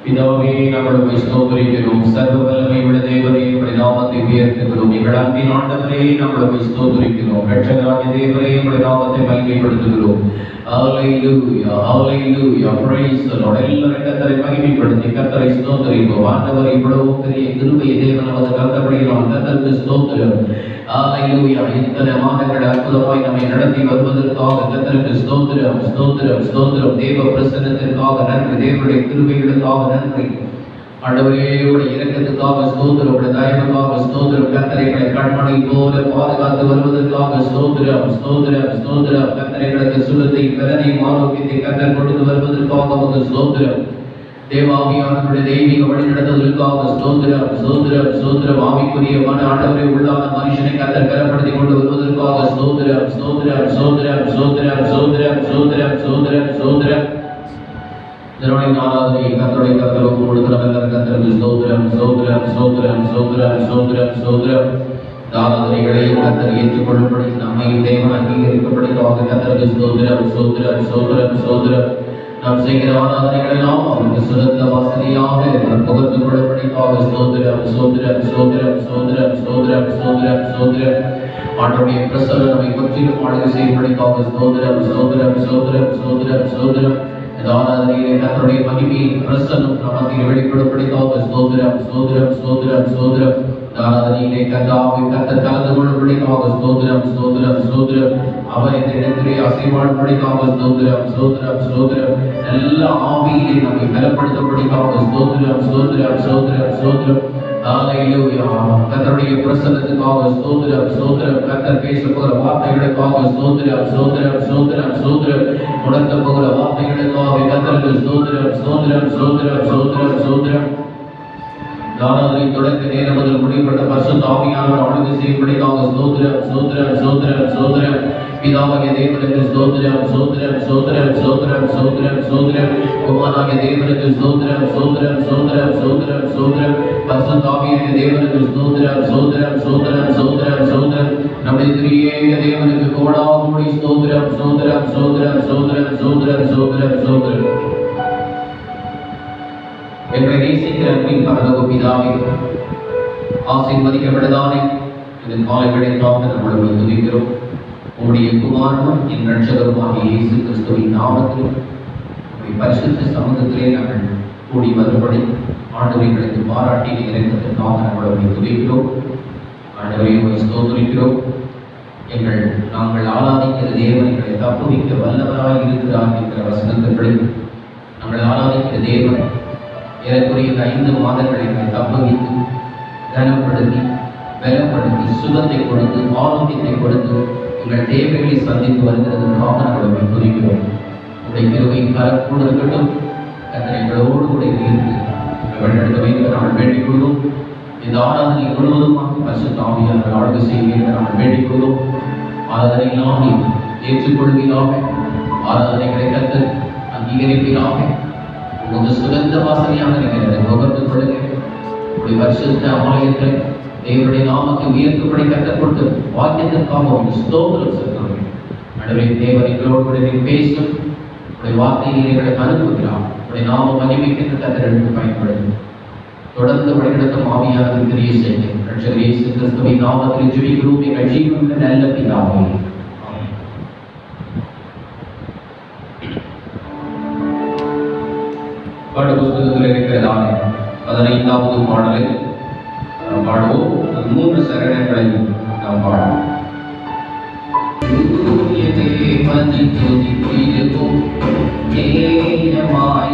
பிதாவே நம்மளுடைய ஸ்தோத்திரிக்கிறோம். சர்வ வல்லமை உள்ள தேவனே உம்முடைய நாமத்தை உயர்த்துகிறோம். எங்கள் அன்பின் ஆண்டவரே நம்மளுடைய ஸ்தோத்திரிக்கிறோம். இரட்சகராகிய தேவனே உம்முடைய நாமத்தை மகிமைப்படுத்துகிறோம். ஹalleluya hallelujah praise the Lord. எல்லாரும் கர்த்தரை மகிமைப்படுத்தி கர்த்தரை ஸ்தோத்திரிப்போம். ஆண்டவர் இவ்வளவு பெரிய கிருபை தேவன் நமது கர்த்தருடையவன். கர்த்தருக்கு ஸ்தோத்திரம். ஹalleluya. இத்தனை மாதங்கள் அற்புதமாய் நம்மை நடத்தி வருவதற்காக கர்த்தருக்கு ஸ்தோத்திரம் ஸ்தோத்திரம் ஸ்தோத்திரம். தேவ பிரசன்னத்திற்காக நன்றி. தேவனுடைய கிருபைகளுக்காக நன்றி. ஆண்டவரே உம்முடைய இரக்கத்துக்காக ஸ்தோத்திரம். உம்முடைய தயவுக்காக ஸ்தோத்திரம். கர்த்தரைகளை கண்மணி போல பாதுகாத்து வருவதற்காக ஸ்தோத்திரம் ஸ்தோத்திரம் ஸ்தோத்திரம். கர்த்தரைகளுக்கு சுகத்தை பலனை ஆரோக்கியத்தை கர்த்தர் கொடுத்து வருவதற்காக உமக்கு ஸ்தோத்திரம். தேவாவியானவருடைய தெய்வீக வழிநடத்துவதற்காக ஸ்தோத்திரம் ஸ்தோத்திரம் ஸ்தோத்திரம். ஆவிக்குரிய மன ஆண்டவரை உள்ளான மனுஷனை கர்த்தர் பலப்படுத்தி கொண்டு வருவதற்காக ஸ்தோத்திரம் ஸ்தோத்திரம் ஸ்தோத்திரம் ஸ்தோத்திரம் ஸ்தோத்திரம் ஸ்தோத்திரம் ஸ்தோத்திரம் ஸ்தோத்திரம். இதனுடைய ஆராதனை கர்த்தருடைய கர்த்தருக்கு கொடுக்கிறவர்கள் கர்த்தருக்கு ஸ்தோத்திரம் ஸ்தோத்திரம் ஸ்தோத்திரம் ஸ்தோத்திரம் ஸ்தோத்திரம் ஸ்தோத்திரம். ஆராதனைகளை கர்த்தர் ஏற்றுக்கொள்ளும்படி நம்மை தேவன் அங்கீகரிக்கப்படுவதாக கர்த்தருக்கு ஸ்தோத்திரம் ஸ்தோத்திரம் ஸ்தோத்திரம் ஸ்தோத்திரம். நாம் செய்கிற ஆராதனைகள் எல்லாம் அவருக்கு சுகந்த வாசனையாக புகழ்ந்து கொள்ளப்படுவதாக ஸ்தோத்திரம் ஸ்தோத்திரம் ஸ்தோத்திரம் ஸ்தோத்திரம் ஸ்தோத்திரம் ஸ்தோத்திரம் ஸ்தோத்திரம். ஆண்டவருடைய பிரசன்னம் நம்மை முற்றிலும் ஆளுகை செய்யப்படுவதாக ஸ்தோத்திரம் ஸ்தோத்திரம் ஸ்தோத்திரம் ஸ்தோத்திரம் ஸ்தோத்திரம். ஆராதனையிலே கர்த்தருடைய மகிமையின் பிரசன்னம் நமக்கு வெளிப்படுவதாக ஸ்தோத்திரம் ஸ்தோத்திரம் ஸ்தோத்திரம் ஸ்தோத்திரம். ஆராதனையிலே கர்த்தாவை கர்த்தர் கலந்து கொள்ளும்படியாக ஸ்தோத்திரம் ஸ்தோத்திரம் ஸ்தோத்திரம். அவர் இந்த இடத்திலே அசைவாடும்படியாக ஸ்தோத்திரம் ஸ்தோத்திரம் ஸ்தோத்திரம். எல்லா ஆவியிலே நம்மை பலப்படுத்தபடியாக ஸ்தோத்திரம் ஸ்தோத்திரம் ஸ்தோத்திரம் ஸ்தோத்திரம். ஹalleluya. கர்த்தருடைய பிரசன்னத்துக்காக ஸ்தோத்திரம் ஸ்தோத்திரம். கர்த்தர் பேச போகிற வார்த்தைகளுக்காக ஸ்தோத்திரம் ஸ்தோத்திரம் ஸ்தோத்திரம் ஸ்தோத்திரம். உணர்த்த போகிற வார்த்தைகளுக்காக கர்த்தருக்கு ஸ்தோத்திரம் ஸ்தோத்திரம் ஸ்தோத்திரம் ஸ்தோத்திரம் ஸ்தோத்திரம். ஆராதனை தொடக்க நேரம் முதல் முடிவுபட்ட பரிசுத்த ஆவியானவர் ஆளுகை செய்யும்படியாக ஸ்தோத்திரம் ஸ்தோத்திரம் ஸ்தோத்திரம் ஸ்தோத்திரம். பிதாவாகிய தேவனுக்கு ஸ்தோத்திரம் ஸ்தோத்திரம் ஸ்தோத்திரம் ஸ்தோத்திரம் ஸ்தோத்திரம் ஸ்தோத்திரம். குமாரனாகிய தேவனுக்கு ஸ்தோத்திரம் ஸ்தோத்திரம் ஸ்தோத்திரம் ஸ்தோத்திரம் ஸ்தோத்திரம். பரிசுத்த ஆவியாகிய தேவனுக்கு ஸ்தோத்திரம் ஸ்தோத்திரம் ஸ்தோத்திரம் ஸ்தோத்திரம் ஸ்தோத்திரம். நம்முடைய திரியேக தேவனுக்கு கோடாகோடி ஸ்தோத்திரம் ஸ்தோத்திரம் ஸ்தோத்திரம் ஸ்தோத்திரம் ஸ்தோத்திரம் ஸ்தோத்திரம் ஸ்தோத்திரம். எங்களை நேசிக்கிற அன்பின் பரலோக பிதாவே, ஆசீர்வதிக்கப்பட்டதானே இந்த காலை வேளைக்காக நம்மளை துதிக்கிறோம். உம்முடைய குமாரனும் என் இரட்சகருமாகிய இயேசு கிறிஸ்துவின் நாமத்தில் உம்முடைய பரிசுத்த சமூகத்திலே நாங்கள் கூடி வரும்படி ஆண்டவர்களுக்கு பாராட்டி இறைவதற்காக நம்மளை துதிக்கிறோம். ஆண்டவரை ஸ்தோத்திரிக்கிறோம். நாங்கள் ஆராதிக்கிற தேவன் எங்களை தப்புவிக்க வல்லவராய் இருக்கிறார் என்கிற வசனத்தின்படி நாங்கள் ஆராதிக்கிற தேவன் ஏறக்குறைய 5 மாதங்களை தப்புவித்து கனப்படுத்தி பலப்படுத்தி சுகத்தை கொடுத்து ஆரோக்கியத்தை கொடுத்து எங்கள் தேவைகளை சந்தித்து வருகிறதுக்காக நாங்கள் துதிக்கிறோம். உடைய கிருபை கரக்கூட இருக்கட்டும். கர்த்தர் எங்களோடு கூட இருந்து வழிநடத்த வைக்க நாங்கள் வேண்டிக் கொள்வோம். இந்த ஆராதனை முழுவதுமாக பரிசுத்த ஆவியானவர் ஆளுகை செய்ய நாங்கள் வேண்டிக் கொள்வோம். ஆராதனை எல்லாம் ஏற்றுக்கொள்வீராக. ஆராதனைகளை கர்த்தர் அங்கீகரிப்பீராக. உங்க சுகந்த வாசனையாக இருக்கிறது முகத்து கொள்ளுங்க. உடைய பரிசுத்த ஆலயத்தில் தேவனுடைய நாமத்தை உயர்த்தும்படி கற்றுக் கொடுத்து வாக்கியத்திற்காக ஒரு ஸ்தோத்திரம் செலுத்துகிறோம். ஆண்டவரே, தேவன் எங்களோடு கூட பேசும் உடைய வார்த்தையை எங்களுக்கு அனுப்புகிறார். உடைய நாம மகிமைக்கு கர்த்தர் எடுத்து பயன்படுத்தும். தொடர்ந்து வழிநடத்தும் ஆவியாக கிரியை செய்ய இரட்சகர் இயேசு கிறிஸ்துவின் நாமத்தில் ஜெபிக்கிறோம் எங்கள் ஜீவனுள்ள நல்ல பிதாவே. பாட புத்தகத்தில் இருக்கிறதான 15வது பாடலை நாம் பாடுவோம். 3 சரணங்களையும் நாம் பாடுவோம்.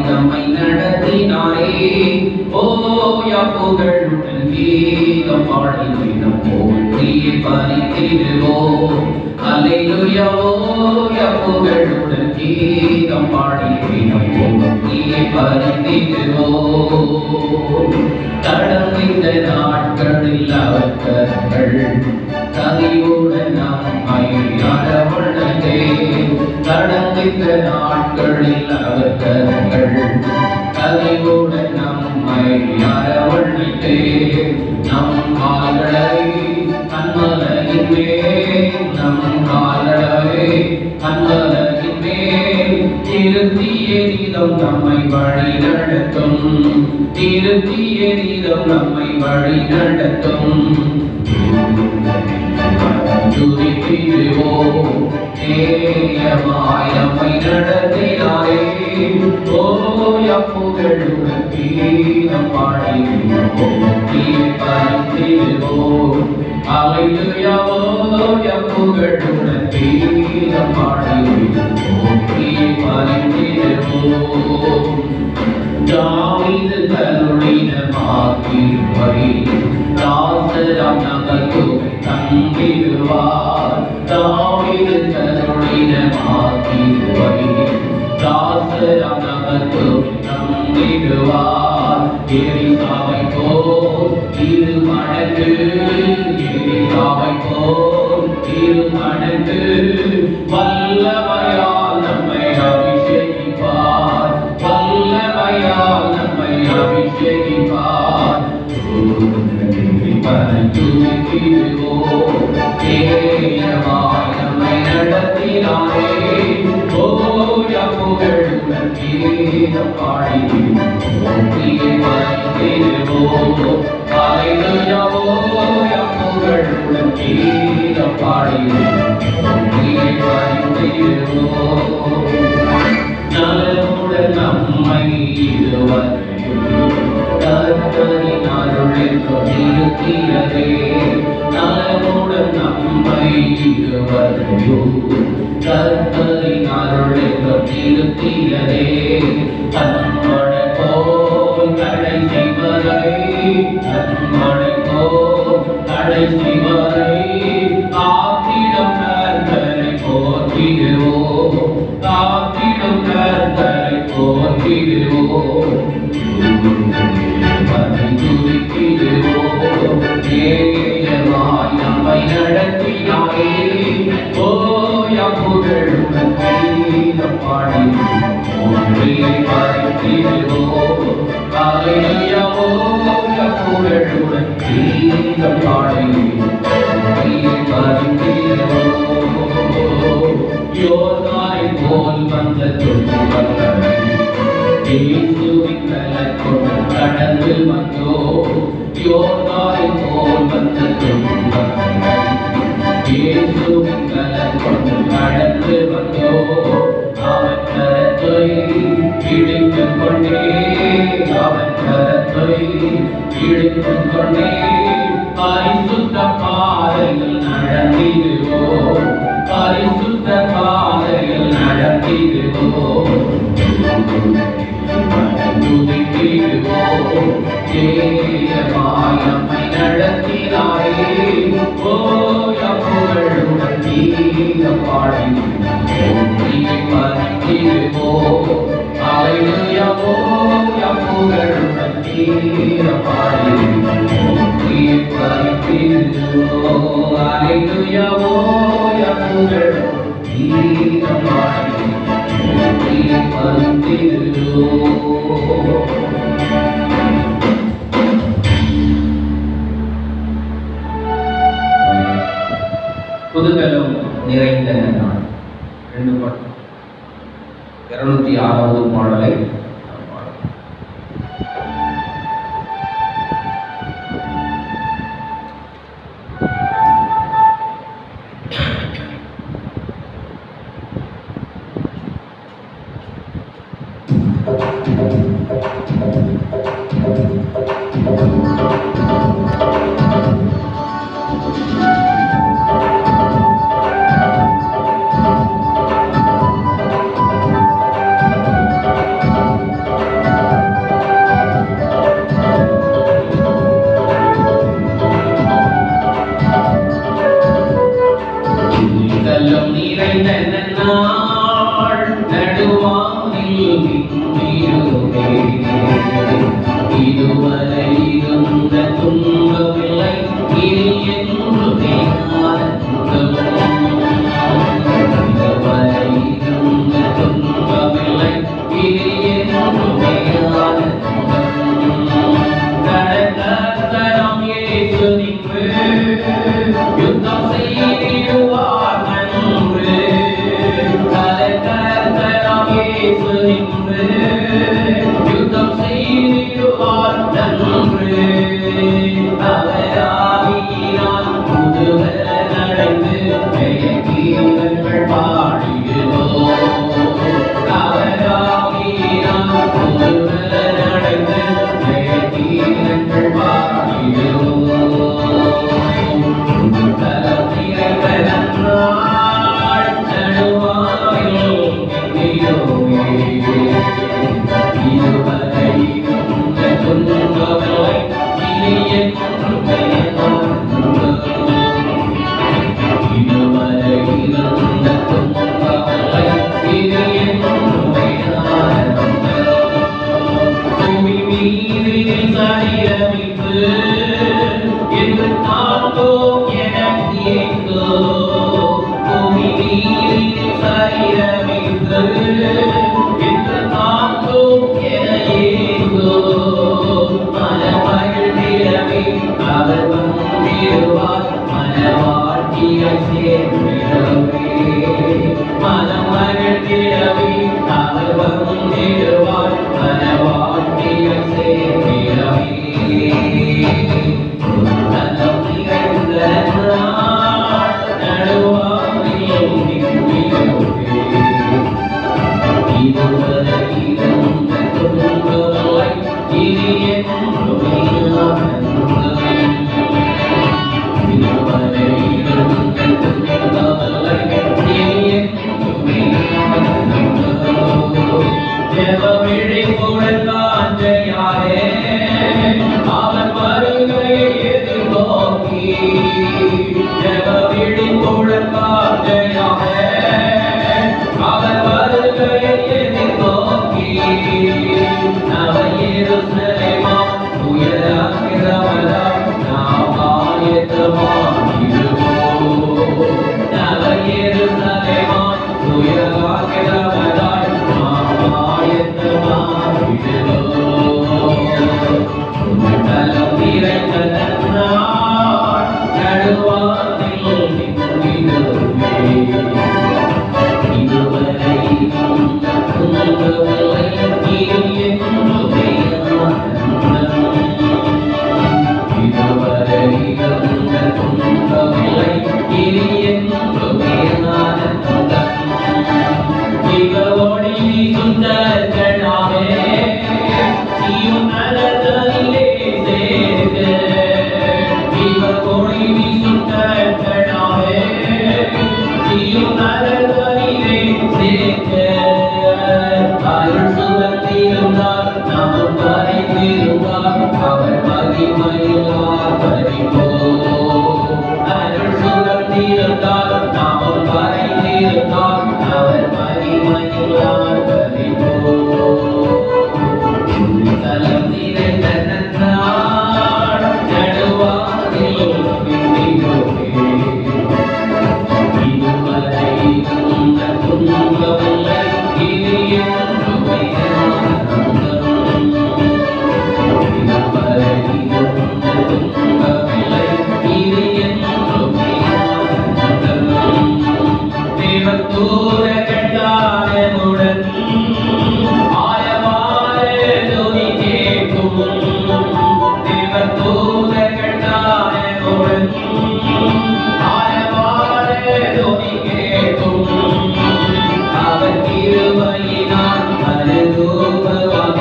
நம்மை நடத்தினாரே ஓயா புகழுடன் கீதம் பாடி விடம் போற்றியே பரித்திடுவோம். அல்லேலூயா ஓயா புகழுடன் கீதம் பாடி விடம் போற்றியே பரித்திடுவோம். கடந்த நாட்களில் அவர்கள் கதியுடன் நம்மை அரவணைத்தே. கடந்த நாட்களில் அவர்கள் கதியுடன் நம்மை அரவணைத்தே. நம் கால்களை கண்மலையின் மேல் நம் கால்களை கண்மலையின் மேல் திருத்திய நீதம் நம்மை வழி நடத்தும். நிறுத்திய நீதம் நம்மை வழி நடத்தும். துதித்திடுவோம் நேயமாய் நம்மை நடத்தினாரே. ஓய புகழுடன் கீதம் பாடிடுவோம் பறித்திடுவோம். அல்லேலூயா ஓய புகழுடன் கீதம் பாடிடுவோம் பறித்திடுவோம். தாவீது தன்னுடைய மாகிப்படி தாசராம் நமக்கு தந்திடுவார். தாவீது தன்னுடைய மாகிப்படி தாசராம் நமக்கு தந்திடுவார். எலிசாவை போல் இரு மடங்கு, எலிசாவை போல் இரு மடங்கு வல்லமையால் நம்மை அபிஷேகிப்பார். வல்லமையால் நம்மை அபிஷேகிப்பார். துதித்திடுவோம் நேயமாய் நம்மை நடத்தினாரே. ஓய புகழுடன் கீதம் பாடிடுவோம் பறித்திடுவோம். அல்லேலூயா ஓய புகழுடன் கீதம் பாடிடுவோம் பறித்திடுவோம். நலமுடன் நம்மை இதுவரையும் கர்த்தரின் அருளென்று நிறுத்தியதே. நலமுடன் நம்மை இதுவரையும் கர்த்தரின் அருளென்று நிறுத்தியதே. கண்மழை போல் கடைசி வரை, கண்மழை போல் கடைசி வரை காத்திடும் கர்த்தரை போற்றிடுவோம். காத்திடும் கர்த்தரை போற்றிடுவோம். துதித்திடுவோம் நேயமாய் நம்மை நடத்தினாரே. ஓய புகழுடன் கீதம் பாடிடுவோம் பறித்திடுவோம். அல்லேலூயா ஓய புகழுடன் கீதம் பாடிடுவோம் பறித்திடுவோம். யோர்தானை போல் வந்த துன்பங்களை இயேசுவின் கலக்கொண்டு கடந்து வந்தோம். யோர்தானை போல் வந்த துன்பங்களை இயேசுவின் கலக்கொண்டு கடந்து வந்தோம். அவன் கரத்தை பிடித்துக் கொண்டே, அவன் கரத்தை பிடித்துக் கொண்டே பரிசுத்த பாதையில் நடந்திடுவோம். பரிசுத்த பாதையில் நடந்திடுவோம். துதித்திடுவோம் நேயமாய் நம்மை நடத்தினாரே. ஓய புகழுடன் கீதம் பாடிடுவோம் பறித்திடுவோம். அல்லேலூயா ஓய புகழுடன் கீதம் பாடிடுவோம் பறித்திடுவோம். அல்லேலூயா ஓய புகழுடன் கீதம் பாடிடுவோம் பறித்திடுவோம். புதுகலம் நிறைந்த நாள் 206வது பாடலை யுத்தம் செய்திடுவார் நன்று இருந்த துன்பமில்லை, இனி என்றுமே ஆனந்தம். பூமி மீதில் சரீரமிட்டு என்று காண்போம் எனக்கு ஏங்கோ. பூமி மீதில் சரீரமிட்டு என்று காண்போம் என ஏங்கோ. மனமகிழ்ந்திடவே அவர் வந்திடுவார், மனவாழ்க்கையை சேர்ந்திடவே. மனமகிழ்ந்திடவே அவர் வந்திடுவார், மனவாழ்க்கையை சேர்ந்திடவே. நலம் நிகழ்ந்த நாள் நடுவானில் நிற்கிறோமே. இதுவரை இருந்த துன்பமில்லை, இனி என்றுமே ஆனந்தம். இதுவரை இருந்த துன்பமில்லை, இனி என்றுமே ஆனந்தம். ஜெபவிழிப்புடன் காண்கையாரே அவர் வருகையை எதிர்நோக்கி. ஜெபவிழிப்புடன் காண்கையாரே அவர் வருகையை எதிர்நோக்கி. அவர் எருசலேமாம் உயராகிறவராம் நாம் ஆயத்தமாகிடுவோம். அவர் எருசலேமாம் உயராகிறவராய் நாம் ஆயத்தமாகிடுவோம். தலம் நிறைந்த நன்னாள் நடுவானில் நிற்கிறோமே. இதுவரை இருந்த துன்பமில்லை, இனி என்றுமே ஆனந்தம். இதுவரை இருந்த துன்பமில்லை, இனி என்றுமே ஆனந்தம். இவரோடு வீசும் தர்க்கணாவே நீயும் நரகத்திலே சேர்க. இவரோடு வீசும் தர்க்கணாவே நீயும் நரகத்திலே சேர்க. அருள் சுகத்திருந்தார் நாம் பறித்திருந்தார் அவர் மகிமையில்லார் பறிப்போம். அருள் சுகத்திருந்தார் நாம் பறித்திருந்தார் அவர் மகிமையில்லார் பறிப்போம். தலம் நிறைந்த நன்னாள் நடுவானில் நிற்கிறோமே. இதுவரை இருந்த துன்பமில்லை, இனி என்றுமே ஆனந்தம். இதுவரை இருந்த துன்பமில்லை, இனி என்றுமே ஆனந்தம். தேவதூதர்கள் தானமுடன் ஆயமாறு துதி கேட்கும். தேவதூதர்கள் தானமுடன் ஆயமாறு துதி கேட்கும். அவர் கிருபையினால் மறுரூபமாக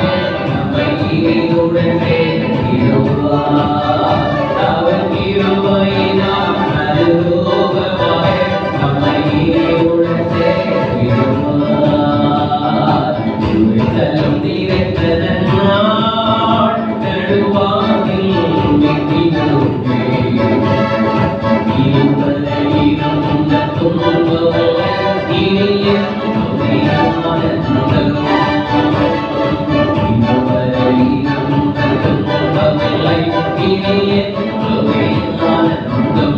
நம்மை இறையுடன் சேர்த்திடுவார். அவர் கிருபையினால் மறுரூபமாக நம்மை இறையுடன் சேர்த்திடுவார். தலம் நிறைந்த நன்னாள் நடுவானில் நிற்கிறோமே. இதுவரை இருந்த துன்பமில்லை, இனி என்றுமே ஆனந்தம். இதுவரை இருந்த துன்பமில்லை, இனி என்றுமே ஆனந்தம்.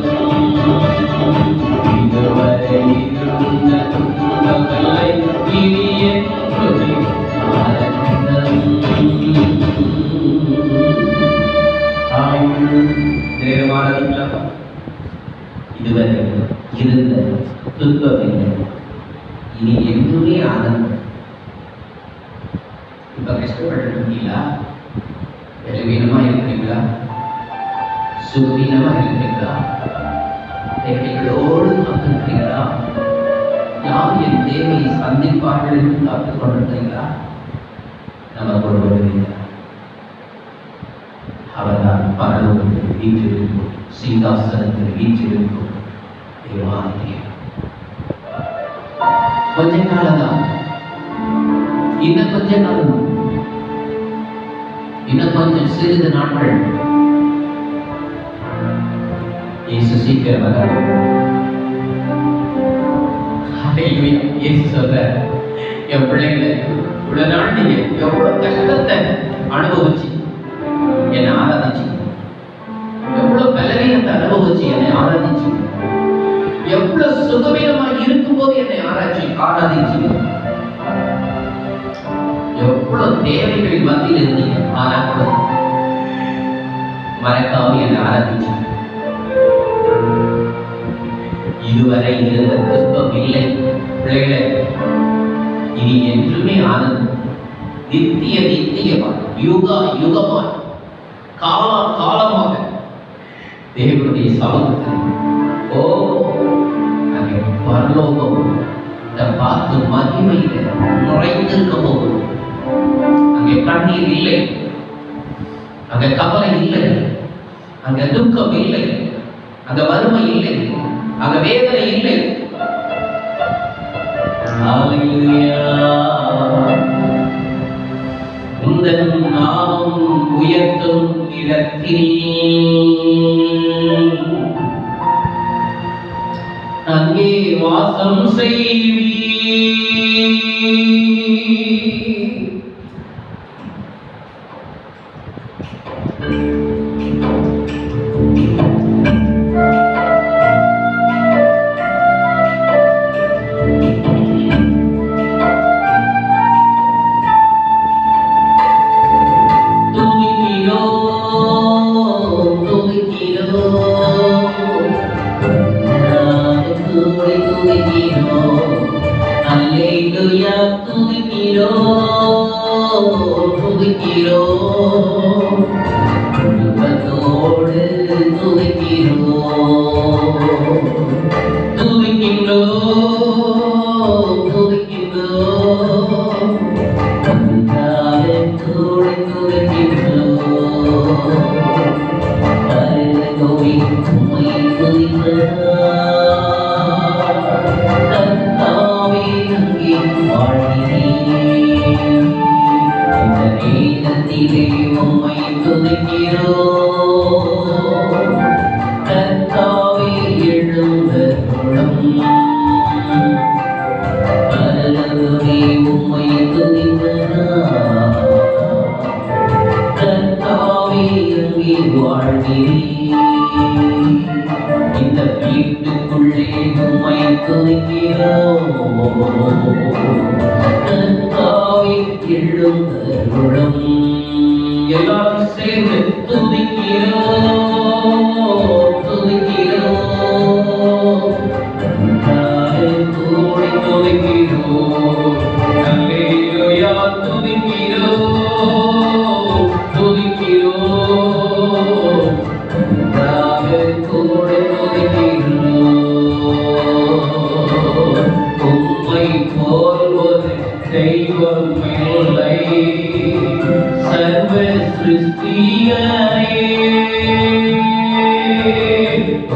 இதுவரை இருந்த துன்பமில்லை, இனி என்றுமே ஆனந்தம். இதுவரை இருந்த துன்பமில்லை, இனி என்றுமே ஆனந்தம். இப்ப கஷ்டப்பட்டு இருக்கீங்களா? பலவீனமா இருக்கிறீங்களா? சுகவீனமா இருக்கிறீங்களா? தேவைகளோடு காத்திருக்கிறீங்களா? யார் என் தேவையை சந்திப்பார்கள் என்று காத்துக் கொண்டிருக்கிறீங்களா? நமக்கு ஒரு அவர்தான் பரலோகத்தில் வீற்றிருக்கும், சிங்காசனத்தில் வீற்றிருக்கும் தேவாலயம். கொஞ்ச காலம்தான், இன்னும் கொஞ்ச காலம், இன்னும் கொஞ்சம் சிறிது நாட்கள். இயேசு சீக்கிரம் வரார். இயேசு சொல்ற, என் பிள்ளைங்களை இவ்வளவு நாள் நீங்க எவ்வளவு கஷ்டத்தை அனுபவிச்சு என்னை ஆராதிச்சு, எவ்வளவு பலவீனத்தை அனுபவிச்சு என்னை ஆராதிச்சு, எவ்வளவு சுகவீனமா இருக்கும் போது என்னை ஆராதிச்சு, எவ்வளவு தேவைகளின் மத்தியில் இருந்தீங்க, ஆனா கூட மறக்காம என்னை ஆராதிச்சு. இதுவரை இருந்த துன்பம் இல்லை பிள்ளைகளே, இனி என்றுமே ஆனந்தம். நித்தியமா யுகா யுகமாய் காலமாக தேவனுடைய சமூகத்தில் அங்கே பரலோகம் பார்த்து மகிமையில நுழைந்திருக்க போகும். அங்கே கண்ணீர் இல்லை, அங்க கவலை இல்லை, அங்க துக்கம் இல்லை, அங்க வறுமை இல்லை, அங்க வேதனை இல்லை. உந்தன் நாமம் உயர்த்தும் இடத்தில் அங்கே வாசம் செய்வீ. இந்த வீட்டுக்குள்ளே உம்மை துதிக்கிறோம். எழுந்தருளும் எல்லாரும் சேர்ந்து துதிக்கிறோம், துதிக்கிறோம், கூடி துதிக்கிறோம். அல்லேலூயா துதிக்கிறோம், துதிக்கிறோம், கூடி துதிக்கிறோம். உம்மை போல் ஒரு தெய்வம் இல்லை சர்வ சிருஷ்டியாரே.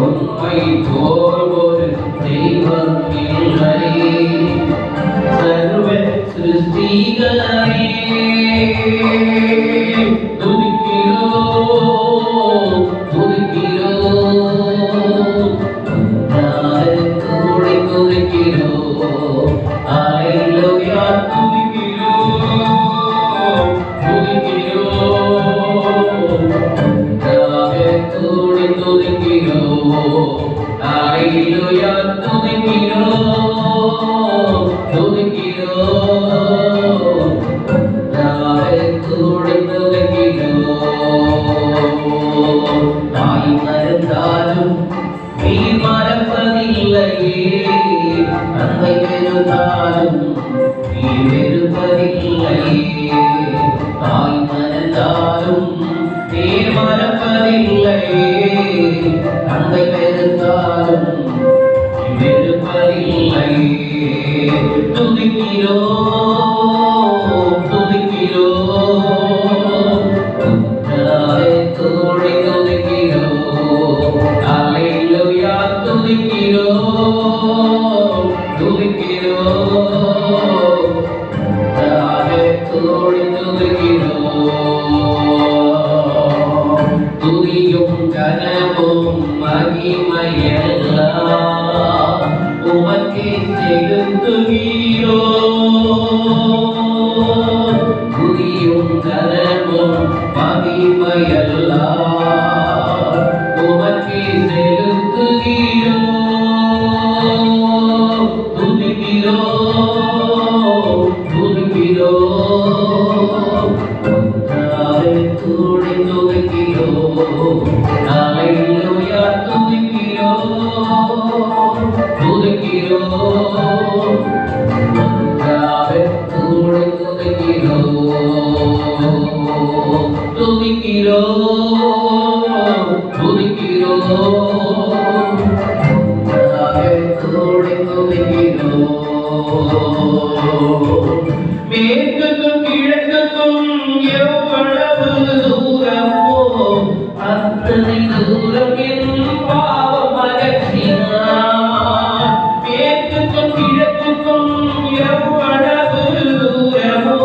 உம்மை போல் ஒரு தெய்வம் இல்லை சர்வ சிருஷ்டியாரே. துதிக்கிறோம், துதிக்கிறோம், கூடி துதிக்கிறோம். அல்லேலூயா துதிக்கிறோம், துதிக்கிறோம், கூடி துதிக்கிறோம். அல்லேலூயா துதிக்கிறோம், துதிக்கிறோம், கூடி துதிக்கிறோம். தாய் மறந்தாலும் நீ மறப்பதில்லையே, அன்பை வெறுத்தாலும் நீ வெறுப்பதில்லையே. தாய் மறந்தாலும் நீ மறப்பதில்லையே, அன்பை வெறுத்தாலும் நீ வெறுப்பதில்லையே. துதிக்கிறோம், துதிக்கிறோம், கூடி துதிக்கிறோம். அல்லேலூயா துதிக்கிறோம், துதிக்கிறோம், கூடி துதிக்கிறோம். துதியும் கனமும் மகிமையெல்லாம் உமக்கே செலுத்துகிறோம். துதியும் கரமும் மகிமையெல்லாம் உமக்கே செலுத்துகிறோம். துதிக்கிறோம், துதிக்கிறோம், ஒன்றாக கூடி துதிக்கிறோம். அல்லேலூயா, துதிக்கிறோம், துதிக்கிறோம், ஒன்றாக கூடி துதிக்கிறோம். துதிக்கிறோம், துதிக்கிறோம், ஒன்றாக கூடி துதிக்கிறோம். மேற்குக்கும் கிழக்குக்கும் எவ்வளவு தூரமோ அத்தனை தூரம் என் பாவம் அகற்றினார். மேற்குக்கும் கிழக்குக்கும் எவ்வளவு தூரமோ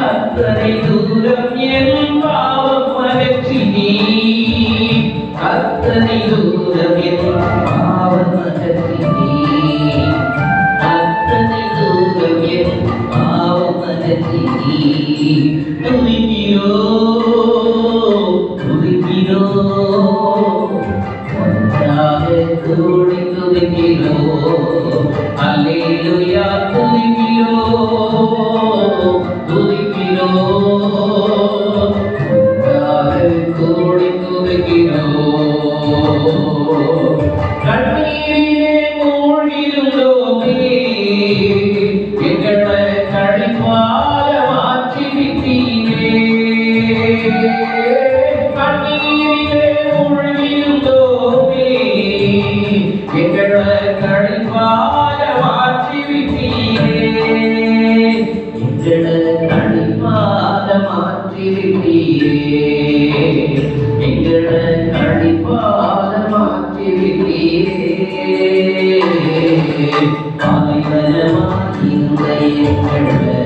அத்தனை தூரம் என் பாவம் அகற்றினீர். அத்தனை தூரம் என் பாவம் அகற்றினீர். அத்தனை தூரம் என் பாவம் அகற்றினீர். துதிக்கிறோம், துதிக்கிறோம், ஒன்றாக கூடி துதிக்கிறோம். அல்லேலூயா, துதிக்கிறோம், துதிக்கிறோம், ஒன்றாக கூடி துதிக்கிறோம். கண்ணீரிலே மூழ்கியிருந்தோமே, எங்களை களிப்பால மாற்றிவிட்டீரே. கண்ணீரிலே மூழ்கியிருந்தோமே, எங்களை களிப்பால மாற்றிவிட்டீரே. எங்களை களிப்பால மாற்றிவிட்டீரே. எங்களை களிப்பால மாற்றிவிட்டீரே. பாலைவனமாய் இந்த எங்களை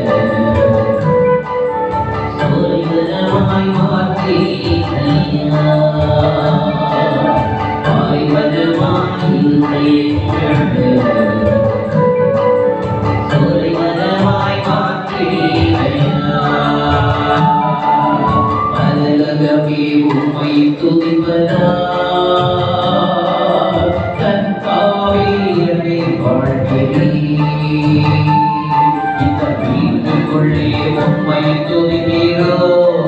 சோலைவனமாய் மாற்றினீரையா. பாலைவனமாய் இந்த எங்களை சோலைவனமாய் மாற்றினீரையா. பரலோகமே உம்மை துதிப்பதா, கர்த்தாவே என்னை வாழ்கிறீர். இந்த வீட்டுக்குள்ளே உம்மை துதிக்கிறோம்.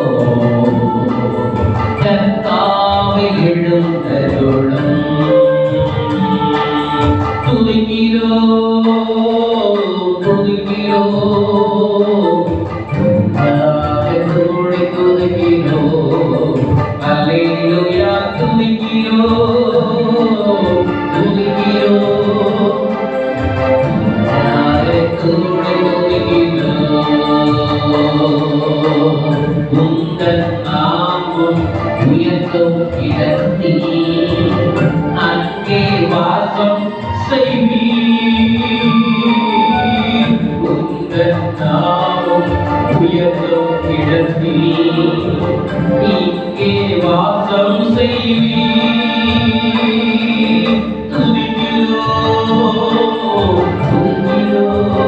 கர்த்தாவே எழுந்தருளும். துதிக்கிறோம், துதிக்கிறோம், ஒன்றாக கூடி துதிக்கிறோம். அல்லேலூயா, துதிக்கிறோம், துதிக்கிறோம், ஒன்றாக கூடி துதிக்கிறோம். உங்கள் நாமம் உயர்த்தும் இடத்தில் அங்கே வாசம் செய்வீர். உங்கள் நாமம் உயர்த்தும் இடத்தில் இங்கே வாசம் செய்வீர். துதிக்கிறோம், துதிக்கிறோம்,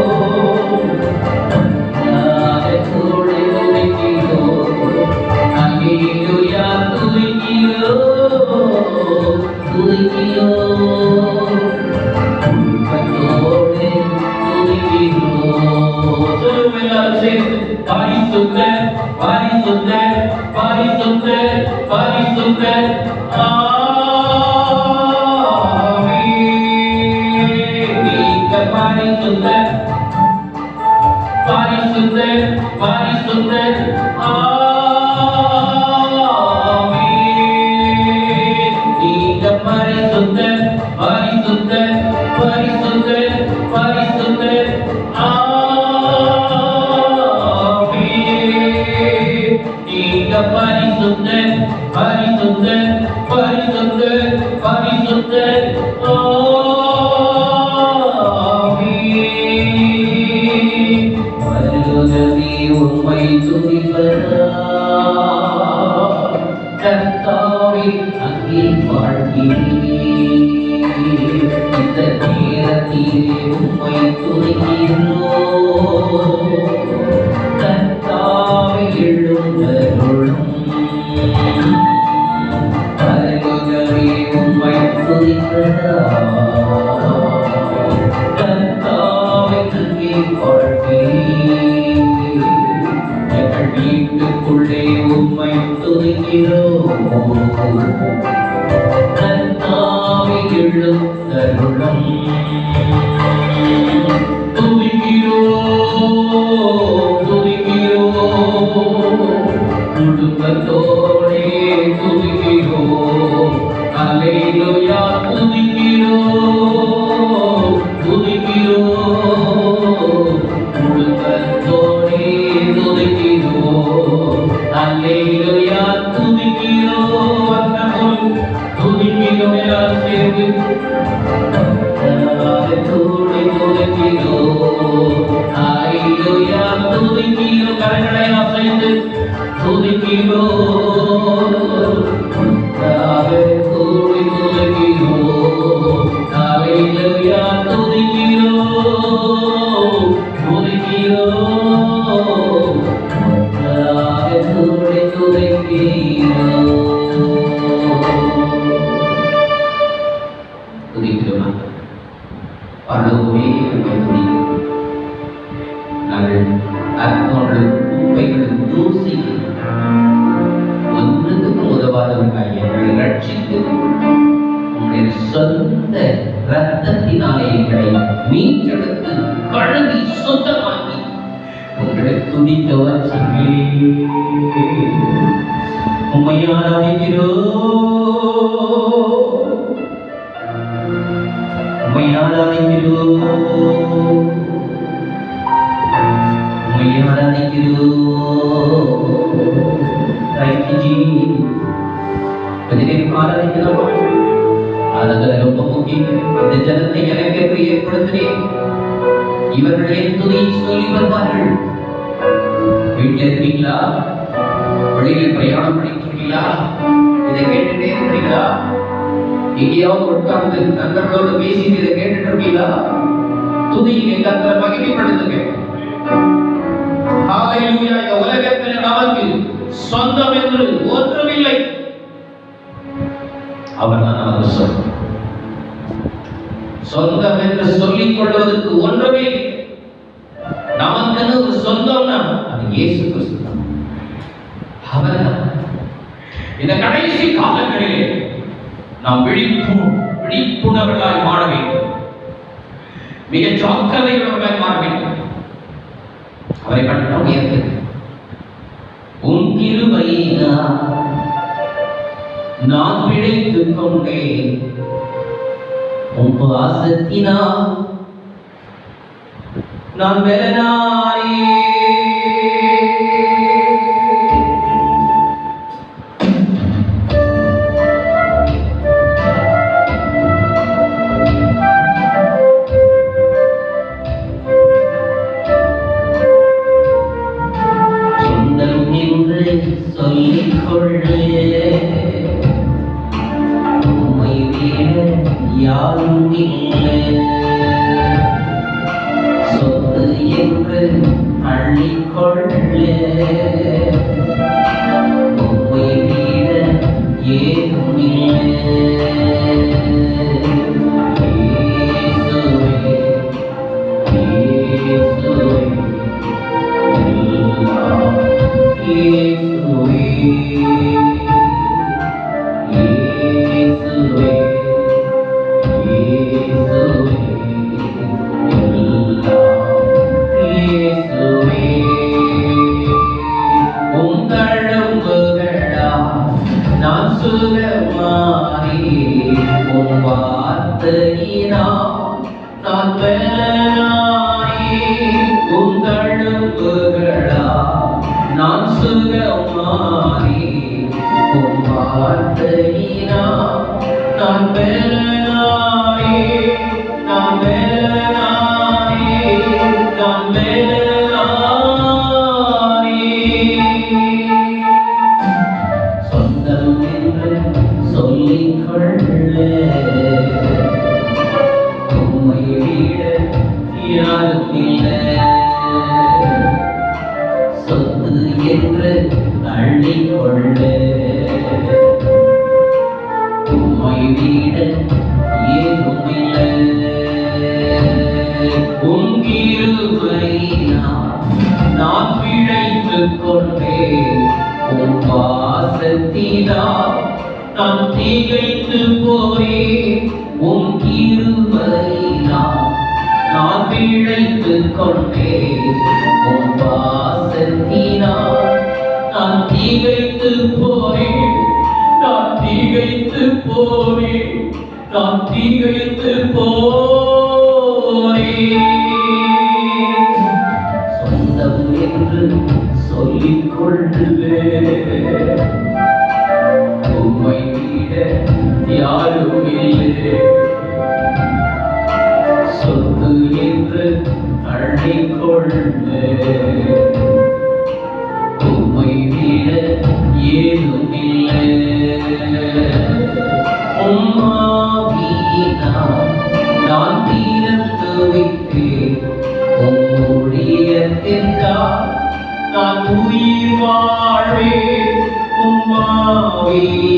ஒன்றாக கூடி துதிக்கிறோம். அல்லேலூயா, துதிக்கிறோம், துதிக்கிறோம், உள்ளத்தோடு துதிக்கிறோம். சொல்லுவோம் எல்லாரும் சேர்ந்து. பரிசுத்தர், பரிசுத்தர், பரிசுத்தர், பரிசுத்தர், ஆமென். நீங்க பரிசுத்தர், பரிசுத்தர், பரிசுத்தர், ஆமென். நீங்க பரிசுத்தர், பரிசுத்தர், பரிசுத்தர், பரிசுத்தர், ஆமென். நீங்க பரிசுத்தர், பரிசுத்தர், பரிசுத்தர், பரிசுத்தர், ஆமென். பரலோகமே உம்மை துதிப்பதா, உம்மை துதிக்கிறோம். கர்த்தாவே எழுந்தருளும். பரலோகமே உம்மை துதிக்கிறோம். கர்த்தாவே துதி வாழ்கிறீர். எங்கள் வீட்டுக்குள்ளே உம்மை துதிக்கிறோம். கர்த்தாவே எழுந்தருளும். துதிக்கிறோம் துதிக்கிறோம் குடும்பத்தோடே துதிக்கிறோம். அல்லேலூயா துதிக்கிறோம் துதிக்கிறோம் குடும்பத்தோடே துதிக்கிறோம். அல்லேலூயா துதிக்கிறோம். அன்னமும் துதிக்கிறோம். எல்லாரும் சேர்ந்து துதி துதிக்கிறோம். அல்லேலூயா துதிக்கிறோம். கரங்களை அசைத்து துதிக்கிறோம். துதி துதிக்கிறோம். அல்லேலூயா துதிக்கிறோம் துதிக்கிறோம். துதி துதிக்கிறோம். துதிக்கிறோம். பரலோகமே உம்மை துதிக்கிறோம். நாங்கள் அற்புதங்களும் குப்பைகளும் தூசிகளும் ஒன்றுக்கு உதவாதவர்களாக எங்களை ரட்சித்து உங்களுடைய சொந்த ரத்தத்தினாலே எங்களை மீட்டெடுத்து கழுவி சுத்தமாக்கி உங்களை துதித்தவர் உம்மை ஆராதிக்கிறோம். உம்மை ஆராதிக்கிறோம். உம்மை ஆராதிக்கிறோம். Thank you, Jesus. கொஞ்ச நேரம் ஆராதிக்கிறோமா? ஆராதனை ரொம்ப முக்கியம். இந்த ஜனத்தை எனக்கென்று ஏற்படுத்தினேன். இவர்கள் என் துதியை சொல்லி வருவார்கள். வீட்டில் இருக்கீங்களா? வெளியில் பிரயாணம் பண்ணிக்கிறீங்களா? இதை கேட்டுட்டே இருக்கிறீங்களா? எங்கேயாவது உட்கார்ந்து நண்பர்களோடு பேசி இதை கேட்டுட்டு இருக்கீங்களா? துதியை கர்த்தரை மகிமைப்படுத்துங்க. ஹalleluya. இந்த உலகத்தில் நமக்கு சொந்தம் என்று ஒன்றுமில்லை. அவர்தான் நமக்கு சொந்தம். சொந்தம் என்று சொல்லிக் கொள்வதற்கு ஒன்றுமே இல்லை. நமக்கு ஒரு சொந்தம்னா அது இயேசு கிறிஸ்து தான். அவர்தான். இந்த கடைசி காலங்களிலே நாம் விழிப்புணர்வுகளாய் மாற வேண்டும். மிக ஜாக்கிரதையுள்ளவர்களாய் மாற வேண்டும். அவரை மட்டும் உயர்த்து. உன் கிருபையினால் நான் பிழைத்துக் கொண்டேன். உன் பாசத்தினால் நான் பெலனாயே. யாரும் இல்லை சொத்து என்று அள்ளிக்கொள்ள உம்மை விட ஏதும் இல்லை. இயேசுவே இயேசுவே எல்லாம் இயேசுவே இயேசுவே நான் சுகமாறி உன் வார்த்தையினால் நான் பலனாயி உன் தழும்புகளால் நான் சுகமாறி உன் வார்த்தையினால் நான் பலனாயி நான் பலனாயி நான் பலனாயி. சொந்தம் என்று சொல்லிக்கொள்ள உம்மை விட யாரும் இல்லை. சொத்து என்று அள்ளிக்கொள்ள உம்மை விட ஏதும் இல்லை. உம் கிருபையினால் நான் பிழைத்துக் கொண்டேன். உம் பாசத்தினால் நான் திகைத்து போனேன். உம் கிருபையினால் நான் பிழைத்துக் கொண்டேன். உம் பாசத்தினால் நான் திகைத்து போனேன். நான் திகைத்து போனேன். நான் திகைத்து போனேன். சொந்தம் என்று சொல்லிக் கொள்ளுவேன். உம்மை விட யாரும் இல்லை. சொத்து என்று அள்ளிக்கொள்ள உம்மை விட ஏதும் இல்லை. உம்மாவியினால் நான் திறந்து விட்டேன். உம் ஊழியத்திற்காக நான் உயிர் வாழ்வேன். உம்மாவியினால்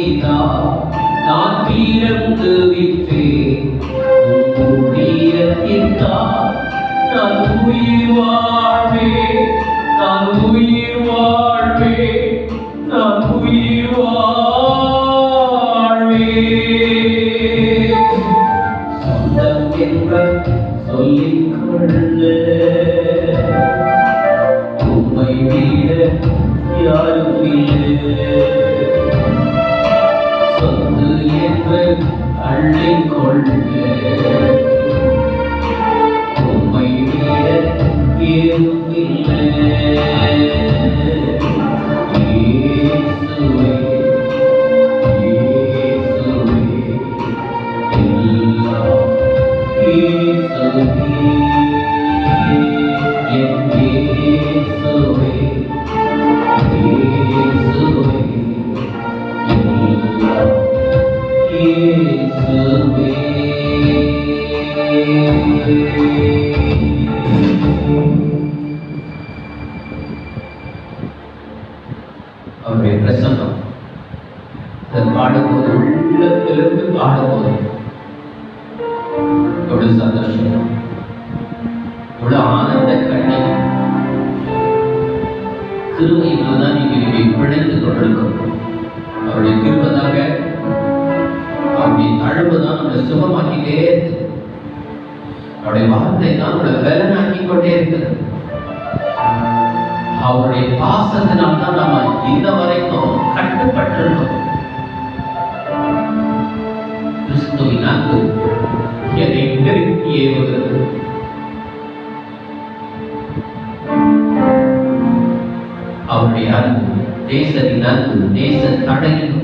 நான் திறந்து விட்டேன். உம் ஊழியத்திற்காக நான் உயிர் வாழ்வேன். நான் உயிர் வாழ்வேன். நான் உயிர் வாழ்வேன். சொந்தம் என்று சொல்லிக் கொள்ள உம்மை விட யாரும் இல்லை. சொத்து என்று அள்ளிக்கொள்ள உம்மை விட ஏதும் இல்லை. இயேசுவே, இயேசுவே, எல்லாம் இயேசுவே. என் இயேசுவே, இயேசுவே, எல்லாம் இயேசுவே. அவருடைய பிரசன்னம் பாடும்போது உள்ளத்திலிருந்து பாடும்போது எவ்வளவு சந்தோஷம், எவ்வளவு ஆனந்த கண்ணீர். கிருபையினால்தான் நீங்க பிழைத்துக் கொண்டிருக்கிறோம். அவருடைய கிருபைதாக அவருடைய தழுவுதான் நம்மளை சுகமாக்கிட்டே இருக்கு. அவருடைய வார்த்தை தான் நம்மளை பலனாக்கி கொண்டே இருக்கிறது. அவருடைய பாசத்தினால் தான் நம்ம இந்த வரைக்கும் கட்டுப்பட்டிருக்கோம். கிறிஸ்துவின் அன்பு என்னை நெருக்கி ஏவுகிறது. அவருடைய அன்பு, தேசத்தின் அன்பு, தேச தடையில்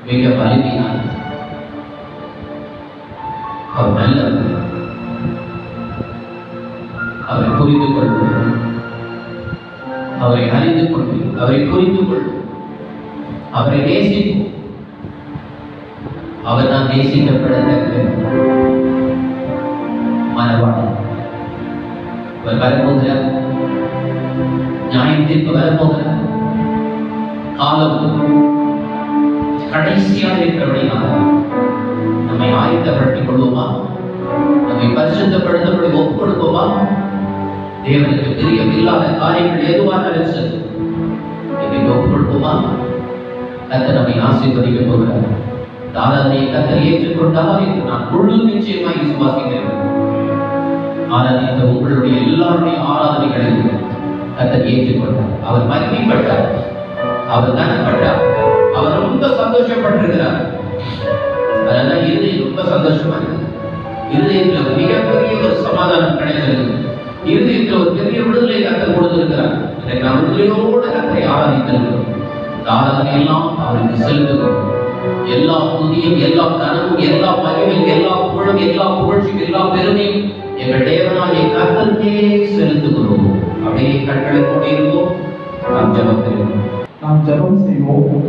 மிக வலிமையானது. அவர் நல்லவர். அவரை புரிந்து கொள்வோம், அவரை அறிந்து கொள்வோம், அவரை புரிந்து கொள்வோம், அவரை நேசிப்போம். அவர் தான் நேசிக்கப்படத்தக்க மனவாளன். அவர் வரப்போகிறார், நியாயத்திற்கு வரப்போகிறார். காலம் கடைசியாக இருக்கிறபடினால் நம்மை ஆயத்தப்படுத்திக் கொள்வோமா? நம்மை பரிசுத்தப்படுத்தப்படி ஒப்புக் கொடுப்போமா? தேவனுக்கு பிரியமில்லாத காரியங்கள் எதுவாக இருந்தது இதை ஒப்புக் கொடுப்போமா? கர்த்தர் நம்மை ஆசீர்வதிக்க போகிறார். ஆராதனையை கர்த்தர் ஏற்றுக்கொண்டார் என்று நான் முழு நிச்சயமாய் விசுவாசிக்கிறேன். ஆராதித்த உங்களுடைய எல்லாருடைய ஆராதனைகளையும் கர்த்தர் ஏற்றுக்கொண்டார். அவர் மகிமைப்பட்டார், அவர் கனப்பட்டார், அவர் ரொம்ப சந்தோஷப்பட்டிருக்கிறார். அதனால இருதயம் ரொம்ப சந்தோஷமா இருக்கு. இருதயத்துல மிகப்பெரிய ஒரு சமாதானம் கிடைக்கிறது. இருதயத்துல ஒரு பெரிய விடுதலை கர்த்தர் கொடுத்திருக்கிறார். இன்றைக்கு நாம் விடுதலையோடு கர்த்தரை ஆராதித்திருக்கிறோம். ஆராதனை எல்லாம் அவருக்கு செலுத்துகிறோம். எல்லா புதியும், எல்லா கனவும், எல்லா மகிமையும், எல்லா புகழும், எல்லா புகழ்ச்சியும், எல்லா பெருமையும் எங்கள் தேவனாகிய கர்த்தருக்கே செலுத்துகிறோம். அப்படியே கண்களை கொண்டிருந்தோம். நாம் ஜெபம் செய்வோம்.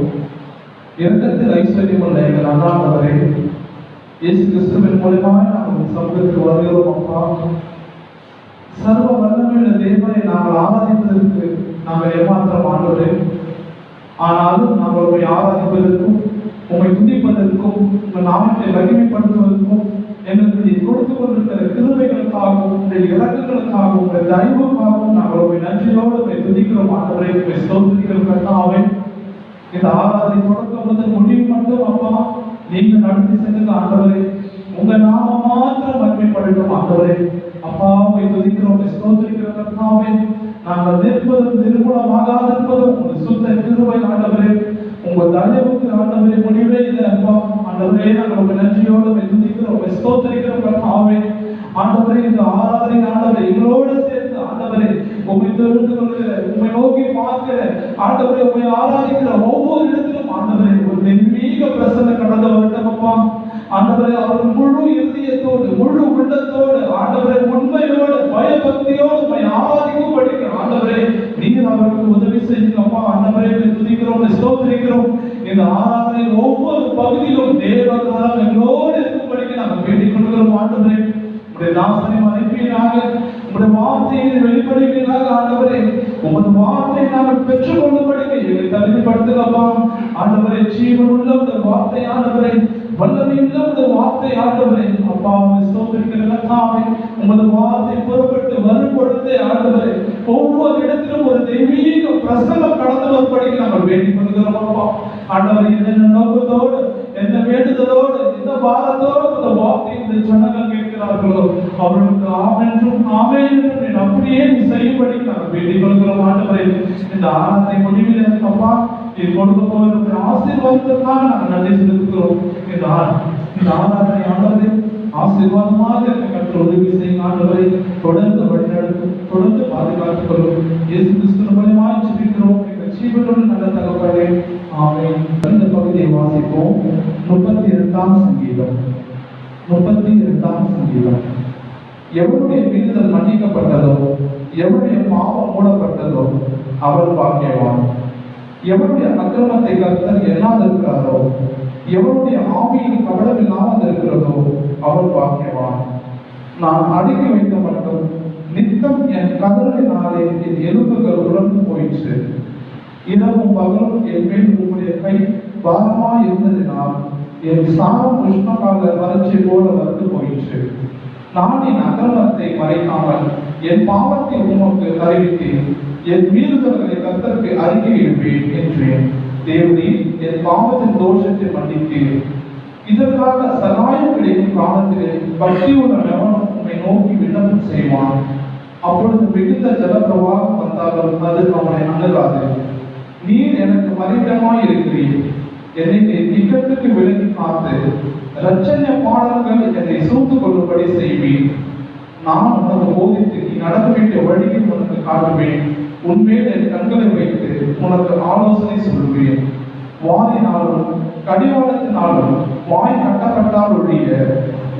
இரக்கத்தில் ஐஸ்வர்யமுள்ள எங்கள் அன்றாடவரே, இயேசு கிறிஸ்துவின் மூலமாக நாம் சமூகத்தில் வருகிறோம். அப்பா, சர்வ வல்லமையுள்ள தேவனை நாங்கள் ஆராதிப்பதற்கு நாங்கள் ஏமாத்திரம் ஆண்டவரே. ஆனாலும் நாங்கள் உண்மை ஆராதிப்பதற்கும் உண்மை துதிப்பதற்கும் உங்கள் நாமத்தை மகிமைப்படுத்துவதற்கும் எங்களுக்கு நீ கொடுத்து கொண்டிருக்கிற கிருபைகளுக்காகவும் உங்கள் இறக்கங்களுக்காகவும் உங்கள் தயவுக்காகவும் நாங்கள் உண்மை நன்றியோடு உண்மை துதிக்கிறோம் ஆண்டவரே. உண்மை ஸ்தோத்திரிக்கிறோம் கர்த்தாவே. இந்த ஆராதனை தொடக்கம் முதல் முடிவு மட்டும் அப்பா நீங்க நடத்தி செல்லுங்க ஆண்டவரே. உங்க நாம மாத்திரம் மகிமைப்படட்டும் ஆண்டவரே. அப்பா உண்மை துதிக்கிறோம் ஸ்தோத்திரிக்கிறோம் கர்த்தாவே. நாங்கள் நிற்பதும் நிர்மூலமாகாதிருப்பதும் உங்கள் சுத்த கிருபை ஆண்டவரே. உங்க தயவுக்கு ஆண்டவரே முடிவே இல்லை அப்பா. ஆண்டவரே நாங்கள் உங்க நன்றியோடு துதிக்கிறோம் ஸ்தோத்திரிக்கிறோம் கர்த்தாவே. ஆண்டவரே இந்த ஆராதனை ஆண்டவரே எங்களோடு சேர்ந்து ஆண்டவரே உண்மை தெரிந்து கொள்கிற உண்மை நோக்கி பார்க்கிற ஆண்டவரே உண்மை ஆராதிக்கிற ஒவ்வொரு இடத்திலும் ஆண்டவரே ஒரு தெய்வீக பிரசன்னம் கடந்த வரட்டும் அப்பா. ஆண்டவரே அவர்கள் முழு இருதயத்தோடு முழு உள்ளத்தோடு ஆண்டவரே உண்மையோடு பயபக்தியோடு உண்மை ஆராதிக்கும் படிக்க ஆண்டவரே நீர் அவர்களுக்கு உதவி செய்யுங்கப்பா. ஆண்டவரே துதிக்கிறோம் ஸ்தோத்திரிக்கிறோம். இந்த ஆராதனையில் ஒவ்வொரு பகுதியிலும் தேவகாலம் எங்களோடு இருக்கும்படிக்கு நாங்கள் வேண்டிக் கொள்கிறோம் ஆண்டவரே. உடைய தாசனை மதிப்பீராக உடைய வார்த்தையை வெளிப்படுவீராக ஆண்டவரே. உமது வார்த்தையை நாங்கள் பெற்றுக் கொள்ளும்படிக்கு எங்களை தகுதிப்படுத்துங்கப்பா ஆண்டவரே. ஜீவன் உள்ள உடைய வார்த்தை ஆண்டவரே, வல்லமையுள்ள உடைய வார்த்தை ஆண்டவரே. அப்பா ஸ்தோத்திரிக்கிறதாவே உமது வார்த்தை புறப்பட்டு வரும்பொழுது ஆண்டவரே ஒவ்வொரு இடத்திலும் ஒரு தெய்வீக பிரசன்னம் கடந்து வரும்படிக்கு நாங்கள் வேண்டிக் கொள்கிறோம் அப்பா. ஆண்டவரே என்ன நோக்கத்தோடு என்ன வேண்டுதலோடு என்ன பாரத்தோடு இந்த வார்த்தை இந்த ஜனங்கள் கேட்கிறார்களோ அவர்களுக்கு ஆமென்றும் ஆமென் என்றும் அப்படியே நீ செய்யும்படி நாங்கள் வேண்டிக் கொள்கிறோம் ஆண்டவரே. இந்த ஆராதனை முடிவில் அப்பா நீ கொடுக்க போகிற ஆசீர்வாதத்திற்காக நாங்கள் நன்றி செலுத்துகிறோம். இந்த ஆராதனை ஆண்டவரே ஆசீர்வாதமாக இருக்க கற்று உதவி செய்யும் ஆண்டவரை தொடர்ந்து வழிநடத்தும் தொடர்ந்து பாதுகாத்துக் கொள்ளும். இயேசு கிறிஸ்து மூலமாய் ஜெபிக்கிறோம் எங்கள் ஜீவனோடு நல்ல தகப்பனே ஆமென். இந்த பகுதியை வாசிப்போம். 32ஆம் சங்கீதம். 32ஆம் சங்கீதம். எவருடைய மீறுதல் மன்னிக்கப்பட்டதோ எவருடைய பாவம் மூடப்பட்டதோ அவர் பாக்கியவான். எவருடைய அக்கிரமத்தை கர்த்தர் எண்ணாதிருக்கிறாரோ எவருடைய ஆவியில் கவலம் இல்லாமல் இருக்கிறதோ அவர் பாக்கியவான். நான் அடுக்கி வைக்க மட்டும் நித்தம் என் கதறினாலே என் எலும்புகள் உலர்ந்து போயிற்று. இரவும் பகலும் என் மேல் உங்களுடைய கை பாரமாய் இருந்ததினால் என் சாரம் உஷ்ணகால வறட்சி போல வந்து போயிற்று. நான் என் அக்கிரமத்தை மறைக்காமல் என் பாவத்தை உமக்கு அறிவித்தேன். என் மீறுதல்களை கர்த்தருக்கு அறிக்கையிடுவேன் என்றேன். தேவனே என் பாவத்தின் தோஷத்தை மன்னித்தீர். இதற்காக சகாயம் கிடைக்கும் காலத்திலே பக்தியுள்ள எவனும் உண்மை நோக்கி விண்ணப்பம் செய்வான். அப்பொழுது மிகுந்த ஜலப்பிரவாகம் வந்தாலும் அது அவனை அணுகாது. நீர் எனக்கு மறைவிடமாய் இருக்கிறீர். என்னை இக்கட்டுக்கு விலகி காத்து இரட்சண்ய பாடல்கள் என்னை சூழ்ந்து கொள்ளும்படி செய்வேன். நான் உனக்கு போதித்து நீ நடக்க வேண்டிய வழியை உனக்கு காட்டுவேன். உன்மேல் என் கண்களை வைத்து உனக்கு ஆலோசனை சொல்லுவேன். வாரினாலும் கடிவாளத்தினாலும் வாய் கட்டப்பட்டால் ஒழிய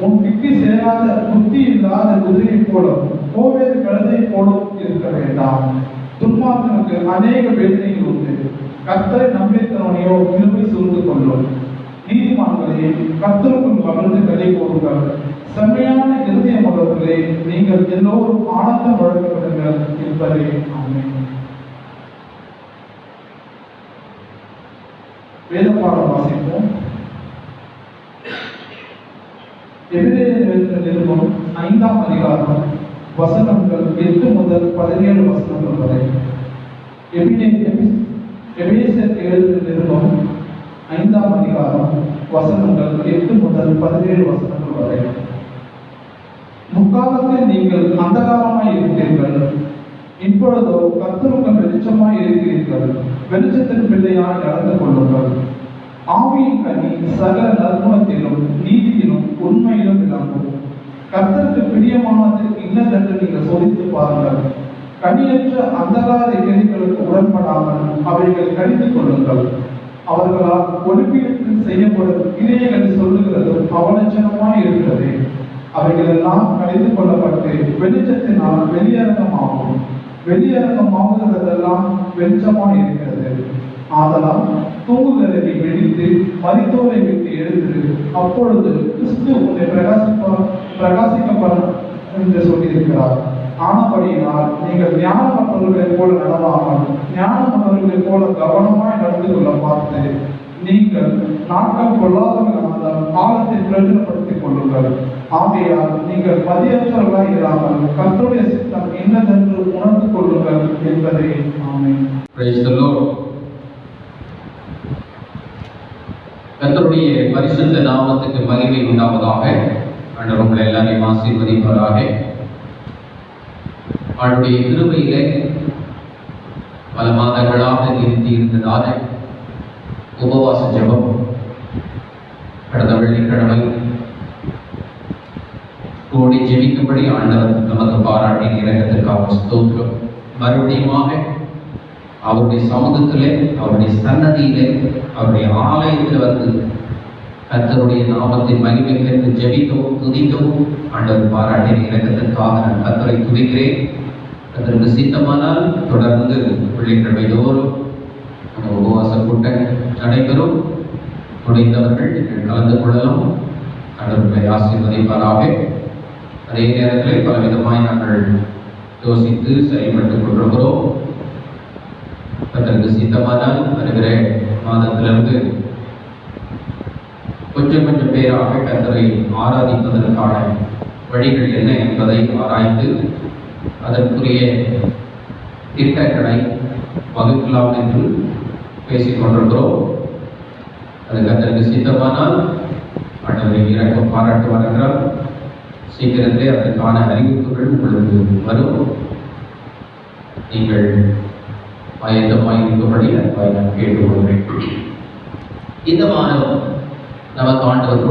உன் கிட்டி சேராத புத்தி இல்லாத குதிரையை போலும் கோவேறு கழுதை போலும் இருக்க வேண்டாம். துன்மார்க்கனுக்கு அநேக வேதனைகள் உண்டு. கர்த்தரை நம்பியிருக்கிறவனையோ கிருபை சூழ்ந்து கொள்ளும். நீதிமான்களே கர்த்தருக்குள் மகிழ்ந்து கதை போடுங்கள். செம்மையான இருதயம் உள்ளவர்களே நீங்கள் எல்லோரும் ஆனந்தம் வழங்கப்படுங்கள் என்பதே ஆமென். வேத பாடம் வாசிப்போம். எபிரேயர் எழுதின நிருபம் 5ஆம் அதிகாரம் வசனங்கள் 8 முதல் 17 வசனங்கள் வரை. எபேசியர் எழுதின நிருபம் 5ஆம் அதிகாரம் வசனங்கள் 8 முதல் 17 வசனங்கள் வரை. முற்காலத்தில் நீங்கள் அந்தகாரமாய் இருந்தீர்கள், இப்பொழுதோ கர்த்தருக்குள் வெளிச்சமாய் இருக்கிறீர்கள். வெளிச்சத்தின் பிள்ளையாய் நடந்து கொள்ளுங்கள். ஆவியின் கனி சகல நற்குணத்திலும் நீதியிலும் உண்மையிலும் விளங்கும். கர்த்தருக்கு பிரியமானது இன்னதென்று நீங்கள் சோதித்து பாருங்கள். கனியற்ற அந்தகார எதிரிகளுக்கு உடன்படாமல் அவைகள் கடித்துக் கொள்ளுங்கள். அவர்களால் ஒழுக்கத்தில் செய்யப்படும் கிரியைகளை சொல்லுகிறது அவலட்சணமாய் இருக்கிறது. அவைகள் எல்லாம் கடிந்து கொள்ளப்பட்டு வெளிச்சத்தினால் வெளியரங்கமாகும். வெளியரங்கமாகுகிறதெல்லாம் வெளிச்சமாய் இருக்கிறது. ஆதலால் தூங்குகிறதை வெடித்து மரித்தோரை விட்டு எழுந்து அப்பொழுது கிறிஸ்து உன்னை என்று சொல்லியிருக்கிறார். ஆனபடியினால் நீங்கள் ஞானமற்றவர்களைப் போல நடவாமல் ஞானமற்றவர்களைப் போல கவனமாய் நடந்து கொள்ள பார்த்து நீங்கள் நாட்கள் கொள்ளாதவர்களால் காலத்தை பிரயோஜனப்படுத்திக் கொள்ளுங்கள். ஆகையால் நீங்கள் மதியற்றவர்களாய் இராமல் கர்த்தருடைய சித்தம் என்னதென்று உணர்ந்து கொள்ளுங்கள் என்பதே. ஆமென். Praise the Lord. கர்த்தருடைய பரிசுத்த நாமத்துக்கு மகிமை உண்டாவதாக. ஆண்டவர் உங்களை எல்லாரையும் ஆசீர்வதிப்பாராக. அவருடைய கிருபையிலே பல மாதங்களாக நிறுத்தி இருந்ததான உபவாச ஜெபம் கடந்த வெள்ளிக்கிழமை கூடி ஜெபிக்கும்படி ஆண்டவர் நமக்கு பாராட்டி இரக்கத்திற்காக ஸ்தோத்திரம். மறுபடியுமாக அவருடைய சமூகத்திலே, அவருடைய சன்னதியிலே, அவருடைய ஆலயத்தில் வந்து கர்த்தருடைய நாமத்தின் மகிமைக்கு ஜெபிக்கவும் துதிக்கவும் ஆண்டவர் பாராட்டிய இரக்கத்திற்காக நான் கர்த்தரை துதிக்கிறேன். கர்த்தருக்கு சித்தமானால் தொடர்ந்து வெள்ளிக்கிழமை தோறும் அந்த உபவாச கூட்டம் நடைபெறும். முடிந்தவர்கள் நீங்கள் கலந்து கொள்ளலாம். ஆண்டவர்களை ஆசீர்வதிப்பாராக. அதே நேரத்தில் பலவிதமாய் நாங்கள் யோசித்து செயல்பட்டுக் கொண்டிருக்கிறோம். கர்த்தருக்கு சித்தமானால் வருகிற மாதத்திலிருந்து கொஞ்சம் பேராக கர்த்தரை ஆராதிப்பதற்கான வழிகள் என்ன என்பதை ஆராய்ந்து அதற்குரிய திட்டங்களை வகுக்கலாம் என்று பேசிக் கொண்டிருக்கிறோம். அது கர்த்தருக்கு சித்தமானால் ஆண்டவரை இரக்கம் பாராட்டுவார் என்றால் சீக்கிரத்திலே அதற்கான அறிவிப்புகள் உங்களுக்கு வரும். நீங்கள் ஆயத்தமாய் இருக்கும்படி நான் கேட்டுக்கொள்கிறேன். இந்த மாதம் நமக்கு ஆண்டவரால்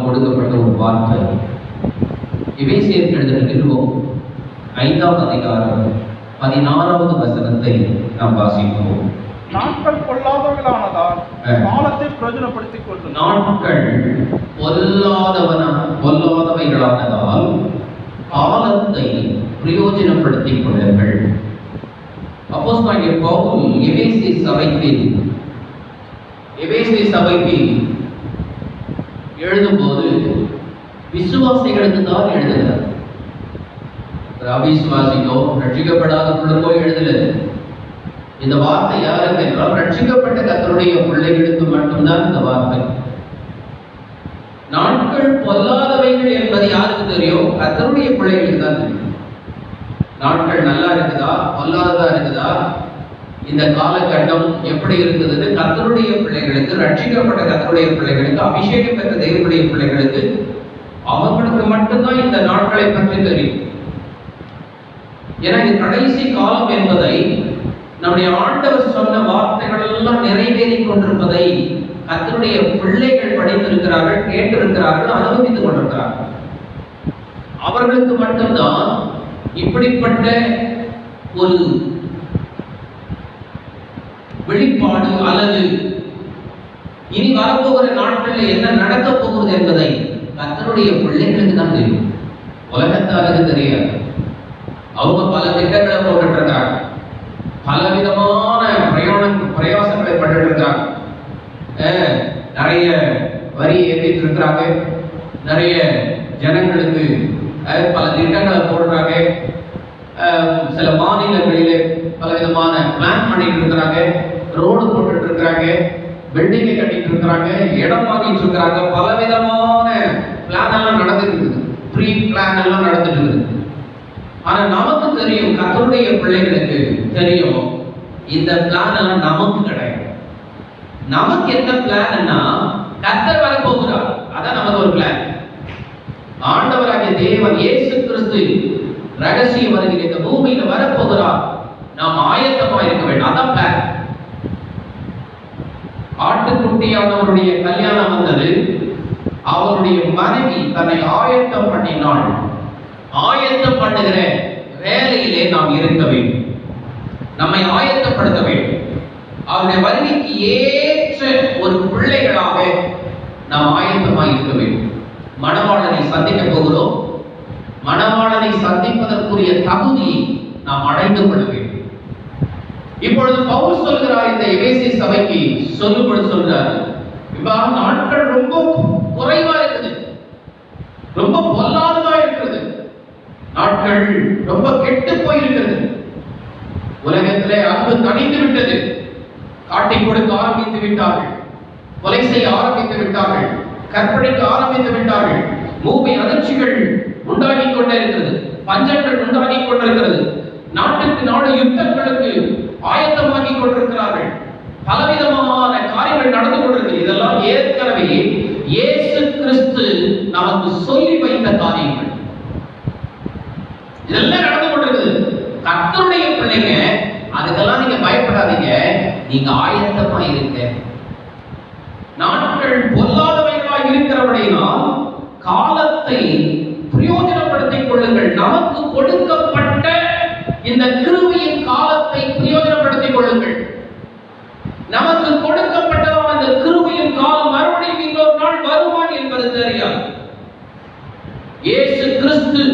கொடுக்கப்பட்ட ஒரு வார்த்தை எபேசியருக்கு எழுதின நிருபம் 5ஆம் அதிகாரம் 16வது வசனத்தை நாம் வாசிப்போம். நாட்கள் பொல்லாதவர்களானதால் காலத்தை பிரயோஜனப்படுத்திக் கொள்ளுங்கள். நாட்கள் பொல்லாதவைகளானதால் காலத்தை பிரயோஜனப்படுத்திக் கொள்ளுங்கள். அப்போஸ்தலனாகிய பவுல் எபேசிய சபைக்கு எழுதும்போது விசுவாசிகளுக்கு தான் எழுதுகிறார். அவிசுவாசிக்கோ ரட்சிக்கப்படாதவர்களுக்கோ எழுதல. இந்த வார்த்தை யாருக்கு என்றால் ரட்சிக்கப்பட்ட கர்த்தருடைய பிள்ளைகளுக்கு மட்டும்தான் இந்த வார்த்தை. நாட்கள் பொல்லாதவைகள் என்பது யாருக்கு தெரியும்? கர்த்தருடைய பிள்ளைகளுக்கு தான் தெரியும். நாட்கள் நல்லா இருக்குதா பொல்லாததா இருக்குதா, இந்த காலகட்டம் எப்படி இருக்குதுன்னு கர்த்தருடைய பிள்ளைகளுக்கு, ரட்சிக்கப்பட்ட கர்த்தருடைய பிள்ளைகளுக்கு, அபிஷேகம் பெற்ற தேவனுடைய பிள்ளைகளுக்கு, அவங்களுக்கு மட்டும்தான் இந்த நாட்களை பற்றி தெரியும். ஏன்னா இது கடைசி காலம் என்பதை நம்முடைய ஆண்டவர் சொன்ன வார்த்தைகள் எல்லாம் நிறைவேறிக் கொண்டிருப்பதை கர்த்தருடைய பிள்ளைகள் படித்திருக்கிறார்கள், கேட்டிருக்கிறார்கள், அனுபவித்துக் கொண்டிருக்கிறார்கள். அவர்களுக்கு மட்டும்தான் இப்படிப்பட்ட ஒரு வெளிப்பாடு அல்லது இனி வரப்போகிற நாட்களில் என்ன நடக்க போகிறது என்பதை கர்த்தருடைய பிள்ளைகளுக்கு தான் தெரியும். உலகத்தாருக்கு தெரியாது. அவங்க பல திட்டங்களை போட்டுட்டு இருக்காங்க, பலவிதமான பிரயாசங்களை பண்ணிட்டு இருக்காங்க, நிறைய வரி ஏற்றிட்டு இருக்கிறாங்க, நிறைய ஜனங்களுக்கு பல திட்டங்களை போடுறாங்க, சில மாநிலங்களிலே பலவிதமான பிளான் பண்ணிட்டு இருக்கிறாங்க, ரோடு போட்டுட்டு இருக்கிறாங்க, பில்டிங்கை கட்டிட்டு இருக்கிறாங்க, இடம் வாங்கிட்டு இருக்கிறாங்க, பலவிதமான பிளான் எல்லாம் நடந்துட்டு இருக்குது, ப்ரீ பிளான் எல்லாம் நடந்துட்டு இருக்குது. ஆனா நமக்கு தெரியும், கர்த்தருடைய பிள்ளைகளுக்கு தெரியும், இந்த பிளான் எல்லாம் நமக்கு கிடையாது. நமக்கு என்ன பிளான்னா கர்த்தர் வர போகிறார், அதான் நமக்கு ஒரு பிளான். ஆண்டவராகிய தேவன் இயேசு கிறிஸ்து ரகசிய வருகிற இந்த பூமியில வரப்போகிறார், நாம் ஆயத்தமா இருக்க வேண்டும், அதான் பிளான். ஆட்டுக்குட்டியானவருடைய கல்யாணம் வந்தது, அவருடைய மனைவி தன்னை ஆயத்தம் பண்ணினாள். ஆயத்தம் பண்ணுகிற வேலையிலே நாம் இருக்க வேண்டும், நம்மை ஆயத்தப்படுத்த வேண்டும். அவருடைய வருகைக்கு ஏற்ற ஒரு பிள்ளைகளாக நாம் ஆயத்தமாக இருக்க வேண்டும். மணவாளனை சந்திக்க போகிறோம். மணவாளனை சந்திப்பதற்குரிய தகுதியை நாம் அடைந்து கொள்ள வேண்டும். இப்பொழுது பவுல் சொல்கிறார், இந்த எபேசிய சபைக்கு சொல்றார், நாட்கள் ரொம்ப குறைவா இருக்குது, ரொம்ப பொல்லாததா நாட்கள் ரொம்ப கெட்டு போயிருக்கிறது. உலகத்திலே அன்பு தணிந்து விட்டது. காட்டி கொடுக்க ஆரம்பித்து விட்டார்கள், கொலை செய்ய ஆரம்பித்து விட்டார்கள், கற்பழிக்க ஆரம்பித்து விட்டார்கள். பூமி அதிர்ச்சிகள் உண்டாகி கொண்டே இருக்கிறது, பஞ்சங்கள் உண்டாகி கொண்டிருக்கிறது. நாட்டுக்கு நாடு யுத்தங்களுக்கு ஆயத்தமாகி கொண்டிருக்கிறார்கள். பலவிதமான காரியங்கள் நடந்து கொண்டிருக்கிறது. இதெல்லாம் ஏற்கனவே இயேசு கிறிஸ்து நமக்கு சொல்லி வைத்த காரியங்கள். இதெல்லாம் நடந்து கொண்டிருக்குது. கர்த்தருடைய பிள்ளைங்க, அதுக்கெல்லாம் நீங்க பயப்படாதீங்க, நீங்க ஆயத்தமா இருங்க. நாட்கள் பொல்லாதவைகளாய் இருக்கிறபடினால் காலத்தை பிரயோஜனப்படுத்திக் கொள்ளுங்கள். நமக்கு கொடுக்கப்பட்ட இந்த கிருபையின் காலத்தை பிரயோஜனப்படுத்திக் கொள்ளுங்கள். நமக்கு கொடுக்கப்பட்டதான இந்த கிருபையின் காலம் மறுபடியும் இன்னொரு நாள் வருவான் என்பது தெரியாது. இயேசு கிறிஸ்து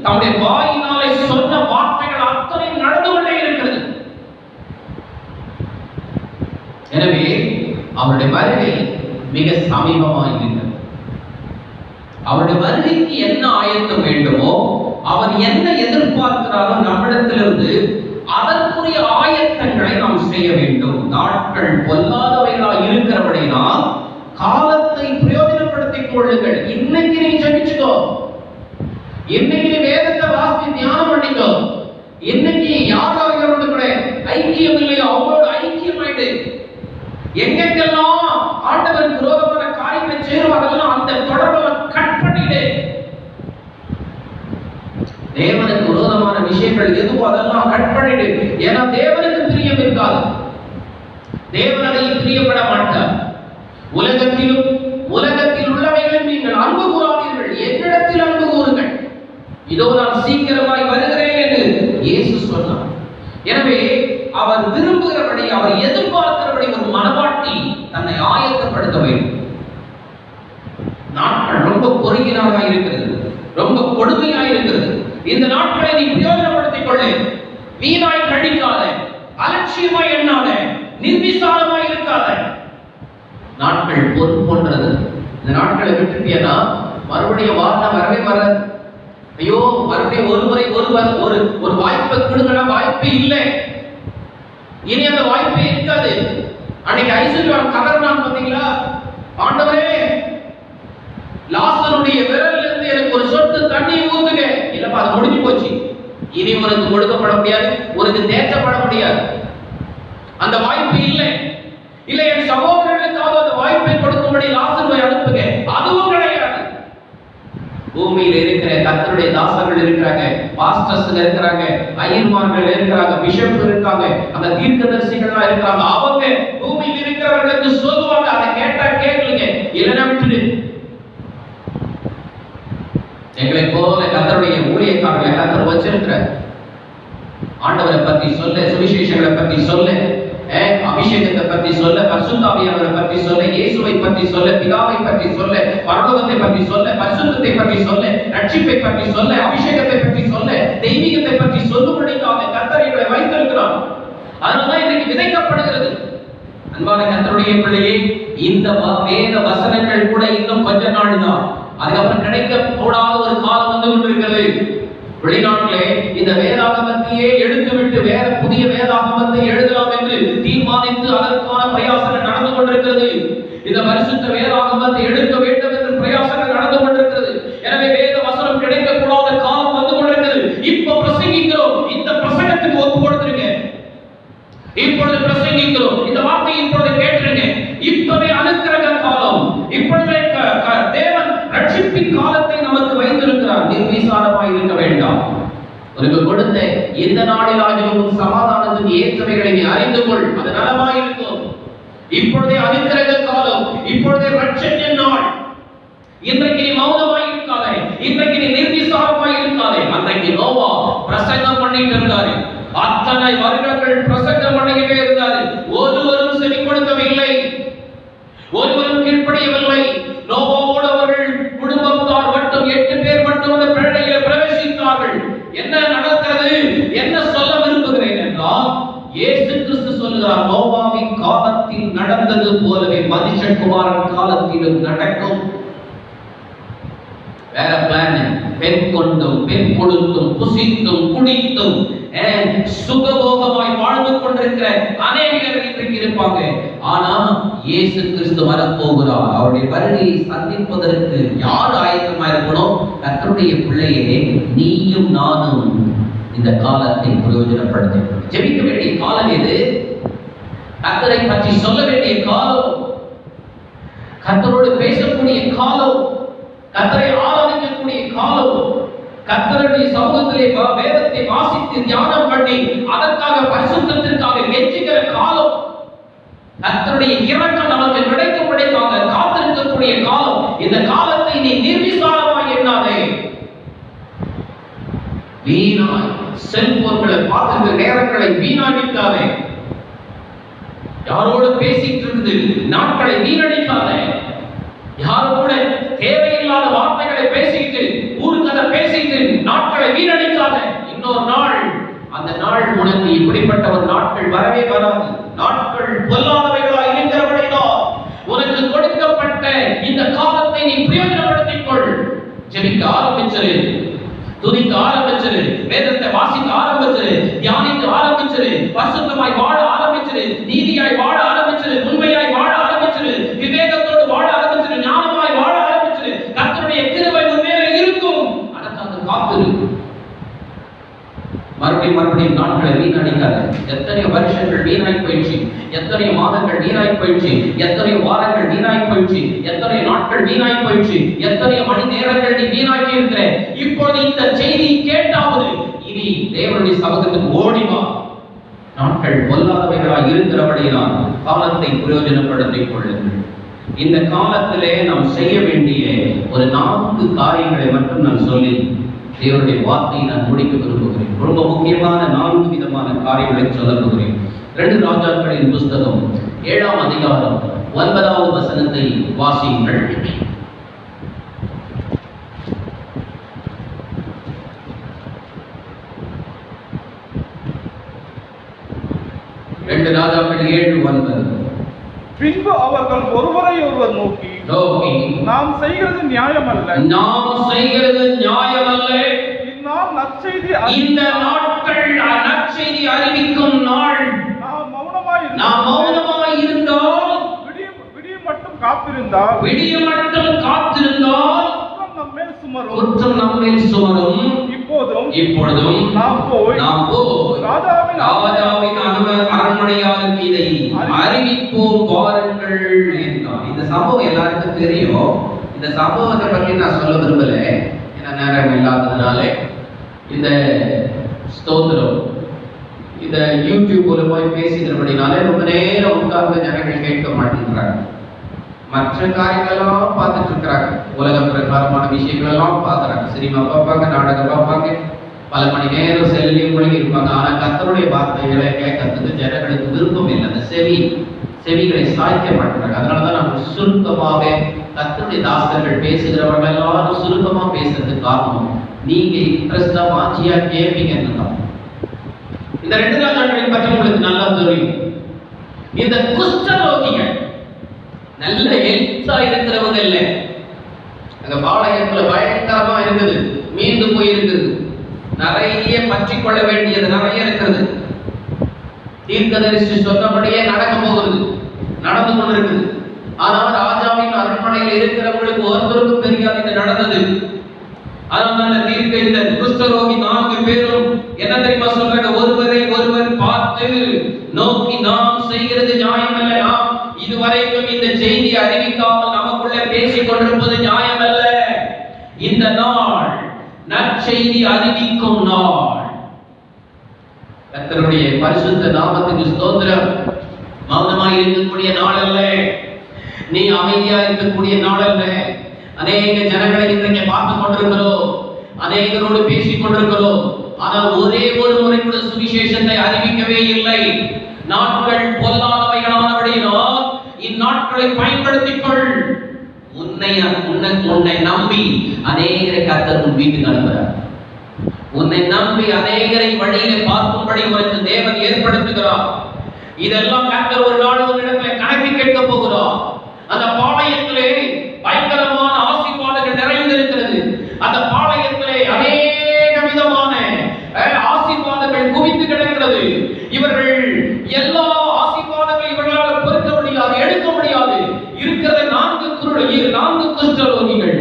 தம்முடைய வாயினாலே சொன்ன வார்த்தைகள் அத்தனை நடந்து கொண்டே இருக்கிறது. எனவே அவருடைய வருகை மிக சமீபமாக இருக்கிறது. அவருடைய வருகைக்கு என்ன ஆயத்தம் வேண்டுமோ, அவர் என்ன எதிர்பார்க்கிறாரோ நம்மிடத்திலிருந்து, அதற்குரிய ஆயத்தங்களை நாம் செய்ய வேண்டும். நாட்கள் பொல்லாதவைகளாக இருக்கிறபடினால் காலத்தை பிரயோஜனப்படுத்திக் கொள்ளுங்கள். இன்னைக்கு நீ ஜெபிச்சுக்கோ, இன்னைக்கு நீ வேதத்தை வாசி தியானம் பண்ணிக்கோ. இன்னைக்கு யாராவது கூட ஐக்கியம் இல்லையோ அவங்களோட ஐக்கியமாயிட்டு, எங்கெங்கெல்லாம் ஆண்டவருக்கு விரோதமான காரியங்களை செய்வார்களோ அந்த தொடர்பை கட் பண்ணிடு. தேவனுக்கு விரோதமான விஷயங்கள் எதுவோ அதெல்லாம் கட் பண்ணிடு. ஏன்னா தேவனுக்கு பிரியம் இருக்காது, தேவன் அதை பிரியப்பட மாட்டார். உலகத்தில் உள்ளவைகளில் நீங்கள் அன்பு கூறாதீர்கள், என்னிடத்தில் அன்பு கூறுங்கள். இதோ நான் சீக்கிரமாய் வருகிறேன் என்று இயேசு சொன்னார். எனவே அவர் விரும்புகிறபடி, அவர் எதிர்பார்க்கிறபடி ஒரு மனவாட்டி தன்னை ஆயத்தப்படுத்த வேண்டும். நாட்கள் ரொம்ப குறுகியதாக இருக்கிறது, ரொம்ப கொடுமையாக இருக்கிறது. இந்த நாட்களை நீ பிரயோஜனப்படுத்திக் கொள்ளு. வீணாய் கழிக்காத, அலட்சியமாய் எண்ணாத, நிர்விசாரமாய் இருக்காத. நாட்கள் பொன் போன்றது. இந்த நாட்களை விட்டுட்டீங்கன்னா மறுபடியும் வார்த்தை வரவே வராது. ஐயோ, மறுபடியும் ஒரு வாய்ப்பை கொடுங்கன்னா வாய்ப்பே இல்லை. இனி அந்த வாய்ப்பே இருக்காது. அன்னைக்கு ஐஸ்வர்யான் கதறினான் பாத்தீங்களா, ஆண்டவரே லாசருடைய விரல்ல இருந்து எனக்கு ஒரு சொட்டு தண்ணி ஊத்துங்க. இல்லப்பா, அது முடிஞ்சு போச்சு, இனி உனக்கு கொடுக்கப்பட முடியாது, உனக்கு தேற்றப்பட முடியாது. அந்த வாய்ப்பு இல்லை. இல்லை, என் சகோதரர்களுக்காக அந்த வாய்ப்பை கொடுக்கும்படி லாசருவை அனுப்புங்க. அதுவும் கிடையாது. பூமியில் இருக்கிற கர்த்தருடைய தாசர்கள் இருக்கிறாங்க, பாஸ்டர்ஸ் இருக்கிறாங்க, ஐயர்மார்கள் இருக்கிறாங்க, பிஷப் இருக்காங்க, அந்த தீர்க்கதரிசிகள் இருக்காங்க. அவங்க பூமியில் இருக்கிறவர்களுக்கு சொல்லுவாங்க. அதை கேட்டா கேட்கலங்க, இல்லைன்னா விட்டுடு. எங்களை போல கர்த்தருடைய ஊழியக்காரர்களை கர்த்தர் வச்சிருக்கிற ஆண்டவரை பத்தி சொல்ல, சுவிசேஷங்களை பத்தி சொல்ல, அபிஷேகத்தை பத்தி சொல்ல, பரிசுத்த ஆவியானவரை பத்தி சொல்ல, இயேசுவை பத்தி சொல்ல, பிதாவை பத்தி சொல்ல, பரலோகத்தை பத்தி சொல்ல, பரிசுத்தத்தை பத்தி சொல்ல, ரட்சிப்பை பற்றி சொல்ல, அபிஷேகத்தை பற்றி சொல்ல, தெய்வீகத்தை பற்றி சொல்லும்படிக்காக கர்த்தர் எங்களை வைத்திருக்கிறார். அதனால இன்னைக்கு விதைக்கப்படுகிறது. அன்பான கர்த்தருடைய பிள்ளையே, இந்த வேத வசனங்கள் கூட இன்னும் கொஞ்ச நாள் தான், அதுக்கப்புறம் கிடைக்க கூடாத ஒரு காலம் வந்து கொண்டிருக்கிறது. வெளிநாட்டிலே இந்த வேதாகமத்தையே எடுத்துவிட்டு வேற புதிய வேதாகமத்தை எழுதலாம் என்று தீர்மானித்து அதற்கான பிரயாசங்கள் நடந்து கொண்டிருக்கிறது. இந்த பரிசுத்த வேதாகமத்தை எடுக்க வேண்டும் என்று பிரயாசங்கள் நடந்து கொண்டிருக்கிறது. எனவே வேத வசனம் கிடைக்க கூடாத காலம் வந்து கொண்டிருக்கிறது. இப்ப பிரசங்கிக்கிறோம், இந்த பிரசங்கத்துக்கு ஒப்பு கொடுத்துருங்க. இப்பொழுது பிரசங்கிக்கிறோம், இந்த வார்த்தையை இப்பொழுது கேட்டுருங்க. இப்பவே அனுக்கிரக காலம், இப்பொழுதே தேவன் ரட்சிப்பின் காலத்தை நமக்கு வைத்திருக்கிறார். நிர்விசாரமாய் இருக்க வேண்டாம். உனக்கு கொடுத்த இந்த நாளிலாகிலும் சமாதானத்துக்கு ஏற்றவைகளை நீ அறிந்து கொள், அது நலமாய் இருக்கும். இப்பொழுதே அனுக்கிரக காலம், இப்பொழுதே ரட்சணிய நாள். இன்றைக்கு நீ மௌனமாய் இருக்காதே, இன்றைக்கு நீ நிர்விசாரமாய் இருக்காதே. அன்றைக்கு நோவா பிரசங்கம் பண்ணிட்டு இருந்தாரு, அத்தனை வருடங்கள் பிரசங்கம் பண்ணிக்கிட்டே இருந்தாரு. ஒருவரும் செவி கொடுக்கவில்லை, ஒருவரும் கீழ்ப்படியவில்லை. நோவாவோடு அவர்கள் குடும்பத்தார் மட்டும் 8 பேர் மட்டும் அந்த பேழையில் பிரவேசித்தார்கள். என்ன நடக்கிறது, என்ன சொல்ல விரும்புகிறேன் என்றால், இயேசு கிறிஸ்து சொல்கிறார், நோவாவின் காலத்தில் நடந்தது போலவே மனுஷகுமாரன் காலத்திலும் நடக்கும். வேற பிளான் பெண் கொண்டும் பெண் கொடுத்தும் புசித்தும் குடித்தும் சுகபோகமாய் வாழ்ந்து கொண்டிருக்கிற அநேகர் இன்றைக்கு இருப்பாங்க. ஆனா இயேசு கிறிஸ்து வரப்போகிறார். அவருடைய வருகையை சந்திப்பதற்கு யார் ஆயத்தமா இருக்கணும்? கர்த்தருடைய பிள்ளையே, நீயும் நானும் இந்த காலத்தை பிரயோஜனப்படுத்த ஜெபிக்க வேண்டிய காலம் எது? கர்த்தரை பற்றி சொல்ல வேண்டிய காலம், கர்த்தரோடு பேசக்கூடிய காலம், கர்த்தரை ஆராதிக்கக்கூடிய காலம், கர்த்தருடைய சமூகத்திலே வேதத்தை வாசித்து தியானம் பண்ணி அதற்காக பரிசுத்தத்திற்காக கெஞ்சுகிற காலம், கர்த்தருடைய இரக்கம் நமக்கு கிடைக்கும்படிக்காக காத்திருக்கக்கூடிய காலம். இந்த காலத்தை நீ நிர்விசாரமாய் எண்ணாதே. வீணாய் செல்போன்களை பார்த்து நேரங்களை வீணாடிக்காதே. யாரோடு பேசிட்டு இருந்து நாட்களை வீணடிக்காதே. யாரோட தேவையில்லாத வார்த்தைகளை பேசிட்டு ஊருக்கதை பேசிட்டு நாட்களை வீணடிக்காதே. இன்னொரு நாள், அந்த நாள் உனக்கு இப்படிப்பட்ட ஒரு நாட்கள் வரவே வராது. நாட்கள் பொல்லாதவைகளாய் இருக்கிறபடியால் உனக்கு கொடுக்கப்பட்ட இந்த காலத்தை நீ பிரயோஜனப்படுத்திக் கொள். ஜெபிக்க ஆரம்பிச்சிரு, துதிக்க ஆரம்பிச்சிரு, வேதத்தை வாசிக்க ஆரம்பிச்சிரு, தியானிக்க ஆரம்பிச்சிரு, பரிசுத்தமாய் வாழ ஆரம்பிச்சிரு, நீதியாய் வாழ ஆரம்பிச்சிரு, உண்மையாய் வாழ ஆரம்பிச்சிரு, விவேகத்தோடு வாழ ஆரம்பிச்சிரு, ஞானமாய் வாழ ஆரம்பிச்சிரு. கர்த்தருடைய கிருபை உன் மேலே இருக்கும். அதற்காக காத்திரு. மறுபடியும் நாட்களை வீணடிக்காத. எத்தனையோ வருஷங்கள் வீணாய் போயிடுச்சு, எத்தனையோ மாதங்கள் வீணாய் போயிடுச்சு, எத்தனையோ வாரங்கள் வீணாய் போயிடுச்சு, எத்தனையோ நாட்கள் வீணாய் போயிடுச்சு, எத்தனையோ மணி நேரங்கள் நீ வீணாக்கி இருக்கிற. இப்பொழுது இந்த செய்தி கேட்டாவது இனி தேவனுடைய சமூகத்துக்கு ஓடிவா. நாட்கள் பொல்லாதவைகளாய் இருக்கிறபடியால் காலத்தை பிரயோஜனப்படுத்திக் கொள்ளுங்கள். இந்த காலத்திலே நாம் செய்ய வேண்டிய ஒரு 4 காரியங்களை மட்டும் நான் சொல்லி தேவனுடைய வார்த்தையை நான் முடிக்க விரும்புகிறேன். ரொம்ப முக்கியமான 4 விதமான காரியங்களை சொல்ல போகிறேன். 2 ராஜாக்களின் புஸ்தகம் 7ஆம் அதிகாரம் 9வது வசனத்தை வாசியுங்கள். 2 ராஜாக்கள் 7:9. பின்பு அவர்கள் ஒருவரை ஒருவர் நோக்கி, நாம் செய்கிறது நியாயமல்ல, இந்நாள் நற்செய்தி, இந்த நாட்கள் நற்செய்தி அறிவிக்கும் நாள். நாம் மௌனமாய் இருந்தால், விடிய மட்டும் காத்திருந்தால் குற்றம் நம்மேல் சுமரும். இப்பொழுதும் நாம் போய் ராஜாவின் அரண்மனையாருக்கு இதை அறிவிப்போம் வாருங்கள் என்றார். இந்த சம்பவம் எல்லாருக்கும் தெரியும். இந்த சம்பவத்தை பற்றி நான் சொல்ல விரும்பல, ஏன்னா நேரம் இல்லாததுனால. இந்த ஸ்தோத்திரம் இந்த யூடியூப்ல போய் பேசிக்கிறபடினாலே ரொம்ப நேரம் உட்கார்ந்து ஜனங்கள் கேட்க மாட்டேங்கிறாங்க. மற்ற காரியங்களெல்லாம் பார்த்துட்டு இருக்கிறாங்க. உலக பிரகாரமான விஷயங்கள் எல்லாம் பார்க்குறாங்க. சினிமா பார்ப்பாங்க, நாடகம் பார்ப்பாங்க, பல மணி நேரம் செல்லியும் மூழ்கி இருப்பாங்க. ஆனா கர்த்தருடைய வார்த்தைகளை கேட்கறதுக்கு ஜனங்களுக்கு விருப்பம் இல்லை. அந்த செவிகளை சாய்க்க மாட்டாங்க. அதனாலதான் நம்ம சுருக்கமாக கர்த்தருடைய தாசர்கள் பேசுகிறவர்கள் எல்லாரும் சுருக்கமா பேசுறதுக்கு காரணம் நீங்க இன்ட்ரெஸ்டா வாஞ்சியா கேட்பீங்கன்னு தான். இந்த 2 ராஜாக்களின் பற்றி உங்களுக்கு நல்லா தெரியும். இந்த குஷ்டரோகிகள் நல்ல ஹெல்த்தா இருக்கிறவங்க இல்லை. அங்க பாளையத்துல பயங்கரமா இருக்குது, மீண்டு போயிருக்குது, நிறைய பற்றி கொள்ள வேண்டியது நிறைய இருக்கிறது. தீர்க்கதரிசி சொன்னபடியே நடக்க போகிறது, நடந்து கொண்டிருக்குது. ஆனால் ராஜாவின் அரண்மனையில் இருக்கிறவங்களுக்கு ஒருத்தருக்கும் தெரியாது இது நடந்தது. அதனால இந்த குஷ்டரோகி 4 பேரும் என்ன தெரியுமா சொல்றாங்க? ஒருவரை ஒருவர் பார்த்து நோக்கி, நாம் செய்கிறது நியாயமல்ல, நாம் இதுவரைக்கும் இந்த செய்தி அறிவிக்காமல் நமக்குள்ள பேசிக் கொண்டிருப்பது நியாயமல்ல. இந்த நாள் நற்செய்தி அறிவிக்கும் நாள். கர்த்தருடைய பரிசுத்த நாமத்துக்கு ஸ்தோத்திரம். மௌனமாய் இருக்கக்கூடிய நாள் அல்ல, நீ அமைதியா இருக்கக்கூடிய நாள் அல்ல. அநேக ஜனங்களை இன்றைக்கு பார்த்து கொண்டிருக்கிறோம், அநேகரோடு பேசிக் கொண்டிருக்கிறோம். ஆனால் ஒரே ஒரு முறை கூட சுவிசேஷத்தை அறிவிக்கவே இல்லை. நாட்கள் பொல்லாதவைகளானபடியினால் இந்நாட்களை பயன்படுத்திக் கொள். உன்னை நம்பி அநேகரை கர்த்தர் உன் வீட்டுக்கு அனுப்புகிறார். உன்னை நம்பி அநேகரை வழியில பார்க்கும்படி உனக்கு தேவன் ஏற்படுத்துகிறார். இதெல்லாம் கர்த்தர் ஒரு நாள் ஒரு இடத்துல கணக்கு கேட்க போகிறார். அந்த பாளையத்திலே பயங்கரமான ஆசீர்வாதங்கள் நிறைந்திருக்கிறது. அந்த பாளையத்திலே பொழுது இவர்கள் எல்லா ஆசீர்வாதங்களையும் இவர்களால் பொறுக்க முடியாது, எடுக்க முடியாது. இருக்கிற 4 குஷ்டரோகிகள்.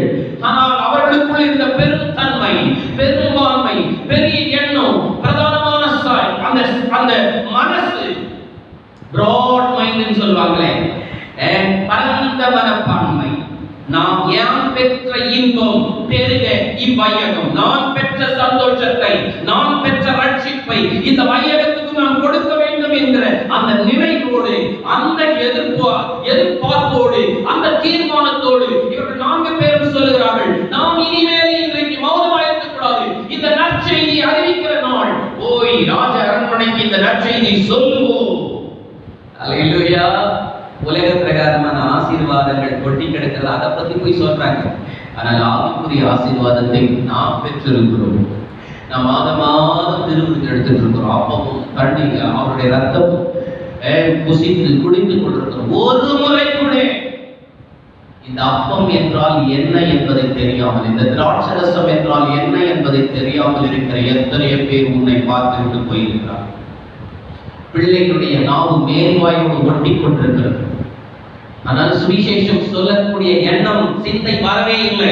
ஆனால் அவர்களுக்குள் இருந்த பெரும் தன்மை, பெரும்பான்மை, பெரிய எண்ணம், பிரதானமான அந்த மனசு, பிராட் மைண்ட் சொல்வாங்களே, பரந்த மனப்பான்மை. நாம் யாம் பெற்ற இன்பம் பெருக இவ்வையகம், நான் பெற்ற சந்தோஷத்தை, நான் பெற்ற ரட்சிப்பை இந்த வையகத்துக்கு நாம் கொடுக்க வேண்டும் என்கிற அந்த நினைவோடு, அந்த எதிர்பார்ப்போடு, அந்த தீர்மானத்தோடு இவர்கள் 4 பேரும் சொல்லுகிறார்கள், நாம் இனிமேல் இன்றைக்கு மௌனமாக இருக்கக்கூடாது. இந்த நற்செய்தி அறிவிக்கிற நாள், போய் ராஜ அரண்மனைக்கு இந்த நற்செய்தி சொல்லுவோம். அல்லேலூயா. உலக பிரகாரமான ஆசீர்வாதங்கள் கொட்டி கிடக்கிறது, அதை பத்தி போய் சொல்றாங்க. ஆனால் ஆவிக்குரிய ஆசீர்வாதத்தை நாம் பெற்றிருக்கிறோம். நாம் மாதம் திருவிழா எடுத்துட்டு இருக்கிறோம். அப்பமும் தண்ணீர் அவருடைய ரத்தமும் புசித்து குடித்துக் கொண்டிருக்கிறோம். ஒரு முறை கூட இந்த அப்பம் என்றால் என்ன என்பதை தெரியாமல், இந்த திராட்சரசம் என்றால் என்ன என்பதை தெரியாமல் இருக்கிற எத்தனை பேர் உன்னை பார்த்துவிட்டு போயிருக்கிறார். பிள்ளைகளுடைய நாவு மேல்வாயோடு ஒட்டி கொண்டிருக்கிறது. ஆனால் சுவிசேஷம் சொல்லக்கூடிய எண்ணம், சிந்தை வரவே இல்லை.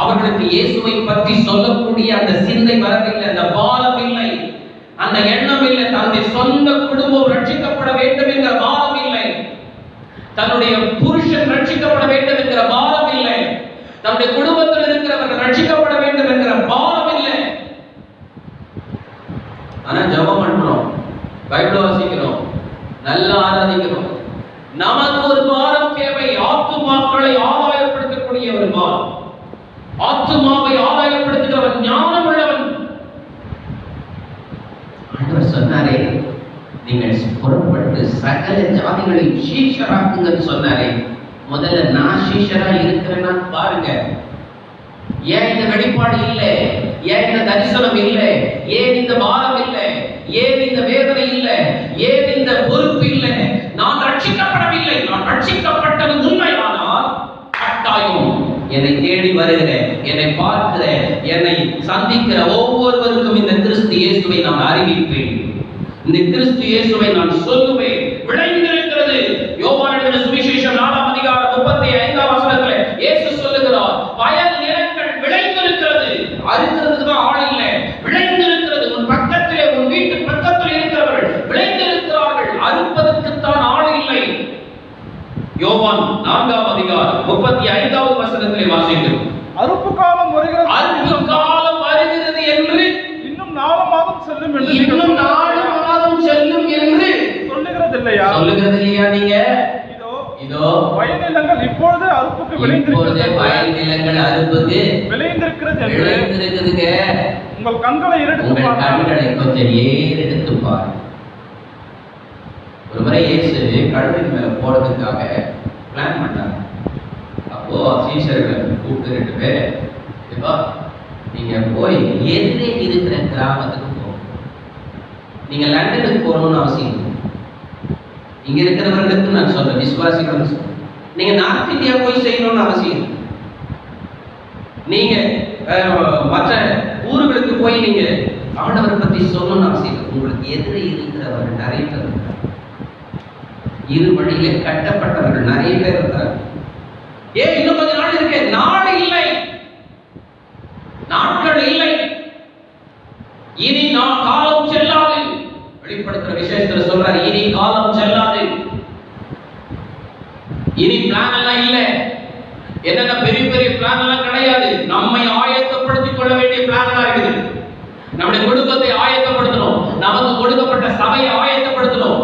அவர்களுக்கு இயேசுவை பற்றி சொல்லக்கூடிய அந்த சிந்தை வரவே இல்லை, அந்த பாரம் இல்லை, அந்த எண்ணம் இல்லை. தன்னுடைய சொந்த குடும்பம் ரட்சிக்கப்பட வேண்டும் என்கிற பாரம் இல்லை, தன்னுடைய புருஷன் ரட்சிக்கப்பட வேண்டும் என்கிற பாரம் இல்லை, தன்னுடைய குடும்பத்தில் இருக்கிறவர்கள் ரட்சிக்கப்பட வேண்டும் என்கிற பாரம் இல்லை. ஆனா ஜெபம் பண்றோம், பைபிள் வாசிக்கிறோம், நல்லா ஆராதிக்கிறோம். நமக்கு ஒரு பாரம் தேவை. ஆத்துமாக்களை ஆதாயப்படுத்தக்கூடிய ஒரு பாரம், ஆத்துமாவை ஆதாயப்படுத்துகிறவன் ஞானம் உள்ளவன். ஆண்டவர் சொன்னாரே, நீங்கள் புறப்பட்டு சகல ஜாதிகளையும் சீஷராக்குங்கன்னு சொன்னாரே. முதல்ல நான் சீஷரா இருக்கிறேன்னா பாருங்க. ஏன் இந்த வெளிப்பாடு இல்லை? ஏன் இந்த தரிசனம் இல்லை? ஏன் இந்த பாரம் இல்லை? ஏன் இந்த வேதனை இல்லை? ஏன் இந்த பொறுப்பு இல்லை? நான் ரட்சிக்கப்படவில்லை. நான் ரட்சிக்கப்பட்டது உண்மையானால் கட்டாயம் என்னை தேடி வருகிற, என்னை பார்க்கிற, என்னை சந்திக்கிற ஒவ்வொருவருக்கும் இந்த கிறிஸ்து இயேசுவை நான் அறிவிப்பேன். இந்த கிறிஸ்து இயேசுவை நான் சொல்லுவேன். விளைந்திருக்கிறது. யோவான் எழுதின சுவிசேஷம் 4ஆம் அதிகாரம் 35ஆம் வசனத்திலே இயேசு சொல்லுகிறார், வயல் நிலங்கள் விளைந்திருக்கிறது, அறுக்கிறதுக்கு தான் ஆள் இல்லை, விளைந்திருக்கிறது. உன் பக்கத்திலே, உன் வீட்டு பக்கத்தில் இருக்கிறவர்கள் விளைந்திருக்கிறார்கள், அறுப்பதற்கு தான் ஆள் இல்லை. யோவான் 4ஆம் அதிகாரம் 35ஆவது வசனத்திலே வாசிக்கிறோம். அறுப்பு காலம் வருகிறது, அறுப்பு காலம் வருகிறது என்று, இன்னும் 4 மாதம் செல்லும் என்று, இன்னும் 4 மாதம் செல்லும் என்று சொல்லுகிறது இல்லையா? சொல்லுகிறது இல்லையா? நீங்க இதோ வயல் நிலங்கள் இப்பொழுது அறுப்புக்கு விளைந்திருக்கிறது, வயல் நிலங்கள் அறுப்புக்கு விளைந்திருக்கிறது என்று விளைந்திருக்குதுங்க. உங்கள் கண்களை ஏறெடுத்து உங்கள் பாருங்கள். கண்களை கொஞ்சம் ஏறெடுத்து பாருங்கள். ஒரு முறை இயேசு கழுதின் மேல போறதுக்காக பிளான் பண்ணாங்க. அப்போ சீஷர்களை கூப்பிட்டு 2 பேர், இப்போ நீங்க போய் எதிரே இருக்கிற கிராமத்துக்கு போகணும். நீங்க லண்டனுக்கு போகணும்னு அவசியம் இல்லை. இங்க இருக்கிறவர்களுக்கு நான் சொல்றேன், விசுவாசிகளும் சொல்றேன், நீங்க நார்த் இந்தியா போய் செய்யணும்னு அவசியம் இல்லை. நீங்க மற்ற ஊர்களுக்கு போய் நீங்க ஆண்டவரை பற்றி சொல்லணும்னு அவசியம் இல்லை. உங்களுக்கு எதிரே இருக்கிறவர்கள் நிறைய பேர் இருக்கிறார். இரு வழியில கட்டப்பட்டவர்கள் நிறைய பேர் இருக்கிறார். ஏன் இன்னும் கொஞ்ச நாள் இருக்கு? நாள் இல்லை, நாட்கள் இல்லை, இனி நான் காலம் செல்லாது. வெளிப்படுத்துற விஷயத்துல சொல்றாரு, இனி காலம் செல்லாது, இனி பிளான் எல்லாம் இல்ல. என்னென்ன பெரிய பெரிய பிளான் எல்லாம் கிடையாது. நம்மை ஆயத்தப்படுத்திக் கொள்ள வேண்டிய பிளான் எல்லாம் இருக்குது. நம்முடைய குடும்பத்தை ஆயத்தப்படுத்தணும், நமக்கு கொடுக்கப்பட்ட சபையை ஆயத்தப்படுத்தணும்.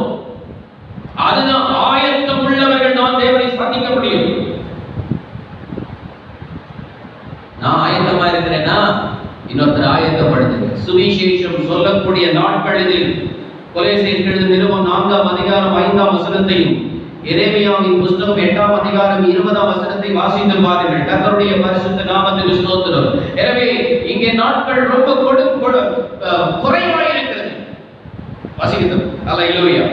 அதுதான் ஆயத்தம் உள்ளவர்கள் தான் தேவனை சந்திக்க முடியும். நான் ஆயத்தமா இருக்கிறேன்னா இன்னொருத்தர் ஆயத்தப்படுத்துங்க. சுவிசேஷம் சொல்லக்கூடிய நாட்களில் கொலோசியர் எழுதின நிருபம் 4ஆம் அதிகாரம் 5ஆம் வசனத்தையும், எரேமியாவின் புத்தகம் 8ஆம் அதிகாரம் 20ஆம் வசனத்தை வாசித்து பாருங்கள். கர்த்தருடைய பரிசுத்த நாமத்துக்கு ஸ்தோத்திரம். எனவே இங்கே நாட்கள் ரொம்ப குறைவாய் இருக்கிறது. வாசிக்கிறோம். அல்லேலூயா.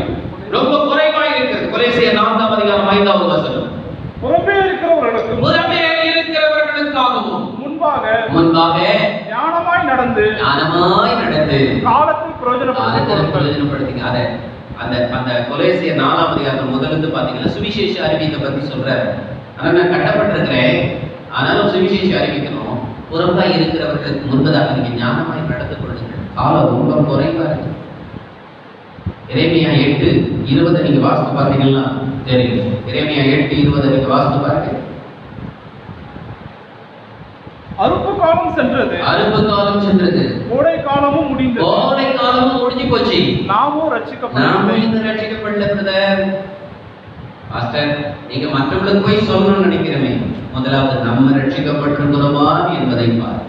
ரொம்ப குறைவாய் இருக்கிறது. கொலோசியர் 4ஆம் அதிகாரம் 5ஆவது வசனம். புறம்பே இருக்கிறவர்களுக்காகவும் முன்பாக ஞானமாய் நடந்து காலத்தில் பிரயோஜனப்படுத்திங்க. அதை அந்த கொலோசியர் 4ஆம் அதிகாரம் முதலிருந்து பாத்தீங்கன்னா சுவிசேஷ அறிவிக்க பத்தி சொல்றாரு. ஆனா நான் கட்டப்பட்டிருக்கிறேன், ஆனாலும் சுவிசேஷ அறிவிக்கணும். புறம்பாய் இருக்கிறவர்களுக்கு முன்பதாக நீங்க ஞானமாய் நடந்து கொள்ளுங்கள். காலம் ரொம்ப குறைவா இருக்கு. எரேமியா 8:20 நீங்க வாசித்து பார்த்தீங்கன்னா தெரியும். எரேமியா 8:20 நீங்க வாசித்து பாருங்க. அறுப்பு காலம் சென்றது, கோடை காலமும் முடிஞ்சு போச்சு. நாமும் ரட்சிக்கப்படல பிரதர். பாஸ்டர், நீங்க மற்றவங்களுக்கு போய் சொல்லணும்னு நினைக்கிறமே, முதலாவது நம்ம ரட்சிக்கப்பட்டிருக்கிறோமா என்பதை பாருங்க.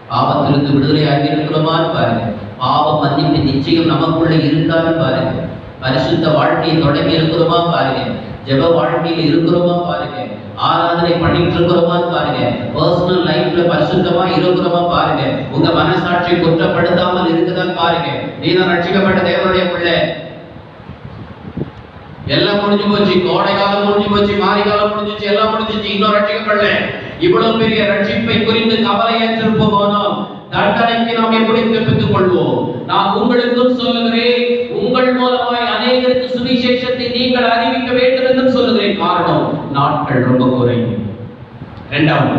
பாவத்திலிருந்து விடுதலை ஆகி இருக்கிறோமான்னு பாருங்க. பாவ மன்னிப்பு நிச்சயம் நமக்குள்ள இருக்கான்னு பாருங்க. பரிசுத்த வாழ்க்கையை தொடங்கி இருக்கிறோமா பாருங்க. ஜெப வாழ்க்கையில் இருக்கிறோமா பாருங்க. ஆராதனை பண்ணிட்டு இருக்கிறோமான்னு பாருங்க. பர்சனல் லைஃப்ல பரிசுத்தமா இருக்கிறோமா பாருங்க. உங்க மனசாட்சியை குற்றப்படுத்தாமல் இருக்குதான்னு பாருங்க. நீதான் ரட்சிக்கப்பட்ட தேவனுடைய பிள்ளை. எல்லாம் முடிஞ்சு போச்சு. கோடை காலம் முடிஞ்சு போச்சு, மாரி காலம் முடிஞ்சிச்சு, எல்லாம் முடிஞ்சிச்சு, இன்னும் ரட்சிக்கப்படல. இவ்வளவு பெரிய ரட்சிப்பை குறித்து கவலையற்றிருப்போமானால் தண்டனைக்கு நாம் எப்படி தப்பித்துக் கொள்வோம்? நான் உங்களுக்கும் சொல்லுகிறேன், உங்கள் மூலமாய் அநேகருக்கு சுவிசேஷத்தை நீங்கள் அறிவிக்க வேண்டும் என்று சொல்லுகிறேன். காரணம், நாட்கள் ரொம்ப குறைவு. இரண்டாவது,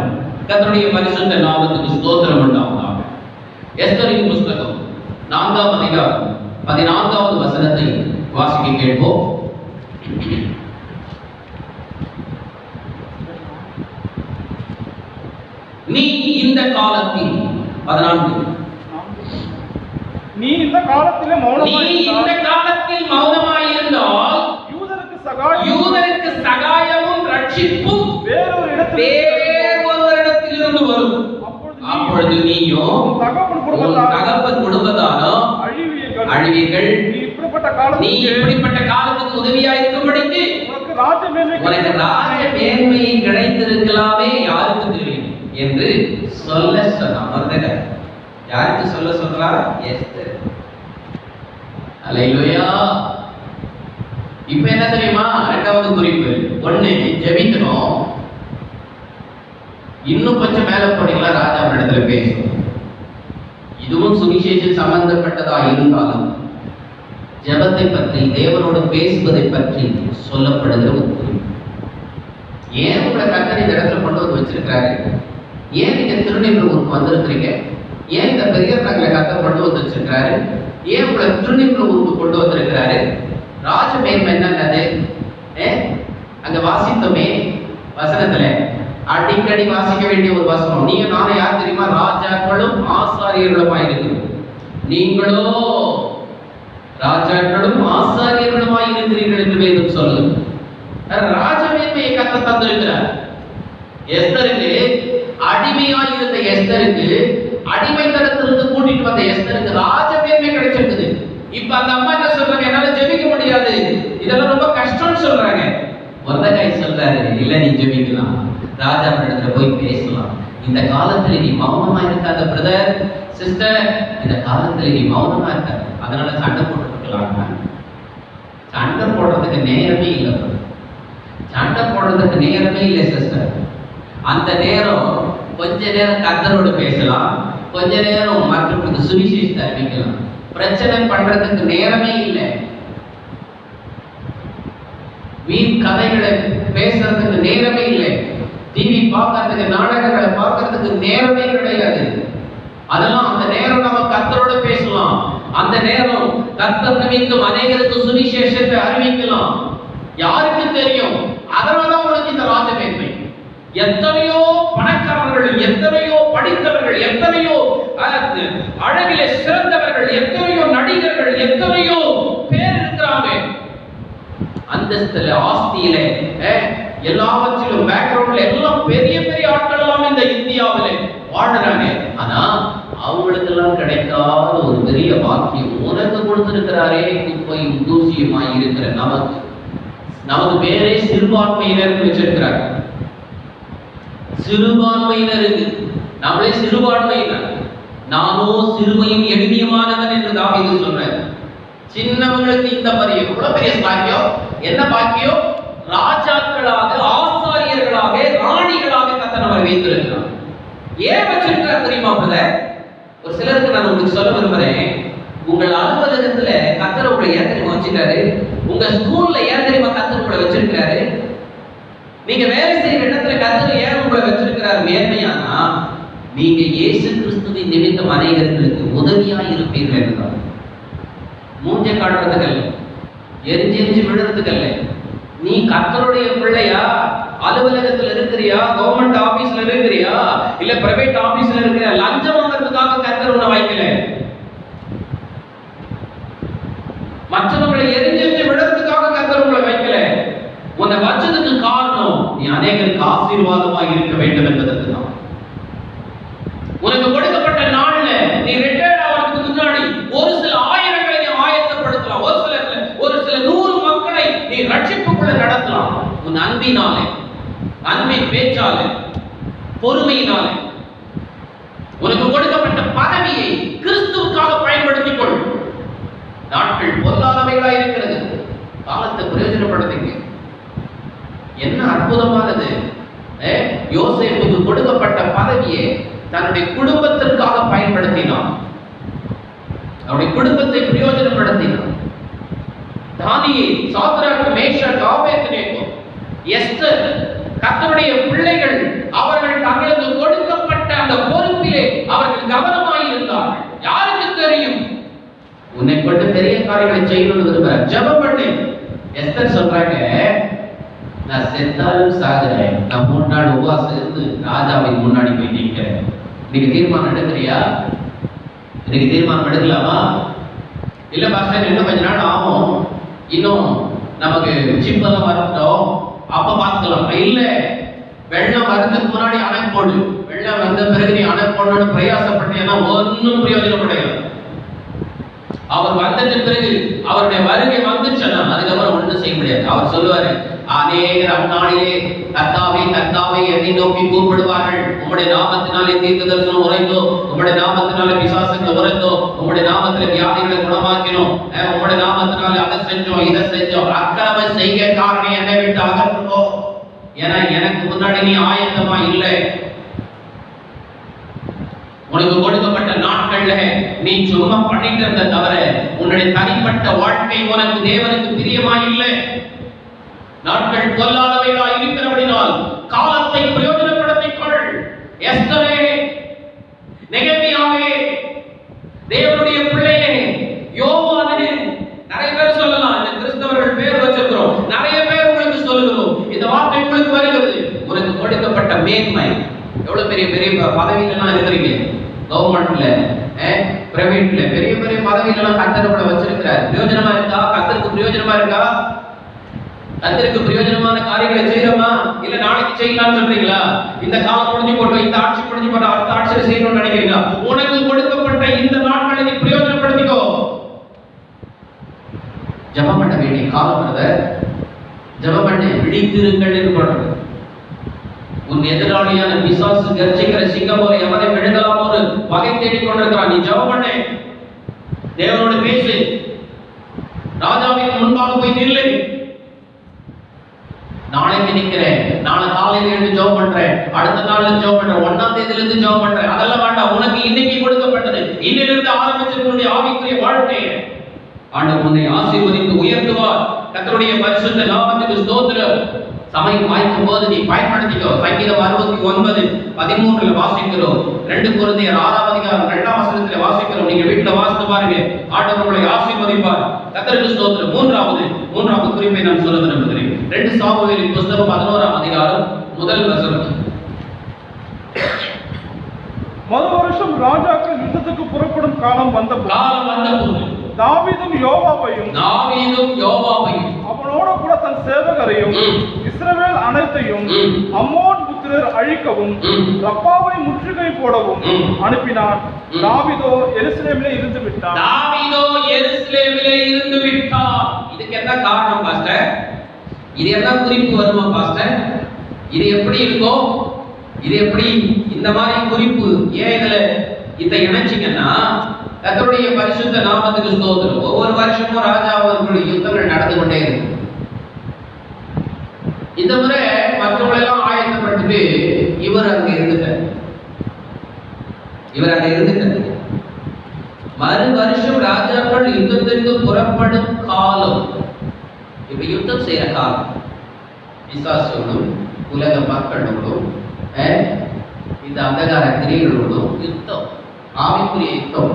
கர்த்தருடைய பரிசுத்த நாமத்துக்கு ஸ்தோத்திரம் உண்டாவதாக. எஸ்தரின் புஸ்தகம் 4ஆம் அதிகாரம் 14வது வசனத்தை வாசிக்க கேட்போம். நீ இந்த காலத்தில் 14 நீ இந்த காலத்தில் மௌனமாய் இருந்தால் யூதருக்கு சகாயமும் ரட்சிப்பும் வேறொரு இடத்திலிருந்து வரும். அப்பொழுது நீயும் தகப்பன் குடும்பத்தாரும் அழிவீர்கள். நீ இப்படிப்பட்ட காலத்துக்கு உதவியாக இருக்கும்படிக்கு உனக்கு ராஜ மேன்மை கிடைத்திருக்கலாமே, யாருக்கு தெரியும் என்று சொல்ல சொன்னார். யாருக்கு சொல்ல சொல்றார்? எஸ்தர். அல்லேலூயா. இப்ப என்ன தெரியுமா? இரண்டாவது குறிப்பு. ஒண்ணு, ஜெபிக்கணும். இன்னும் கொஞ்சம் மேல போனீங்களா ராஜா இடத்துல பேசும். இதுவும் சுவிசேஷம் சம்பந்தப்பட்டதா இருந்தாலும் ஜெபத்தை பற்றி, தேவனோடு பேசுவதை பற்றி சொல்லப்படுகிற ஒரு குறிப்பு. ஏன் உங்களை கர்த்தர் இந்த இடத்துல கொண்டு வந்து வச்சிருக்கிறாரு? ஏன் நீங்க திருநெல்வேலூருக்கு வந்திருக்கிறீங்க? ஏன் இந்த பெரியார் நகரை கர்த்தர் கொண்டு வந்து வச்சிருக்கிறாரு? ஏன் உங்களை திருநெல்வேலூருக்கு கொண்டு வந்திருக்கிறாரு? ராஜ மேன்மை என்னது? அங்க வாசித்தோமே வசனத்துல, அடிக்கடி வாசிக்க வேண்டிய ஒரு வசனம். நீங்க நானும் யார் தெரியுமா? ராஜாக்களும் ஆசாரியர்களுமா இருக்கிறோம். நீங்களோ ராஜாக்களும் ஆசாரியர்களுமாய் இருக்கிறீர்கள் என்று வேதம் சொல்லுது. ராஜமேன்மையை கர்த்தர் தந்திருக்கிறார். எஸ்தருக்கு அடிமையாய் இருந்த எஸ்தருக்கு, அடிமைத்தனத்திலிருந்து கூட்டிட்டு வந்த எஸ்தருக்கு ராஜமேன்மை கிடைச்சிருக்குது. இப்ப அந்த அம்மா என்ன சொல்றாங்க? என்னால ஜெபிக்க முடியாது, இதெல்லாம் ரொம்ப கஷ்டம்னு சொல்றாங்க. மொர்தெகாய் சொல்றாரு, இல்ல நீ ஜெபிக்கலாம், ராஜா இடத்துல போய் பேசலாம். இந்த காலத்துல நீ மௌனமா இருக்காத பிரதர், சிஸ்டர், இந்த காலத்துல நீ மௌனமா இருக்காத. அதனால சண்டை போட்டுக்கலாம். சண்டை போடுறதுக்கு நேரமே இல்லை. சண்டை போடுறதுக்கு நேரமே இல்லை சிஸ்டர். அந்த நேரம் கொஞ்ச நேரம் கர்த்தரோடு பேசலாம், கொஞ்ச நேரம் மற்றவங்களுக்கு சுவிசேஷத்தை அறிவிக்கலாம். பிரச்சனை பண்றதுக்கு நேரமே இல்லை. வீண் கதைகளை பேசுறதுக்கு நேரமே இல்லை. டிவி பார்க்கறதுக்கு, நாடகங்களை பார்க்கறதுக்கு நேரமே கிடையாது. அதெல்லாம் அந்த நேரம் நம்ம கர்த்தரோடு பேசலாம். அந்த நேரம் கர்த்தர் நிமித்தம் அநேகருக்கு சுவிசேஷத்தை அறிவிக்கலாம். யாருக்கு தெரியும்? அதனாலதான் உங்களுக்கு இந்த ராஜமேன்மை. எத்தனையோ பணக்காரர்கள், எத்தனையோ படித்தவர்கள், எத்தனையோ அழகிலே சிறந்தவர்கள், எத்தனையோ நடிகர்கள், எத்தனையோ பேர் இருக்கிறாங்க. அந்தஸ்துல, ஆஸ்தியில, எல்லாவற்றிலும் பேக்ரவுண்ட்ல எல்லாம் பெரிய பெரிய ஆட்கள் எல்லாம் இந்த இந்தியாவில வாழ்றாங்க. ஆனா அவங்களுக்கு எல்லாம் கிடைக்காத ஒரு பெரிய பாக்கியம் உனக்கு கொடுத்திருக்கிறாரே. குப்பையும் தூசியுமாய் இருக்கிற நமக்கு பேரே சிறுபான்மையினர் வச்சிருக்கிறார். சிறுபான்மையினருக்கு நம்மளே சிறுபான்மையினர். நானோ சிறுமையும் எளிமையுமானவன் என்று தாவீது சொல்றார். சின்னவங்களுக்கு இந்த மாதிரி எவ்வளவு பெரிய பாக்கியம்! என்ன பாக்கியம்! ராஜாக்களாக, ஆசாரியர்களாக, ராணிகளாக கர்த்தர் நம்மை வைத்திருக்கிறார். ஏன் வச்சிருக்கிறார் தெரியுமா? ஒரு சிலருக்கு நான் உங்களுக்கு சொல்ல விரும்புறேன், உங்கள் அலுவலகத்துல கர்த்தர் உங்களை ஏன் தெரியுமா வச்சிருக்காரு? உங்க ஸ்கூல்ல ஏன் தெரியுமா கர்த்தர் உங்களை வச்சிருக்காரு? நீங்க வேலை செய்யற இடத்துல கர்த்தர் ஏன் உங்களை வச்சிருக்கிறார் மேன்மையானா, நீங்க இயேசு கிறிஸ்துவின் நிமித்தம் அநேகர்களுக்கு உதவியா இருப்பீர்கள் என்றார். மூஞ்சை காட்டுறதுக்கல்ல, எரிஞ்சு விழுறதுக்கல்ல. நீ கர்த்தருடைய பிள்ளையா, அலுவலகத்துல இருக்கிறியா, கவர்மெண்ட் ஆபீஸ்ல இருக்கிறியா, இல்ல பிரைவேட் ஆபீஸ்ல இருக்கிறியா, லஞ்சம் வாங்குறதுக்காக கர்த்தர் உன்னை வைக்கல. மற்றவர்களை எரிஞ்சு விழுறதுக்காக கர்த்தர் உங்களை வைக்கல. உன்னை வச்சதுக்கு காரணம் நீ அநேகருக்கு ஆசீர்வாதமாக இருக்க வேண்டும் என்பதற்கு தான். உனக்கு கொடுக்கப்பட்ட நாள்ல நீ ரிட்டையர்ட் ஆகிறதுக்கு முன்னாடி ஒரு சில ஆயிரங்களை நீ ஆயத்தப்படுத்தலாம், ஒரு சில 100 மக்களை நீ ரட்சிப்புக்குள்ள நடத்தலாம். உன் அன்பினாலே, அன்பின் பேச்சாலே, பொறுமையினாலே. உனக்கு கொடுக்கப்பட்ட பதவியை கிறிஸ்துவுக்காக பயன்படுத்திக் கொள். நாட்கள் பொல்லாதவைகளா இருக்கிறது, காலத்தை பிரயோஜனப்படுத்துங்க. என்ன அற்புதமானது! யோசேப்புக்கு கொடுக்கப்பட்ட பதவியை தன்னுடைய குடும்பத்திற்காக பயன்படுத்தினான், அவருடைய குடும்பத்தை பிரயோஜனப்படுத்தினான். தானியேல், சாத்ராக், மேஷாக், ஆபேத்நேகோ, எஸ்தர், கர்த்தருடைய பிள்ளைகள், அவர்கள் தங்களுக்கு கொடுக்கப்பட்ட அந்த பொறுப்பிலே அவர்கள் கவனமாய் இருந்தார்கள். யாருக்கு தெரியும் உன்னை கொண்டு பெரிய காரியங்களை செய்யணும்னு விரும்புறேன், ஜெபம் பண்ணு. எஸ்தர் சொல்றாங்க, நான் செத்தாலும் சாகுறேன், நான் 3 நாள் உபவாசம் இருந்து ராஜாவின் முன்னாடி போய் நிற்கிறேன். நீங்க தீர்மானம் எடுக்கிறியா? இன்னைக்கு தீர்மானம் எடுக்கலாமா? இல்ல பாஸ்டர் இன்னும் கொஞ்ச நாள் ஆகும், இன்னும் நமக்கு சிப்பெல்லாம் வரட்டும், அப்ப பார்த்துக்கலாம். இல்ல, வெள்ளம் வரதுக்கு முன்னாடி அணை போடு, வெள்ளம் வந்த பிறகு நீ அணை போடணும்னு பிரயாசப்பட்டீங்கன்னா ஒன்னும் பிரயோஜனம் கிடையாது. அவர் வந்ததுக்கு பிறகு அவருடைய வருகை வந்துச்சுன்னா அதுக்கப்புறம் ஒன்றும் செய்ய முடியாது. அவர் சொல்லுவாரு, அநேகர் அந்நாளிலே கர்த்தாவே கர்த்தாவே என்னை நோக்கி கூப்பிடுவார்கள், உம்முடைய நாமத்தினாலே தீர்க்க தரிசனம் உரைத்தோ, உம்முடைய நாமத்தினாலே பிசாசுகள் உரைத்தோ, உம்முடைய நாமத்திலே வியாதிகளை குணமாக்கினோம், உம்முடைய நாமத்தினாலே அதை செஞ்சோம் இதை செஞ்சோம், அக்கிரம செய்க காரணம் என்னை விட்டு அகற்றுவோ, ஏன்னா எனக்கு முன்னாடி நீ ஆயத்தமா இல்லை. உனக்கு கொடுக்கப்பட்ட நாட்கள்ல நீ சும்மா பண்ணிட்டு இருந்த தவிர உன்னுடைய தனிப்பட்ட வாழ்க்கை உனக்கு தேவனுக்கு பிரியமா இல்லை. நாட்கள் பொல்லாதவைகளா இருக்கிறபடினால் காலத்தை பிரயோஜனப்படுத்திக் கொள். எஸ்தரே, நெகேமியாவே, தேவனுடைய பிள்ளையே, யோவானே, நிறைய பேர் சொல்லலாம். இந்த கிறிஸ்தவர்கள் பேர் வச்சிருக்கிறோம், நிறைய பேர் உங்களுக்கு சொல்லுகிறோம். இந்த வார்த்தை உங்களுக்கு வருகிறது. உனக்கு கொடுக்கப்பட்ட மேன்மை, எவ்வளவு பெரிய பெரிய பதவிகள்லாம் இருக்கிறீங்க, கவர்மெண்ட்ல, பிரைவேட்ல, பெரிய பெரிய பதவிகள்லாம் கர்த்தர் கூட வச்சிருக்கிறார். பிரயோஜனமா இருக்கா? கர்த்தருக்கு பிரயோஜனமா இருக்கா? கர்த்தருக்கு பிரயோஜனமான காரியங்களை செய்யறோமா? இல்ல நாளைக்கு செய்யலாம்னு சொல்றீங்களா? இந்த காலம் முடிஞ்சு போட்டோம், இந்த ஆட்சி முடிஞ்சு போட்டோம், அடுத்த ஆட்சியை செய்யணும்னு நினைக்கிறீங்களா? உனக்கு கொடுக்கப்பட்ட இந்த நாட்களை நீ பிரயோஜனப்படுத்திக்கோ. ஜெபம் பண்ண வேண்டிய காலம் பிரதர், ஜெபம் பண்ண விழித்திருங்கள் என்று சொல்றது. உன் எதிராளியான பிசாசு கர்ஜிக்கிற சிங்கம் போல எவனை விழுங்கலாம் ஒரு வகை தேடிக் கொண்டிருக்கிறான். நீ ஜெபம் பண்ணு, தேவனோடு பேசு, ராஜாவின் முன்பாக போய் நில்லு. நாளைக்கு நிக்கிறேன், நாளை காலையில இருந்து ஜெபம் பண்றேன், அடுத்த நாள்ல ஜெபம் பண்றேன், 1ஆம் தேதியில இருந்து ஜெபம் பண்றேன், அதெல்லாம் வேண்டாம். உனக்கு இன்னைக்கு கொடுக்கப்பட்டது, இன்னிலிருந்து ஆரம்பிச்சிருக்கிற ஆவிக்குரிய வாழ்க்கையை ஆண்டவர் உன்னை ஆசீர்வதித்து உயர்த்துவார். கர்த்தருடைய பரிசுத்த நாமத்துக்கு ஸ்தோத்திரம். சமயம் வாய்க்கும் போது நீ பயன்படுத்திக்கோ. சங்கீதம் 69:13 வாசிக்கிறோம், 2 கொரிந்தியர் 6ஆம் அதிகாரம் 2ஆம் வசனத்திலே வாசிக்கிறோம். நீங்க வீட்டுல வாசித்து பாருங்க, ஆண்டவர் உங்களை ஆசீர்வதிப்பார். கர்த்தருக்கு ஸ்தோத்திரம். மூன்றாவது குறிப்பை நான் சொல்ல விரும்புகிறேன். 2 சாமுவேலின் புத்தகம் 11ஆம் அதிகாரம் 1 வசனம். முதல் வருஷம் ராஜாக்கள் யுத்தத்துக்கு புறப்படும் காலம் வந்தபோது தாவீதும் யோவாபையும் அவனோட கூட தன் சேவகரையும் இஸ்ரவேல் அனைத்தையும் அம்மோன் புத்திரர் அழிக்கவும் ரப்பாவை முற்றுகை போடவும் அனுப்பினான். தாவீதோ எருசலேமிலே இருந்து விட்டான். இதுக்கு என்ன காரணம் பாஸ்டர்? இது என்ன குறிப்பு வருமா பாஸ்டர்? இது எப்படி இருக்கும்? இது எப்படி இந்த மாதிரி குறிப்பு ஏன் இதுல இதை இணைச்சிங்கன்னா, கர்த்தருடைய பரிசுத்த நாமத்துக்கு ஸ்தோத்திரம். ஒவ்வொரு வருஷமும் ராஜா அவர்களுடைய யுத்தங்கள் நடந்து கொண்டே இருக்கு. இந்த முறை மற்றவங்களை எல்லாம் ஆயத்தப்படுத்திட்டு இவர் அங்க இருந்துட்டார். மறு வருஷம் ராஜாக்கள் யுத்தத்திற்கு புறப்படும் காலம். இப்ப யுத்தம் செய்யற காலம். பிசாசோடும் உலக மக்களோடும் இந்த அந்தகார கிரியைகளோடும் யுத்தம், ஆவிக்குரிய யுத்தம்.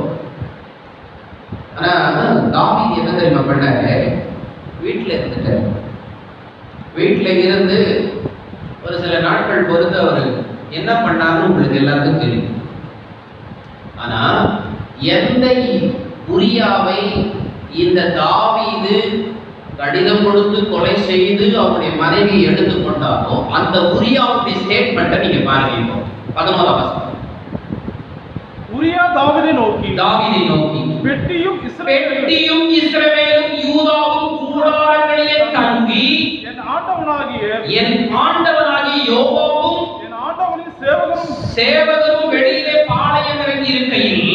ஆனா தாவீது என்ன தெரியுமா பண்ணாரு? வீட்டுல இருந்துட்டாரு. வீட்டுல இருந்து ஒரு சில நாட்கள் பொறுத்து அவர் என்ன பண்ணாருன்னு உங்களுக்கு எல்லாருக்கும் தெரியும். ஆனா எந்த உரியாவை இந்த தாவீது கடிதம் கொடுத்து கொலை செய்து அவருடைய மனைவியை எடுத்துக்கொண்டாரோ அந்த உரியாவுடைய ஸ்டேட்மெண்ட்டை நீங்க பாருங்க. 11ஆம் வசனம். உரியா தாவீதை நோக்கி பெட்டியும் இஸ்ரவேலும் யூதாவும் கூடாரங்களிலே தங்கி என் ஆண்டவனாகிய யோவாவும் என் ஆண்டவனின் சேவகரும் வெளியிலே பாளையம் இறங்கி இருக்கையில்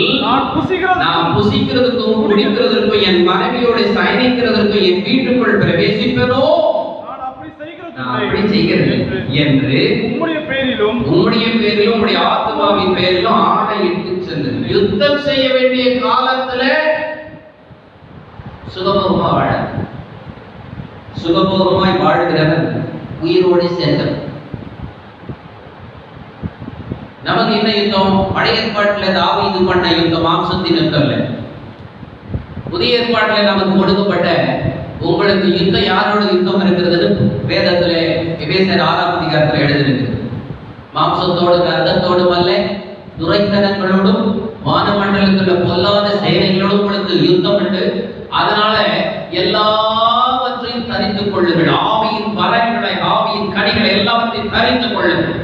நான் புசிக்கிறதுக்கும் குடிக்கிறதற்கும் என் மனைவியோட சயனிக்கிறதற்கும் என் வீட்டுக்குள் பிரவேசிப்பதோ நான் அப்படி செய்கிறது என்று உம்முடைய பேரிலும் உம்முடைய ஆத்மாவின் பேரிலும் ஆணையிட்டு சென்று யுத்தம் செய்ய வேண்டிய காலத்துல சுகபோகமாய் வாழ்கிறவன் உயிரோடு சேர்ந்தவன். நமக்கு என்ன யுத்தம்? பழைய ஏற்பாட்டுல தாவீது பண்ண யுத்தம் மாம்சத்தின் யுத்தம் இல்ல. புதிய ஏற்பாட்டுல நமக்கு கொடுக்கப்பட்ட உங்களுக்கு யுத்தம் யாரோட யுத்தம் இருக்கிறது வேதத்துல எபேசியர் 6ஆம் அதிகாரத்துல எழுதிருக்கு. மாம்சத்தோடும் ரத்தத்தோடும் அல்ல, துரைத்தனங்களோடும் வானமண்டலத்துல பொல்லாத சேனைகளோடும் உங்களுக்கு யுத்தம் உண்டு. அதனால எல்லாவற்றையும் தரித்துக் கொள்ளுங்கள். ஆவியின் வரங்களை, ஆவியின் கனிகளை எல்லாவற்றையும் தரித்துக் கொள்ளுங்கள்.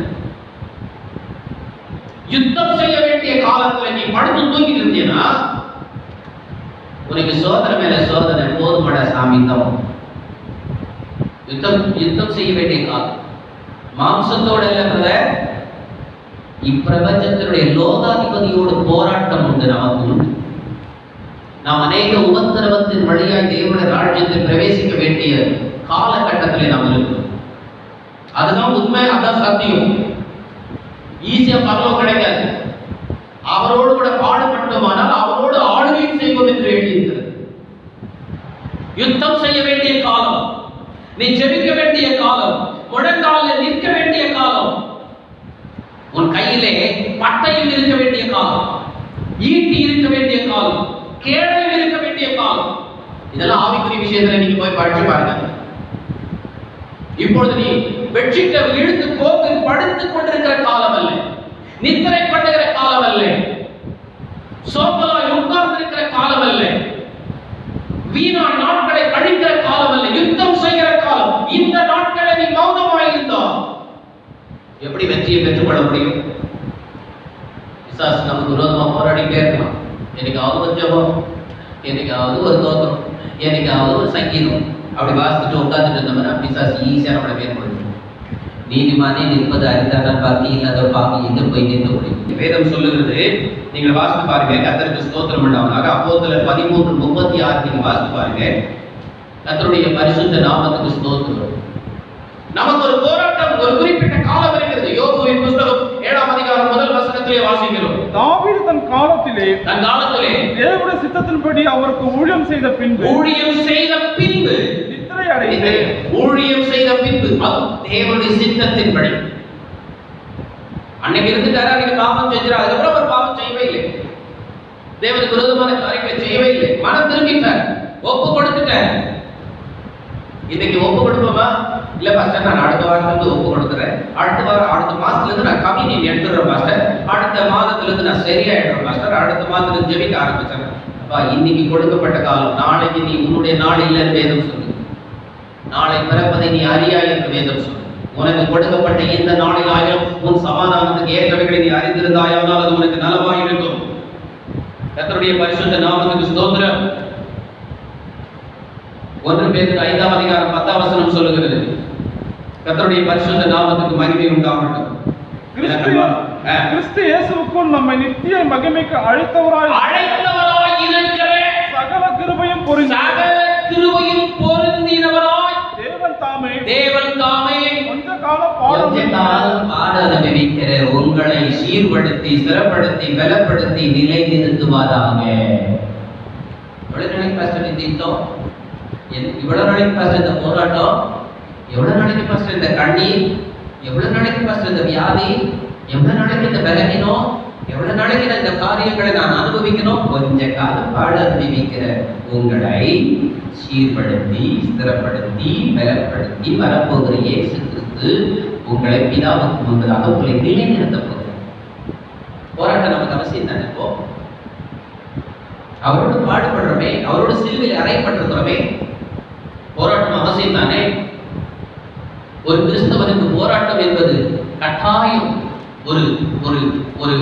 யுத்தம் செய்ய வேண்டிய காலத்துல நீ படுத்து தூங்கிட்டு இருந்தீங்கன்னா உனக்கு சோதனை மேல சோதனை போதுமட சாமி தான். யுத்தம் செய்ய வேண்டிய காலம் மாம்சத்தோட இல்ல, இப்பிரபஞ்சத்தினுடைய லோகாதிபதியோடு போராட்டம் உண்டு. நமக்கு உண்டு. நாம் அநேக உபத்திரவத்தின் வழியாய் தேவனுடைய ராஜ்யத்தில் பிரவேசிக்க வேண்டிய காலகட்டத்தில் நாம் இருக்கிறோம். அதுதான் உண்மை, அதான் சத்தியம். ஈஸியா பரலோகம் கிடைக்காது. அவரோடு கூட பாடுபட்டோமானால் அவரோடு ஆளுகையும் செய்வோம் என்று எழுதியிருக்கிறது. யுத்தம் செய்ய வேண்டிய காலம், நீ ஜெபிக்க வேண்டிய காலம், முழங்காலில் நிற்க வேண்டிய காலம், உன் கையிலே பட்டயம் இருக்க வேண்டிய காலம், ஈட்டி இருக்க வேண்டிய காலம், கேடயம் இருக்க வேண்டிய காலம். இதெல்லாம் ஆவிக்குரிய விஷயத்துல நீங்க போய் படிச்சு பாருங்க. இப்பொழுது நீ பெட்ஷீட்டை இழுத்து போட்டு படுத்துக் கொண்டிருக்கிற காலம் அல்ல, நித்திரை பண்ணுகிற காலம் அல்ல, சோப்பலாய் உட்கார்ந்திருக்கிற காலம் அல்ல, வீணா நாட்களை கழிக்கிற காலம் அல்ல, யுத்தம் செய்கிற காலம். இந்த நாட்களை நீ மௌனமாய் இருந்தால் எப்படி வெற்றியை பெற்றுக்கொள்ள முடியும்? பிசாசு நமக்கு விரோதமா போராடிட்டே இருக்கலாம். என்னைக்காவது ஒரு ஜெபம், என்னைக்காவது ஒரு தோத்திரம், என்னைக்காவது ஒரு சங்கீதம் அப்படி வாசிச்சுட்டு உட்கார்ந்துட்டு இருந்தோம்னா பிசாசு ஈஸியா நம்மளை மேற்கொள்ளும். நீதிமானே நிற்பது அறிந்தால் பாக்கி இல்லாத பாக்கி எங்க போய் நிற்க முடியும்? வேதம் சொல்லுகிறது, நீங்கள் வாசித்து பாருங்க. கர்த்தருக்கு ஸ்தோத்திரம் உண்டாவதாக. அப்போஸ்தலர் 13:36 நீங்க வாசித்து பாருங்க. கர்த்தருடைய பரிசுத்த நாமத்துக்கு ஸ்தோத்திரம். நமக்கு ஒரு போராட்டம், ஒரு குறிப்பிட்ட காலம் இருக்கிறது. யோபுவின் புத்தகம் 7ஆம் அதிகாரம் 1 வசனத்திலே வாசிக்கிறோம். தாவீது தன் காலத்திலே தேவனுடைய சித்தத்தின்படி அவருக்கு ஊழியம் செய்த பின்பு நித்திரை அடைந்து ஊழியம் செய்த பின்பு அது தேவனுடைய சித்தத்தின்படி. அன்னைக்கு இருந்துட்டாரா, நீங்க பாவம் செஞ்சிரா, அதுக்கப்புறம் அவர் பாவம் செய்யவே இல்லை, தேவனுக்கு விரோதமான காரியங்களை செய்யவே இல்லை, மனம் திரும்பிட்டார், ஒப்பு கொடுத்துட்டார். இன்னைக்கு ஒப்பு கொடுப்போமா? இல்ல பாஸ்டர், நான் அடுத்த வாரத்துல ஒப்பு கொடுத்துறேன், அடுத்த மாசத்துல இருந்து நான் கம்யூனியன் எடுத்துறேன் பாஸ்டர், அடுத்த மாதத்துல இருந்து நான் சரியாயிடுறேன் பாஸ்டர், அடுத்த மாதத்துல இருந்து ஜெபிக்க ஆரம்பிச்சேன். அப்பா, இன்னைக்கு கொடுக்கப்பட்ட காலம், நாளைக்கு நீ உன்னுடைய நாள் இல்லைன்னு வேதம் சொல்லு. நாளை பிறப்பதை நீ அறியாய் என்று வேதம் சொல்லு. உனக்கு கொடுக்கப்பட்ட இந்த நாளில் ஆயிரம் உன் சமாதானத்துக்கு ஏற்றவைகளை நீ அறிந்திருந்தாயானால் அது உனக்கு நலமாய் இருக்கும். கர்த்தருடைய பரிசுத்த நாமத்துக்கு ஸ்தோத்திரம். 1 பேதுரு 5ஆம் அதிகாரம் 10ஆம் வசனம் சொல்லுகிறது, கர்த்தருடைய பரிசுத்த நாமத்துக்கு மகிமை உண்டாகட்டும். கிறிஸ்து இயேசுவுக்குள் நம்மை நித்திய மகிமைக்கு அழைத்தவராய் இருக்கிற சகல கிருபையும் பொருந்தினவராய் தேவன் தாமே கொஞ்ச காலம் கொஞ்ச காலம் பாட அனுபவிக்கிற உங்களை சீர்படுத்தி ஸ்திரப்படுத்தி பலப்படுத்தி நிலை நிறுத்துவாராக. எவ்வளவு நாளைக்கு பாஸ்டர் இந்த யுத்தம், இவ்வளவு நாளைக்கு பாஸ்டர் இந்த போராட்டம், எவ்வளவு நாளைக்கு பாஸ்டர் இந்த கண்ணீர், எவ்வளவு நாளைக்கு பாஸ்டர் இந்த வியாதி, எவ்வளவு நாளைக்கு இந்த பலகீனம், எவ்வளவு நாளைக்கு நான் இந்த காரியங்களை நான் அனுபவிக்கணும். கொஞ்ச காலம் பாட அனுபவிக்கிற உங்களை சீர்படுத்தி ஸ்திரப்படுத்தி பலப்படுத்தி வரப்போகிற இயேசு கிறிஸ்து உங்களை பிதாவுக்கு முன்பதாக உங்களை நிலைநிறுத்த போகிறார். போராட்டம் நமக்கு அவசியம் தானே. இப்போ அவரோடு பாடுபடுறோமே, அவரோடு சிலுவையில் அறையப்பட்டிருக்கிறோமே, போராட்டம் அவசியம் தானே. ஒரு கிறிஸ்தவனுக்கு போராட்டம் என்பது கட்டாயம். ஒரு ஒரு ஒரு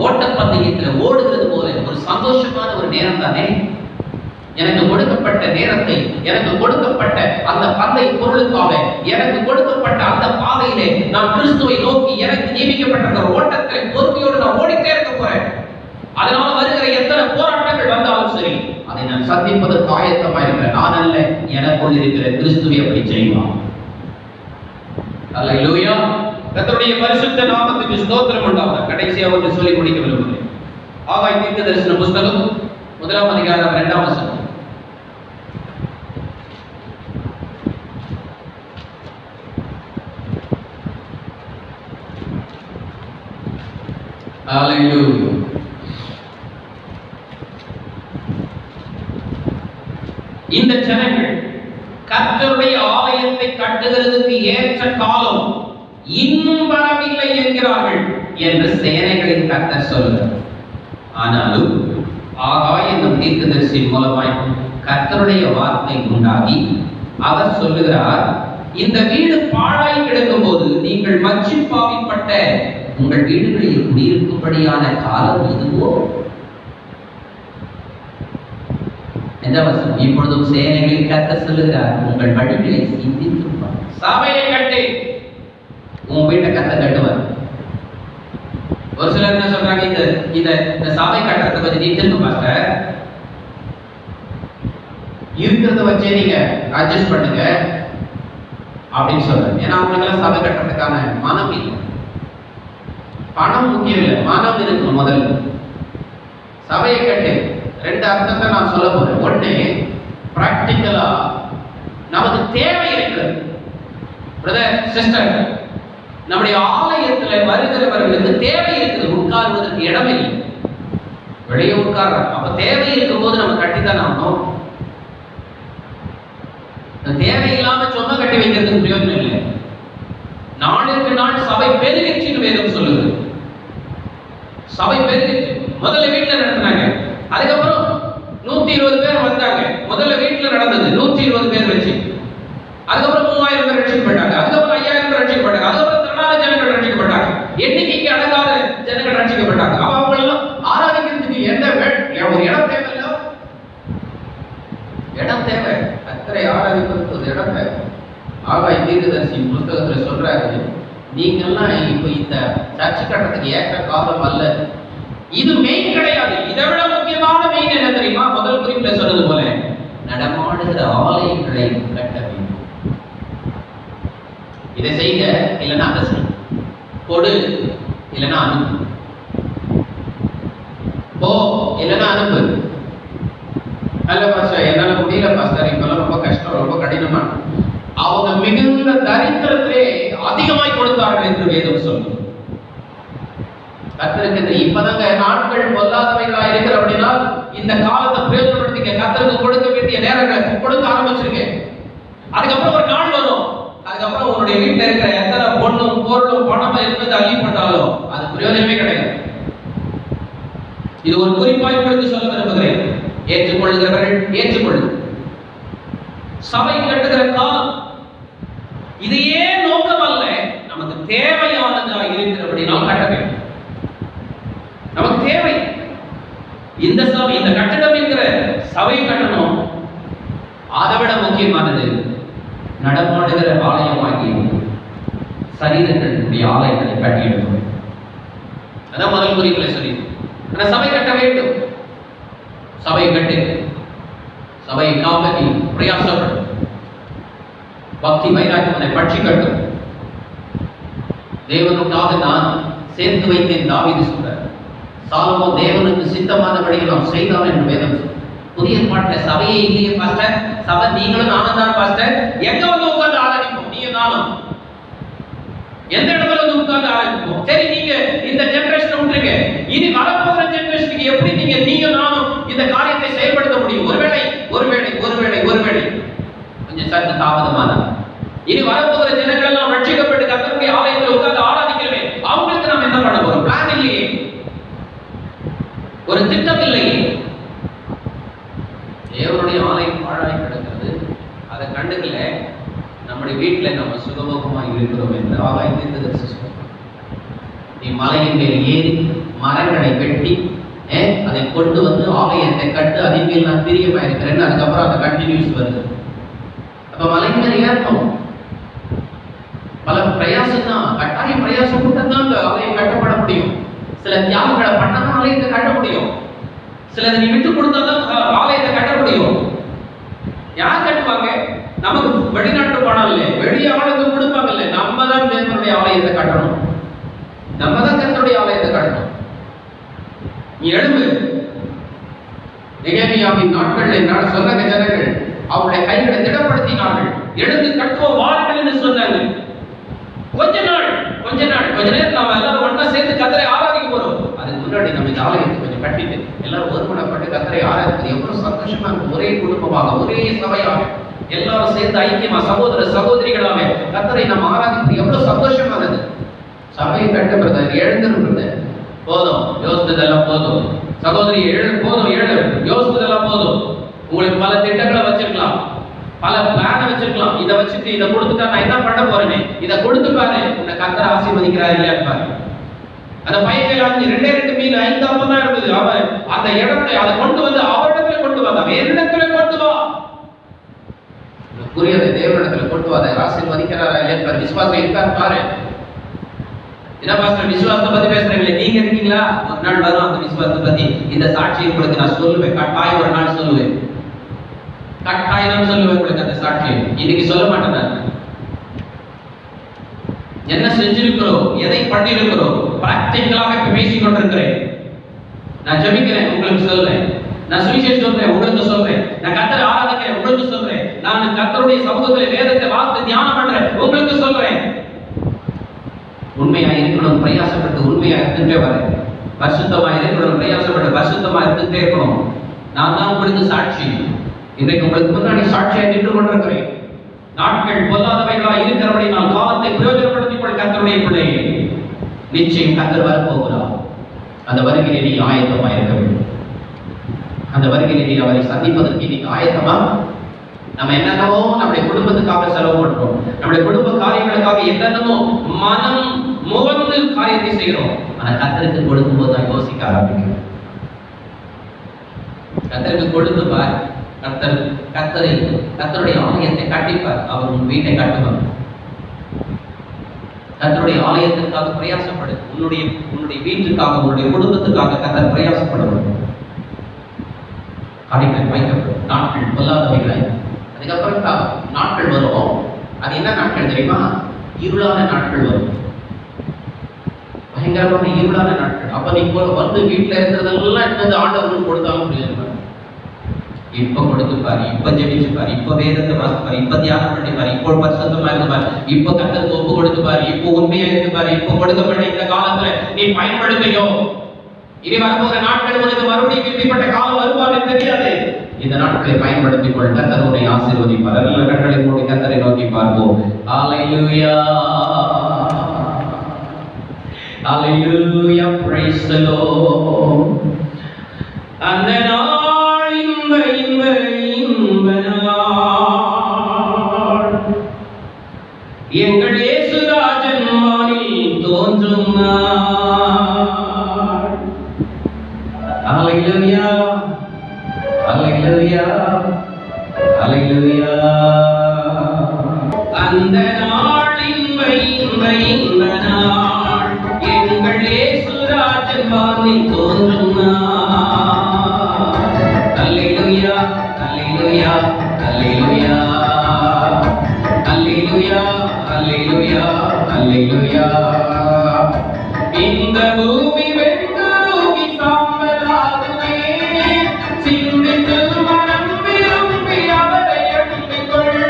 ஓட்டப்பந்தயத்தில் ஓடுகிறது போல ஒரு சந்தோஷமான ஒரு நேரம் தானே. எனக்கு கொடுக்கப்பட்ட நேரத்தை, எனக்கு கொடுக்கப்பட்ட அந்த பந்தய பொருளுக்காக, எனக்கு கொடுக்கப்பட்ட அந்த பாதையிலே நான் கிறிஸ்துவை நோக்கி எனக்கு நியமிக்கப்பட்ட ஓட்டத்தை பொறுமையோடு நான் ஓடிட்டே இருக்க போறேன். அதனால வருகிற எத்தனை போராட்டங்கள் வந்தாலும் சரி, அதை நான் சந்திப்பதற்கு ஆயத்தமாக இருக்கிறேன். நான் அல்ல, எனக்குள் இருக்கிற கிறிஸ்துவை அப்படி செய்வான். அல்லேலூயா. கர்த்தருடைய பரிசுத்த நாமத்துக்கு ஸ்தோத்திரம் உண்டாவதாக. கடைசியாக ஒன்று சொல்லி முடிக்க விரும்புகிறேன். ஆகாய் தீர்க்கதரிசன புஸ்தகம் 1ஆம் அதிகாரம் 2ஆம் வசனம். அல்லேலூயா. இந்த ஜனங்கள் கர்த்தருடைய ஆலயத்தை கட்டுகிறதுக்கு ஏற்ற காலம் இன்னும் வரவில்லை என்கிறார்கள் என்று சேனைகளின் கர்த்தர் சொல்கிறார். ஆனாலும் ஆகாய் என்னும் தீர்க்கதரிசி மூலமாய் கர்த்தருடைய வார்த்தை உண்டாகி அவர் சொல்லுகிறார், இந்த வீடு பாழாய் கிடக்கும் போது நீங்கள் மச்சி பாவிப்பட்ட உங்கள் வீடுகளில் குடியிருக்கும்படியான காலம் இதுவோ? இப்பொழுதும் சேனைகளில் கர்த்தர் சொல்லுகிறார், உங்கள் வழிகளை சிந்தித்து சபையை கட்டு. உன் வீட்டை கர்த்தர் கட்டுவார். ஒரு சிலர் என்ன சொல்றாங்க, இந்த சபை கட்டுறதை பத்தி நீ திரும்ப பாஸ்டர், இருக்கிறத வச்சே நீங்க அட்ஜஸ்ட் பண்ணுங்க அப்படின்னு சொல்றாங்க. ஏன்னா அவங்களுக்கெல்லாம் சபை கட்டுறதுக்கான மனம் இல்லை. பணம் முக்கியம் இல்லை, மனம் இருக்கணும் முதல்ல. சபையை கட்டு. ரெண்டு அர்த்தத்தை நான் சொல்ல போறேன். ஒண்ணு, பிராக்டிக்கலா நமக்கு தேவை இருக்கிறது. பிரதர் சிஸ்டர், நம்முடைய ஆலயத்துல வருகிறவர்களுக்கு தேவை இருக்குது. உட்கார்வதற்கு இடம் இல்லை, வெளியே உட்கார்றாங்க. அப்ப தேவை இருக்கும் போது நம்ம கட்டித்தான் ஆகணும். தேவை இல்லாம சொன்ன கட்டி வைக்கிறதுக்கு பிரயோஜனம் இல்லை. நாளுக்கு நாள் சபை பெருகிச்சுன்னு வேதம் சொல்லுது. சபை பெருகிச்சு. முதல்ல வீட்டுல நடத்தினாங்க, அதுக்கப்புறம் 120 பேர் வந்தாங்க. முதல்ல வீட்டுல நடந்தது 120 பேர் வச்சு, அதுக்கப்புறம் 3000 பேர் ரட்சிக்கப்பட்டாங்க, அதுக்கப்புறம் 5000 பேர் ரட்சிக்கப்பட்டாங்க, அதுக்கப்புறம் திரளான ஜனங்கள் ரட்சிக்கப்பட்டாங்க, எண்ணிக்கைக்கு அடங்காத ஜனங்கள் ரட்சிக்கப்பட்டாங்க. அவங்க எல்லாம் ஆராதிக்கிறதுக்கு ஒரு இடம் தேவை இல்லை. இடம் தேவை. கர்த்தரை ஆராதிப்பதற்கு ஒரு இடம் தேவை. ஆகாய் தீர்க்கதரிசி புஸ்தகத்துல சொல்றாரு, நீங்கெல்லாம் இப்ப இந்த சர்ச்சை கட்டத்துக்கு ஏற்ற காலம் அல்ல. இது மெயின் கிடையாது. இதை விட முக்கியமான மெயின் என்ன தெரியுமா? முதல் குறிப்புல சொன்னது போல நடமாடுகிற ஆலயங்களை கட்ட வேண்டும். இதை செய்க, இல்லைன்னா அதை செய்ய, கொடு இல்லைன்னா அனுப்பு, போ இல்லைன்னா அனுப்பு. அல்ல பாஸ்டர், என்னால முடியல பாஸ்டர், இப்பெல்லாம் ரொம்ப கஷ்டம், ரொம்ப கடினமா. அவங்க மிகுந்த தரித்திரத்திலே அதிகமாய் கொடுத்தார்கள் என்று வேதம் சொல்லுது. கர்த்தருக்கு இப்பதாங்க நாட்கள் பொல்லாதவைகளா இருக்கிற அப்படின்னா இந்த காலத்தை பிரயோஜனப்படுத்திக்க. கர்த்தருக்கு கொடுக்க வேண்டிய நேரங்களை கொடுக்க ஆரம்பிச்சிருக்க. அதுக்கப்புறம் ஒரு நாள் வரும், அதுக்கப்புறம் உன்னுடைய வீட்டுல இருக்கிற எத்தனை பொண்ணும் பொருளும் பணமும் இருந்தது அள்ளி போட்டாலும் அது பிரயோஜனமே கிடையாது. இது ஒரு குறிப்பாய் உங்களுக்கு சொல்ல விரும்புகிறேன். ஏற்றுக்கொள்கிறவர்கள் ஏற்றுக்கொள்ளு. சபை கட்டுகிற காலம் இதையே நோக்கம் அல்ல, நமக்கு தேவையானதா இருக்கிறபடினா கட்ட வேண்டும். நமக்கு தேவை இந்த சபை, இந்த கட்டடம் இருக்கிற சபை கட்டணும். அதை விட முக்கியமானது நடமாடுகிற ஆலயமாகி சரீரங்களுடைய ஆலயங்களை கட்டி எடுக்கணும். அதான் முதல் குறிப்பில சொல்லி. ஆனா சபை கட்ட வேண்டும். சபை கட்டு, சபை காப்பி பிரயாசப்படும். பக்தி வைராக்கியத்தை பற்றி கட்டும். தேவனுக்காக நான் சேர்த்து வைத்தேன் தாவீது சொல்றார். சாலமோன் தேவனுக்கு சித்தமானபடியை நாம் செய்தான் என்று வேதம் சொல்றார். புதிய பாட்டில் சபையே இல்லையே பாஸ்டர், சபை நீங்களும் நானும் தான் பாஸ்டர், எங்க வந்து உட்கார்ந்து ஆராதிப்போம்? நீங்க நானும் எந்த இடத்துல வந்து உட்கார்ந்து ஆராதிப்போம்? சரி, நீங்க இந்த ஜெனரேஷனை விட்டுருங்க, இனி வரப்போகிற ஜெனரேஷனுக்கு எப்படி நீங்க நானும் இந்த காரியத்தை செயல்படுத்த முடியும்? ஒருவேளை கொஞ்சம் சற்று தாமதமான இனி வரப்போகிற ஜனங்கள் எல்லாம் ரட்சிக்கப்பட்டு கர்த்தருடைய ஆலயத்தில் உட்கார்ந்து ஆராதிக்கிறவே, அவங்களுக்கு நாம் என்ன பண்ண போறோம்? பிளான் இல்லையே, ஒரு திட்டம் இல்லையே. தேவனுடைய ஆலயம் பாழாய் கிடக்கிறது, அதை கண்டுக்கல. நம்முடைய வீட்டுல நம்ம சுகபோகமாக இருக்கிறோம் என்று ஆகாயத்திலிருந்து சொல்றோம். நீ மலையின் மேல் ஏறி மரங்களை வெட்டி அதை கொண்டு வந்து ஆலயத்தை கட்டு, அதின் மேல் நான் பிரியமாயிருக்கிறேன், அதுக்கப்புறம் அந்த கண்டினியூஸ் வருது. அப்ப மலையின் மேல் ஏறணும், பல பிரயாசம் தான், கட்டாய பிரயாசம் மட்டும்தான் அந்த ஆலயம் கட்டப்பட முடியும். சில தியாகங்களை பண்ணாதான் ஆலயத்தை கட்ட முடியும். சிலதை நீ விட்டு கொடுத்தாதான் ஆலயத்தை கட்ட முடியும். யார் கட்டுவாங்க? நமக்கு வெளிநாட்டு பணம் இல்லை, வெளியே ஆளுக்கு கொடுப்பாங்க இல்லை. நம்ம தான் தேவனுடைய ஆலயத்தை கட்டணும், நம்ம தான் கர்த்தருடைய ஆலயத்தை கட்டணும். நீ எழும்பு. நெகேமியாவின் நாட்களில் சொன்ன ஜனங்கள் அவருடைய கைகளை திடப்படுத்தினார்கள். எழுந்து கட்டுவோம் வாருங்கள் என்று சொன்னாங்க. கொஞ்ச நேரம் நாம எல்லாரும் ஒண்ணா சேர்ந்து கர்த்தரை ஆராதிக்க போறோம். அதுக்கு முன்னாடி நம்ம இந்த ஆலயத்தை கொஞ்சம் கட்டிட்டு எல்லாரும் ஒருமனப்பட்டு கர்த்தரை ஆராதிப்பது எவ்வளவு சந்தோஷமா இருக்கும். ஒரே குடும்பமாக, ஒரே சபையாக, எல்லாரும் சேர்ந்து ஐக்கியமா, சகோதர சகோதரிகளாக கர்த்தரை நம்ம ஆராதிப்பது எவ்வளவு சந்தோஷமானது. சபையை கட்டுறது எழுந்திருக்கிறது போதும், யோசித்ததெல்லாம் போதும். சகோதரி போதும், யோசித்ததெல்லாம் போதும். உங்களுக்கு பல திட்டங்களை வச்சிருக்கலாம், பல பிளான வச்சிருக்கலாம். இதை வச்சுட்டு இதை கொடுத்துட்டா நான் என்ன பண்ண போறேன்னு இதை கொடுத்து பாரு, உன்னை கர்த்தர் ஆசீர்வதிக்கிறார் இல்லையா பாரு. அந்த பையன் 2 மீன் 5 அப்பம் தான் இருந்தது. அவன் அந்த இடத்தை அதை கொண்டு வந்து அவரிடத்துல கொண்டு வா, வேறு இடத்துல கொண்டு வா. புரியாத தேவனிடத்துல கொண்டு வா, ஆசீர்வதிக்கிறாரா இல்லையா பாரு. விசுவாசம் இருக்காரு பாரு. என்ன பாஸ்டர் விசுவாசத்தை பத்தி பேசுறீங்களே, நீங்க இருக்கீங்களா? ஒரு நாள் வரும் அந்த விசுவாசத்தை பத்தி இந்த சாட்சியை உங்களுக்கு நான் சொல்லுவேன். கட்டாயம் ஒரு நாள் சொல்லுவேன், கட்டாயம் சொல்லுவேன் உங்களுக்கு அந்த சாட்சியை. இன்னைக்கு சொல்ல மாட்டேன். நான் என்ன செஞ்சிருக்கிறோம், எதை பண்ணிருக்கிறோம், பிராக்டிகலாக இப்ப பேசிக் கொண்டிருக்கிறேன். நான் ஜெபிக்கிறேன், உங்களுக்கு சொல்றேன். நான் சுவிசேஷம் சொல்றேன், உங்களுக்கு சொல்றேன். நான் கர்த்தரை ஆராதிக்கிறேன், உங்களுக்கு சொல்றேன். நான் கர்த்தருடைய சமூகத்தில் வேதத்தை வாசித்து தியானம் பண்றேன், உங்களுக்கு சொல்றேன். உண்மையா இருக்கணும், பிரயாசப்பட்டு உண்மையா இருந்துட்டே வரேன். பரிசுத்தமா இருக்கணும், பிரயாசப்பட்டு பரிசுத்தமா இருந்துட்டே இருக்கணும். நான் தான் உங்களுக்கு சாட்சி. இன்றைக்கு உங்களுக்கு முன்னாடி சாட்சியாக நின்று கொண்டிருக்கிறேன். நாட்கள் பொல்லாதவைகளா இருக்கிறபடி நான் காலத்தை பிரயோஜனப்படுத்திக் கொள் கர்த்தருடைய பிள்ளையே. நிச்சயம் கர்த்தர் வரப்போகிறார். அந்த வருகையிலே நீ ஆயத்தமா இருக்க வேண்டும். அந்த வருகையிலே நீ அவரை சந்திப்பதற்கு நீ ஆயத்தமா? நம்ம என்னென்னவோ நம்முடைய குடும்பத்துக்காக செலவு பண்றோம், நம்முடைய குடும்ப காரியங்களுக்காக என்னென்னமோ மனம் முகந்து காரியத்தை செய்கிறோம். ஆனா கர்த்தருக்கு கொடுக்கும் போது நான் யோசிக்க ஆரம்பிக்கிறேன். கர்த்தருக்கு கொடுத்து பார், கர்த்தருடைய ஆலயத்தை கட்டிப்பார், அவர் உன் வீட்டை கட்டுவார். கர்த்தருடைய ஆலயத்திற்காக பிரயாசப்படு, உன்னுடைய வீட்டுக்காக, உன்னுடைய குடும்பத்துக்காக கர்த்தர் பிரயாசப்படுவார். காரியங்களை வைக்கப்படும். நாட்கள் பொல்லாதவைகளை, அதுக்கப்புறம் நாட்கள் வரும். அது என்ன நாட்கள் தெரியுமா? இருளான நாட்கள் வரும், பயங்கரமான இருளான நாட்கள். அப்ப நீ வந்து வீட்டுல இருக்கிறதெல்லாம் என்னது ஆண்டவர்கள் கொடுத்தாலும் புரியாது. இப்ப கொடுத்து பாரு, இப்ப ஜெபிச்சு பாரு, இப்ப வேதத்தை வாசிப்பாரு, இப்ப தியானம் பண்ணி பாரு, இப்போ பரிசுத்தமா இருந்து பாரு, இப்ப கர்த்தருக்கு ஒப்பு கொடுத்து பாரு, இப்போ உண்மையா இருந்து பாரு, இப்ப கொடுக்கப்பட்ட இந்த காலத்துல நீ பயன்படுத்தையோ. இனி வரப்போகிற நாட்கள் உனக்கு மறுபடியும் இப்படிப்பட்ட காலம் வருவான்னு தெரியாது. இந்த நாட்களை பயன்படுத்திக் கொள், கர்த்தர் உன்னை ஆசீர்வதிப்பார். நல்ல கண்களை மூடி கர்த்தரை நோக்கி பார்ப்போம். ஹல்லேலூயா, ஹல்லேலூயா, praise the Lord. அந்த நாள் இன்ப நாள், எங்கள் இயேசு ராஜன் வானில் தோன்றும் நாள். ஹல்லேலூயா, ஹல்லேலூயா, ஹல்லேலூயா. அந்த நாள் இன்ப நாள், எங்கள் இயேசு ராஜன் வானில் தோன்றும் நாள். ஹல்லேலூயா, ஹல்லேலூயா, ஹல்லேலூயா, ஹல்லேலூயா, ஹல்லேலூயா, ஹல்லேலூயா. இந்த பூமி வெந்துருகி சாம்பலாகுமே. சிந்தித்து மனம் விரும்பி அவரை எண்ணிக்கொள்.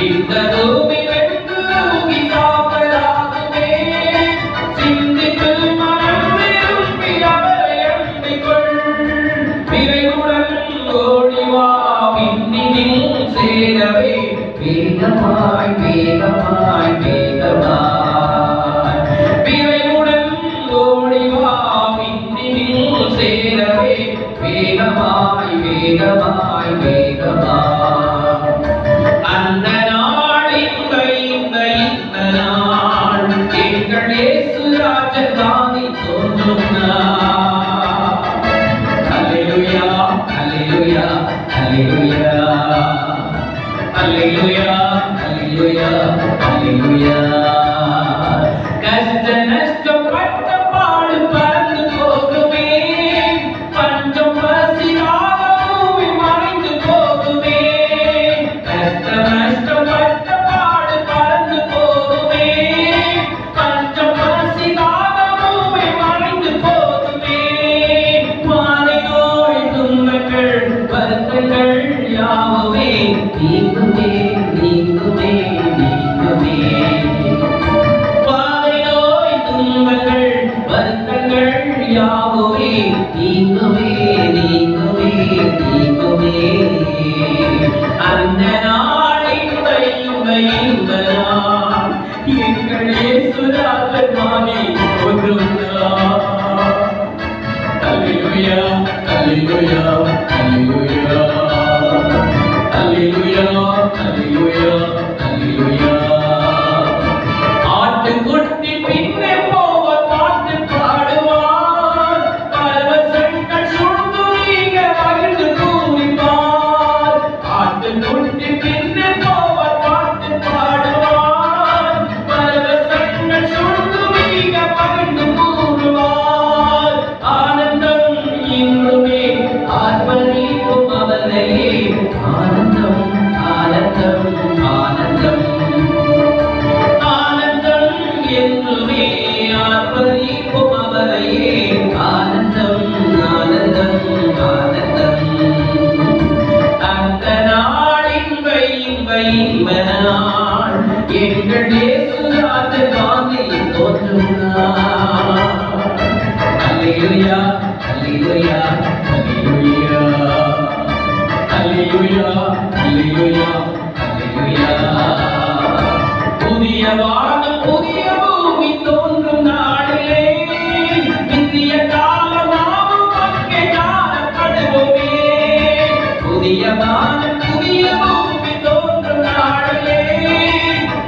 இந்த பூமி வெந்துருகி சாம்பலாகுமே. சிந்தித்து மனம் விரும்பி அவரை எண்ணிக்கொள். விரைவுடன் ஓடிவா விண்ணினில் சேரவே. வேகமாய் வேகமாய் வேகமாய் விரைவுடன் ஓடிவா விண்ணினில் சேரவே. வேகமாய் வேகமாய் வேகமாய். அந்த நாள் இந்த நாள் எங்கள் இயேசு ராஜகாணி தோன்றும் நாள். அல்லேலூயா அல்லேலூயா அல்லேலூயா அல்லேலூயா அல்லேலூயா அல்லேலூயா. கஷ்ட நஷ்டம் பட்ட பாடு பறந்து போகுமே. பஞ்சம் பசி தாகமும் மறைந்து போகுமே. கஷ்ட நஷ்டம் பட்ட பாடு பறந்து போகுமே. பஞ்சம் பசி தாகமும் மறைந்து போகுமே. மாலை நோய் துன்பங்கள் வருத்தங்கள் யாவுமே நீங்குமே நீங்குமே நீங்குமே. பாதை நோய் துன்பங்கள் வருத்தங்கள் யாவுமே நீங்குமே நீங்குமே நீங்குமே. அந்த நாள் இந்த நாள் எங்கள் இயேசு ராஜகாணி தோன்றும் நாள். அல்லேலூயா அல்லேலூயா அல்லேலூயா அல்லேலூயா அல்லேலூயா அல்லேலூயா. ஆட்டுக்குட்டி பின்னே போவார் பாட்டு பாடுவார். பரவசங்கள் சூழ்ந்து நீங்க மகிழ்ந்து கூறிப்பார். ஆட்டுக்குட்டி பின்னே போவார் பாட்டு பாடுவார். பரவசங்கள் சூழ்ந்து நீங்க மகிழ்ந்து கூறுவார். ஆனந்தம் இன்றுமே ஆர்ப்பரிக்கும் அவரையே. ஆனந்தம் ஆனந்தம் ஆனந்தம் ஆனந்தம் என்றுமே ஆர்ப்பரிக்கும் அவரையே. ஆனந்தம் ஆனந்தம் ஆனந்தம். அந்த நாள் இன்ப நாள் எங்கள் இயேசு ராஜகாணி தோன்றும் நாள். அல்லேலூயா அல்லேலூயா அல்லேலூயா அல்லேலூயா அல்லேலூயா அல்லேலூயா. புதிய வானம் புதிய பூமி தோன்றும் நாளிலே. நித்திய காலமாவும் அங்கே காணப்படுவோமே. புதிய வானம் புதிய பூமி தோன்றும் நாளிலே.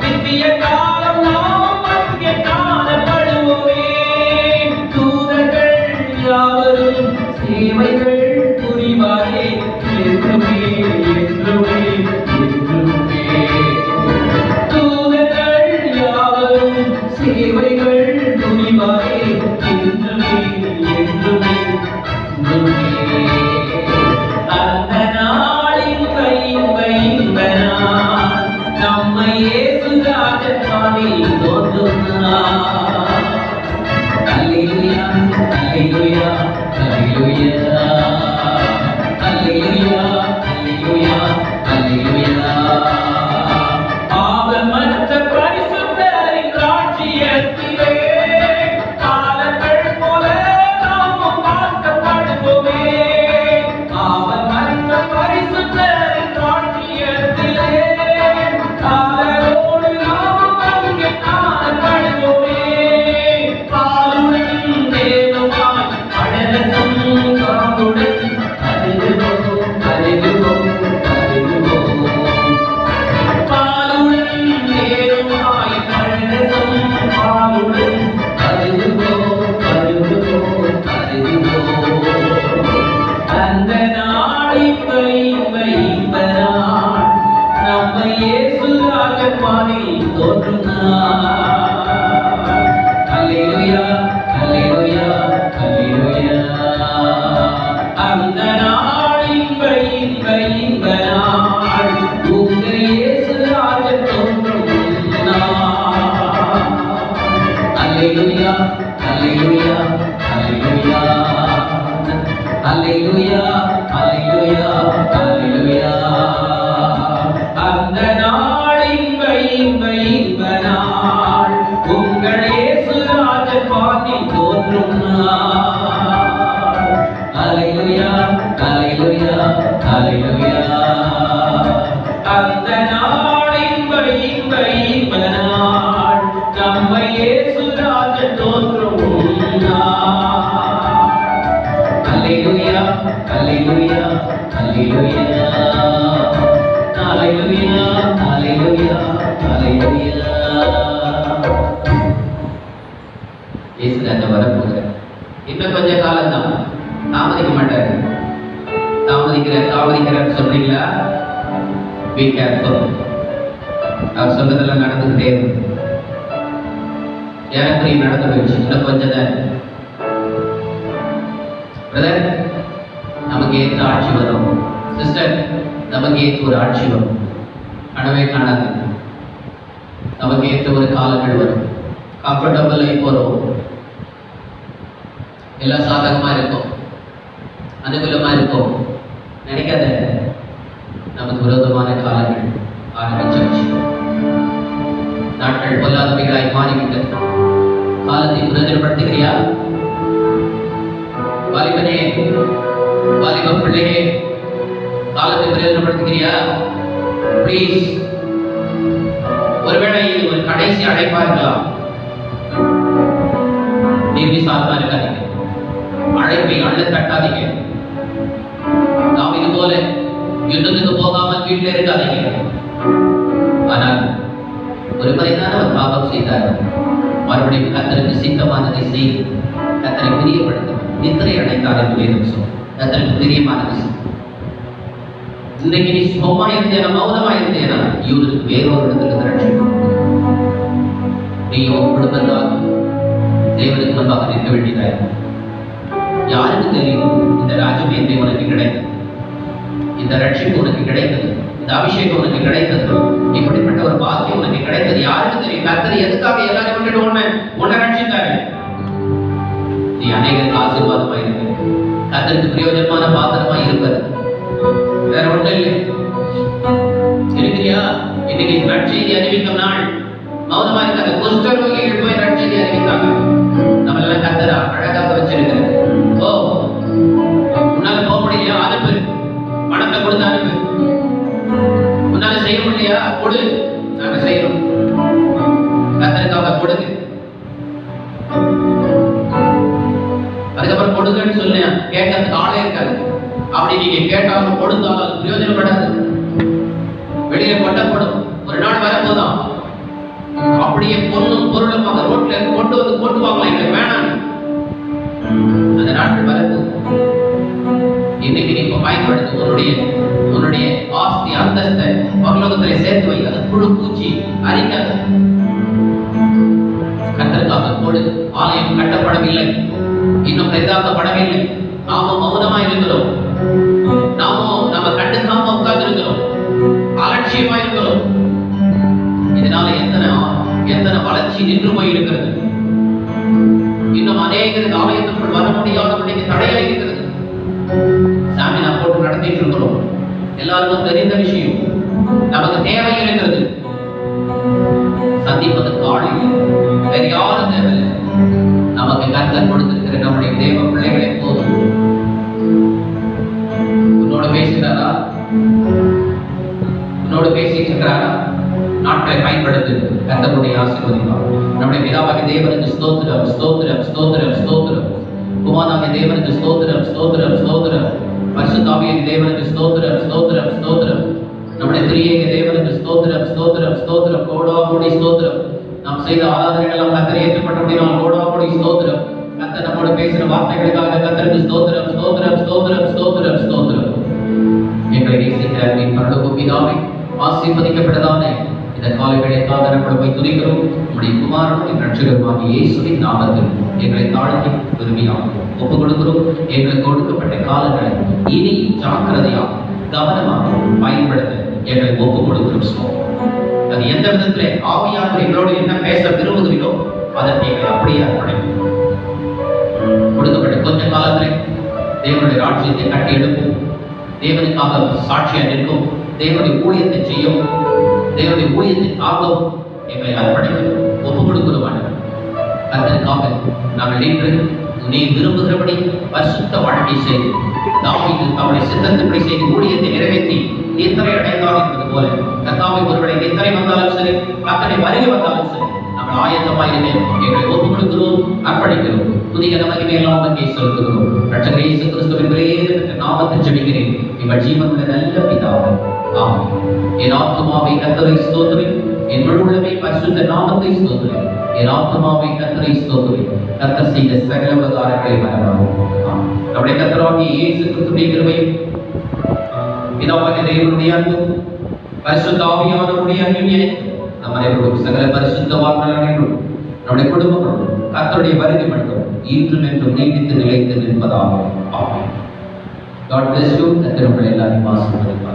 நித்திய காலமாவும் அங்கே காணப்படுவோமே. தூதர்கள் யாவரும் சேவைகள் புரிவாரே. என்றுமே என்றுமே என்றுமே. தூதர்கள் யாவரும் சேவைகள் புரிவாரே. என்றுமே என்றுமே என்றுமே. அந்த நாளின் இன்ப நாள் நம்மை இயேசு ராஜகாணி தோன்றும் நாள். அல்லேலூயா அல்லேலூயா அல்லேலூயா அல்லேலூயா அல்லேலூயா அல்லேலூயா. பாவமற்ற பரிசுத்தரின் ராஜ்யத்திலே காலங்கள் போல நாமும் பார்க்கப்படுவோமே. பாவமற்ற பரிசுத்தரின் ராஜ்யத்திலே காலரோடு நாமும் அங்கே காணப்படுவோமே. பாலுடன் தேனுமாய் அழகும் காவுடன் அருகுவோம் அருகுவோம் அருகுவோம். பாலுடன் தேனுமாய் அழகும் பாலுடன் அருகுவோம் அருகுவோம் அருகுவோம். அந்த நாள் இன்ப நாள் நம்மை இயேசு ராஜகாணி தோன்றும் நாள். அல்லேலூயா அல்லேலூயா அல்லேலூயா. அந்த நாள் இன்ப நாள் உங்கள் இயேசு ராஜன் தோன்றும் நாள். அல்லேலூயா அல்லேலூயா ஹalleluya. அந்த நாள் இன்ப நாள், நம்மை இயேசு ராஜன் தோன்றும் நாள். ஹalleluya, ஹalleluya, ஹalleluya, ஹalleluya, ஹalleluya, ஹalleluya. இயேசு ராஜன் வரப்போகிறார். இன்னும் கொஞ்ச காலம் தான், தாமதிக்க மாட்டாரு. தாமதிக்கிறார் சொல்றீங்களா? Be careful. அவர் சொல்றதெல்லாம் நடந்துகிட்டே இருக்கு. எனக்கு நடந்து போயிடுச்சு, இன்னும் கொஞ்சம் தான். பிரதர், நமக்கு ஏற்ற ஆட்சி வரும். சிஸ்டர், நமக்கு ஏற்ற ஒரு ஆட்சி வரும். கனவே காணாது. நமக்கு ஏற்ற ஒரு காலங்கள் வரும். கம்ஃபர்டபுள் ஆகி போறோம். எல்லாம் சாதகமா இருக்கும், அனுகூலமா இருக்கும். நினைக்காத, நமக்கு விரோதமான காலங்கள் ஆரம்பிச்சாச்சு. நாட்கள் பொல்லாதவைகளாய் மாறிவிட்டது. காலத்தை பிரயோஜனப்படுத்துகிறியா? வாலிபனே, வாலிப பிள்ளையே, காலத்தை பிரயோஜனப்படுத்துகிறியா? பிளீஸ். ஒருவேளை இது ஒரு கடைசி அழைப்பா இருக்கலாம். நிர்விசாரமா இருக்காதீங்க. அழைப்பை அள்ள தட்டாதீங்க. நாம் இது போல யுத்தத்துக்கு போகாமல் வீட்டில் இருக்காதீங்க. ஆனால் ஒரு முறைதான் அவர் பாவம் செய்தார். மறுபடியும் கர்த்தருக்கு சித்தமானதை செய்து கர்த்தரை பிரியப்படுத்த நித்திரை அடைந்தார் என்று வேதம் சொல்லும். கர்த்தருக்கு பிரியமானதை செய்யும். இன்றைக்கு நீ சுகமா இருந்தேனா, மௌனமா இருந்தேனா, இவருக்கு வேறொரு இடத்துல ரட்சிக்கும். நீ உன் குடும்பத்தால் தேவனுக்கு முன்பாக நிற்க வேண்டியதாய். யாருக்கு தெரியும் இந்த ராஜ்யத்தை உனக்கு கிடைத்தது, இந்த ரட்சிப்பு உனக்கு கிடைத்தது, இந்த அபிஷேகம் உனக்கு கிடைத்தது, இப்படிப்பட்ட ஒரு பாக்கியம் உனக்கு கிடைத்தது யாருக்கு தெரியும்? கர்த்தர் எதுக்காக எல்லாரும் விட்டுட்டு உன்னை ரட்சித்தாரு? நீ அநேகருக்கு ஆசீர்வாதமா இருக்க, கர்த்தருக்கு பிரயோஜனமான பாத்திரமா இருப்பது, வேற ஒன்றும் இல்லை. இருக்கிறியா? இன்னைக்கு நற்செய்தி அறிவிக்கும் நாள். மௌனமா இருக்காது. குஷ்டரோகிகள் போய் நற்செய்தி அறிவித்தாங்க. நம்ம எல்லாம் கர்த்தர் அழகாக வச்சிருக்கிறது. ஓ, உன்னால போக முடியலையா? அனுப்பு, பணத்தை கொடுத்து அனுப்பு. உன்னால செய்ய முடியலையா? கொடு, நாங்க செய்யறோம். கர்த்தருக்காக கொடுங்க. அதுக்கப்புறம் கொடுங்கன்னு சொன்னேன், கேட்கறதுக்கு ஆளே இருக்காது. அப்படி நீங்க கேட்டாலும் கொடுத்தாலும் அது பிரயோஜனப்படாது. வெளியே கொட்டப்படும். ஒரு நாள் வரப்போதான் அப்படியே பொருளும் பொருளுமாக ரோட்ல கொண்டு வந்து கொட்டுவாங்களா? எங்களுக்கு வேணாம். அந்த நாட்கள் வரப்போகுது. இன்னைக்கு நீ பயன்படுத்த உன்னுடைய ஆஸ்தி அந்தஸ்தை பரலோகத்திலே சேர்த்து வை. அது புழு பூச்சி அரிக்காது. கர்த்தருக்காக கொடு. ஆலயம் கட்டப்படவில்லை, இன்னும் பெரிதாக்கப்படவில்லை. நாமும் மௌனமா இருக்கிறோம். நம்ம கண்டுக்காம உட்கார்ந்து இருக்கிறோம், அலட்சியமா இருக்கிறோம். இதனால எத்தனை வளர்ச்சி நின்று போயிருக்கிறது. இன்னும் அநேகருக்கு ஆலயத்திற்குள் வர முடியாதபடிக்கு தடையா இருக்கிறது. சாமினா போட்டு நடத்திட்டு இருக்கிறோம். எல்லாருக்கும் தெரிந்த விஷயம். நமக்கு தேவை இருக்கிறது. சந்திப்பதற்கு ஆள் இல்லை, வேற யாரும் தேவையில்லை. நமக்கு கர்த்தர் கொடுத்திருக்கிற நம்முடைய தேவ பிள்ளைகளே போதும். உன்னோட பேசுகிறாரா? உன்னோடு பேசிட்டு இருக்கிறாரா? நாட்களை பயன்படுத்து. கர்த்தருடைய ஆசீர்வதிப்பார். நம்முடைய பிதாவாகிய தேவனுக்கு ஸ்தோத்திரம், ஸ்தோத்திரம், ஸ்தோத்திரம், ஸ்தோத்திரம். குமாரனாகிய தேவனுக்கு ஸ்தோத்திரம், ஸ்தோத்திரம், ஸ்தோத்திரம். பரிசுத்தாவியின் தேவனுக்கு ஸ்தோத்திரம், ஸ்தோத்திரம், ஸ்தோத்திரம். நம்முடைய திரியேக தேவனுக்கு ஸ்தோத்திரம், ஸ்தோத்திரம், ஸ்தோத்திரம். கோடாகோடி ஸ்தோத்திரம். நாம் செய்த ஆராதனைகள் எல்லாம் கர்த்தர் ஏற்றுக்கொண்டபடியால் கோடாகோடி ஸ்தோத்திரம். கர்த்தர் நம்மோடு பேசின வார்த்தைகளுக்காக கர்த்தருக்கு ஸ்தோத்திரம், ஸ்தோத்திரம், ஸ்தோத்திரம், ஸ்தோத்திரம், ஸ்தோத்திரம். எங்களை நேசிக்கிற என் பரலோக பிதாவே, ஆசீர்வதிக்கப்பட்டதான இந்த காலை வேளைக்காக நம்மளை போய் துதிக்கிறோம். நம்முடைய குமாரனும் என் ரட்சகருமாகிய இயேசுவின் நாமத்தில் எங்களை தாழ்த்தி பெருமையாக ஒப்புக் கொடுக்கிறோம். எங்களுக்கு கொடுக்கப்பட்ட காலங்களை இனி ஜாக்கிரதையாக கவனமாக பயன்படுத்த எங்களை ஒப்புக் கொடுக்கிறோம். சுவாமி, அது எந்த விதத்திலே ஆவியானவர் எங்களோடு என்ன பேச விரும்புகிறீரோ அதற்கு எங்களை அப்படியே அர்ப்பணிக்கும். கொடுக்கப்பட்ட கொஞ்ச காலத்திலே தேவனுடைய ராஜ்யத்தை கட்டி எழுப்பும், தேவனுக்காக சாட்சியா நிற்கும், தேவனுடைய ஊழியத்தை செய்யும், தேவனுடைய ஊழியத்தை தாங்கவும் எங்களை அர்ப்பணிக்கும், ஒப்புக் கொடுக்கிறோம். அதற்காக நாங்கள் இன்று நீ விரும்புகிறபடி பரிசுத்த வாழ்க்கை செய்து தாவீது தம்முடைய சித்தத்தின்படி செய்து ஊழியத்தை நிறைவேற்றி நித்திரை அடைந்தான் என்பது போல கர்த்தாவை ஒருவரை நித்திரை வந்தாலும் சரி, கர்த்தருடைய வருகை வந்தாலும் சரி, நாங்கள் ஆயத்தமாயிருந்தே எங்களை ஒப்புக் கொடுக்கிறோம், அர்ப்பணிக்கிறோம். துதிகர மகிமையெல்லாம் உமக்கே செலுத்துகிறோம். இரட்சகர் இயேசு கிறிஸ்துவின் விலையேறப்பெற்ற நாமத்தில் ஜெபிக்கிறேன் எங்கள் ஜீவனுள்ள நல்ல பிதாவே, ஆமென். என் ஆத்துமாவை கர்த்தரை ஸ்தோத்திரி, என் முழு உள்ளமே பரிசுத்த நாமத்தை ஸ்தோத்திரி. என் ஆத்துமாவை கர்த்தரை ஸ்தோத்திரி, கர்த்தர் செய்த சகல உபகாரங்களை மறவாதே. ஆமென். நம்முடைய கர்த்தராகிய இயேசு கிறிஸ்துவின் கிருபையும் பிதாவாகிய தேவனுடைய அன்பும் பரிசுத்த ஆவியானவருடைய அன்பியும் நம் அனைவரோடும் சகல பரிசுத்தவான்கள் அனைவரும் நம்முடைய குடும்பங்களோடும் கர்த்தருடைய வருகை மட்டும் இன்றும் என்றும் நீடித்து நிலைத்து நிற்பதாக. ஆமென். God bless you. கர்த்தர் உங்களை எல்லாரையும் ஆசீர்வதிப்பார்.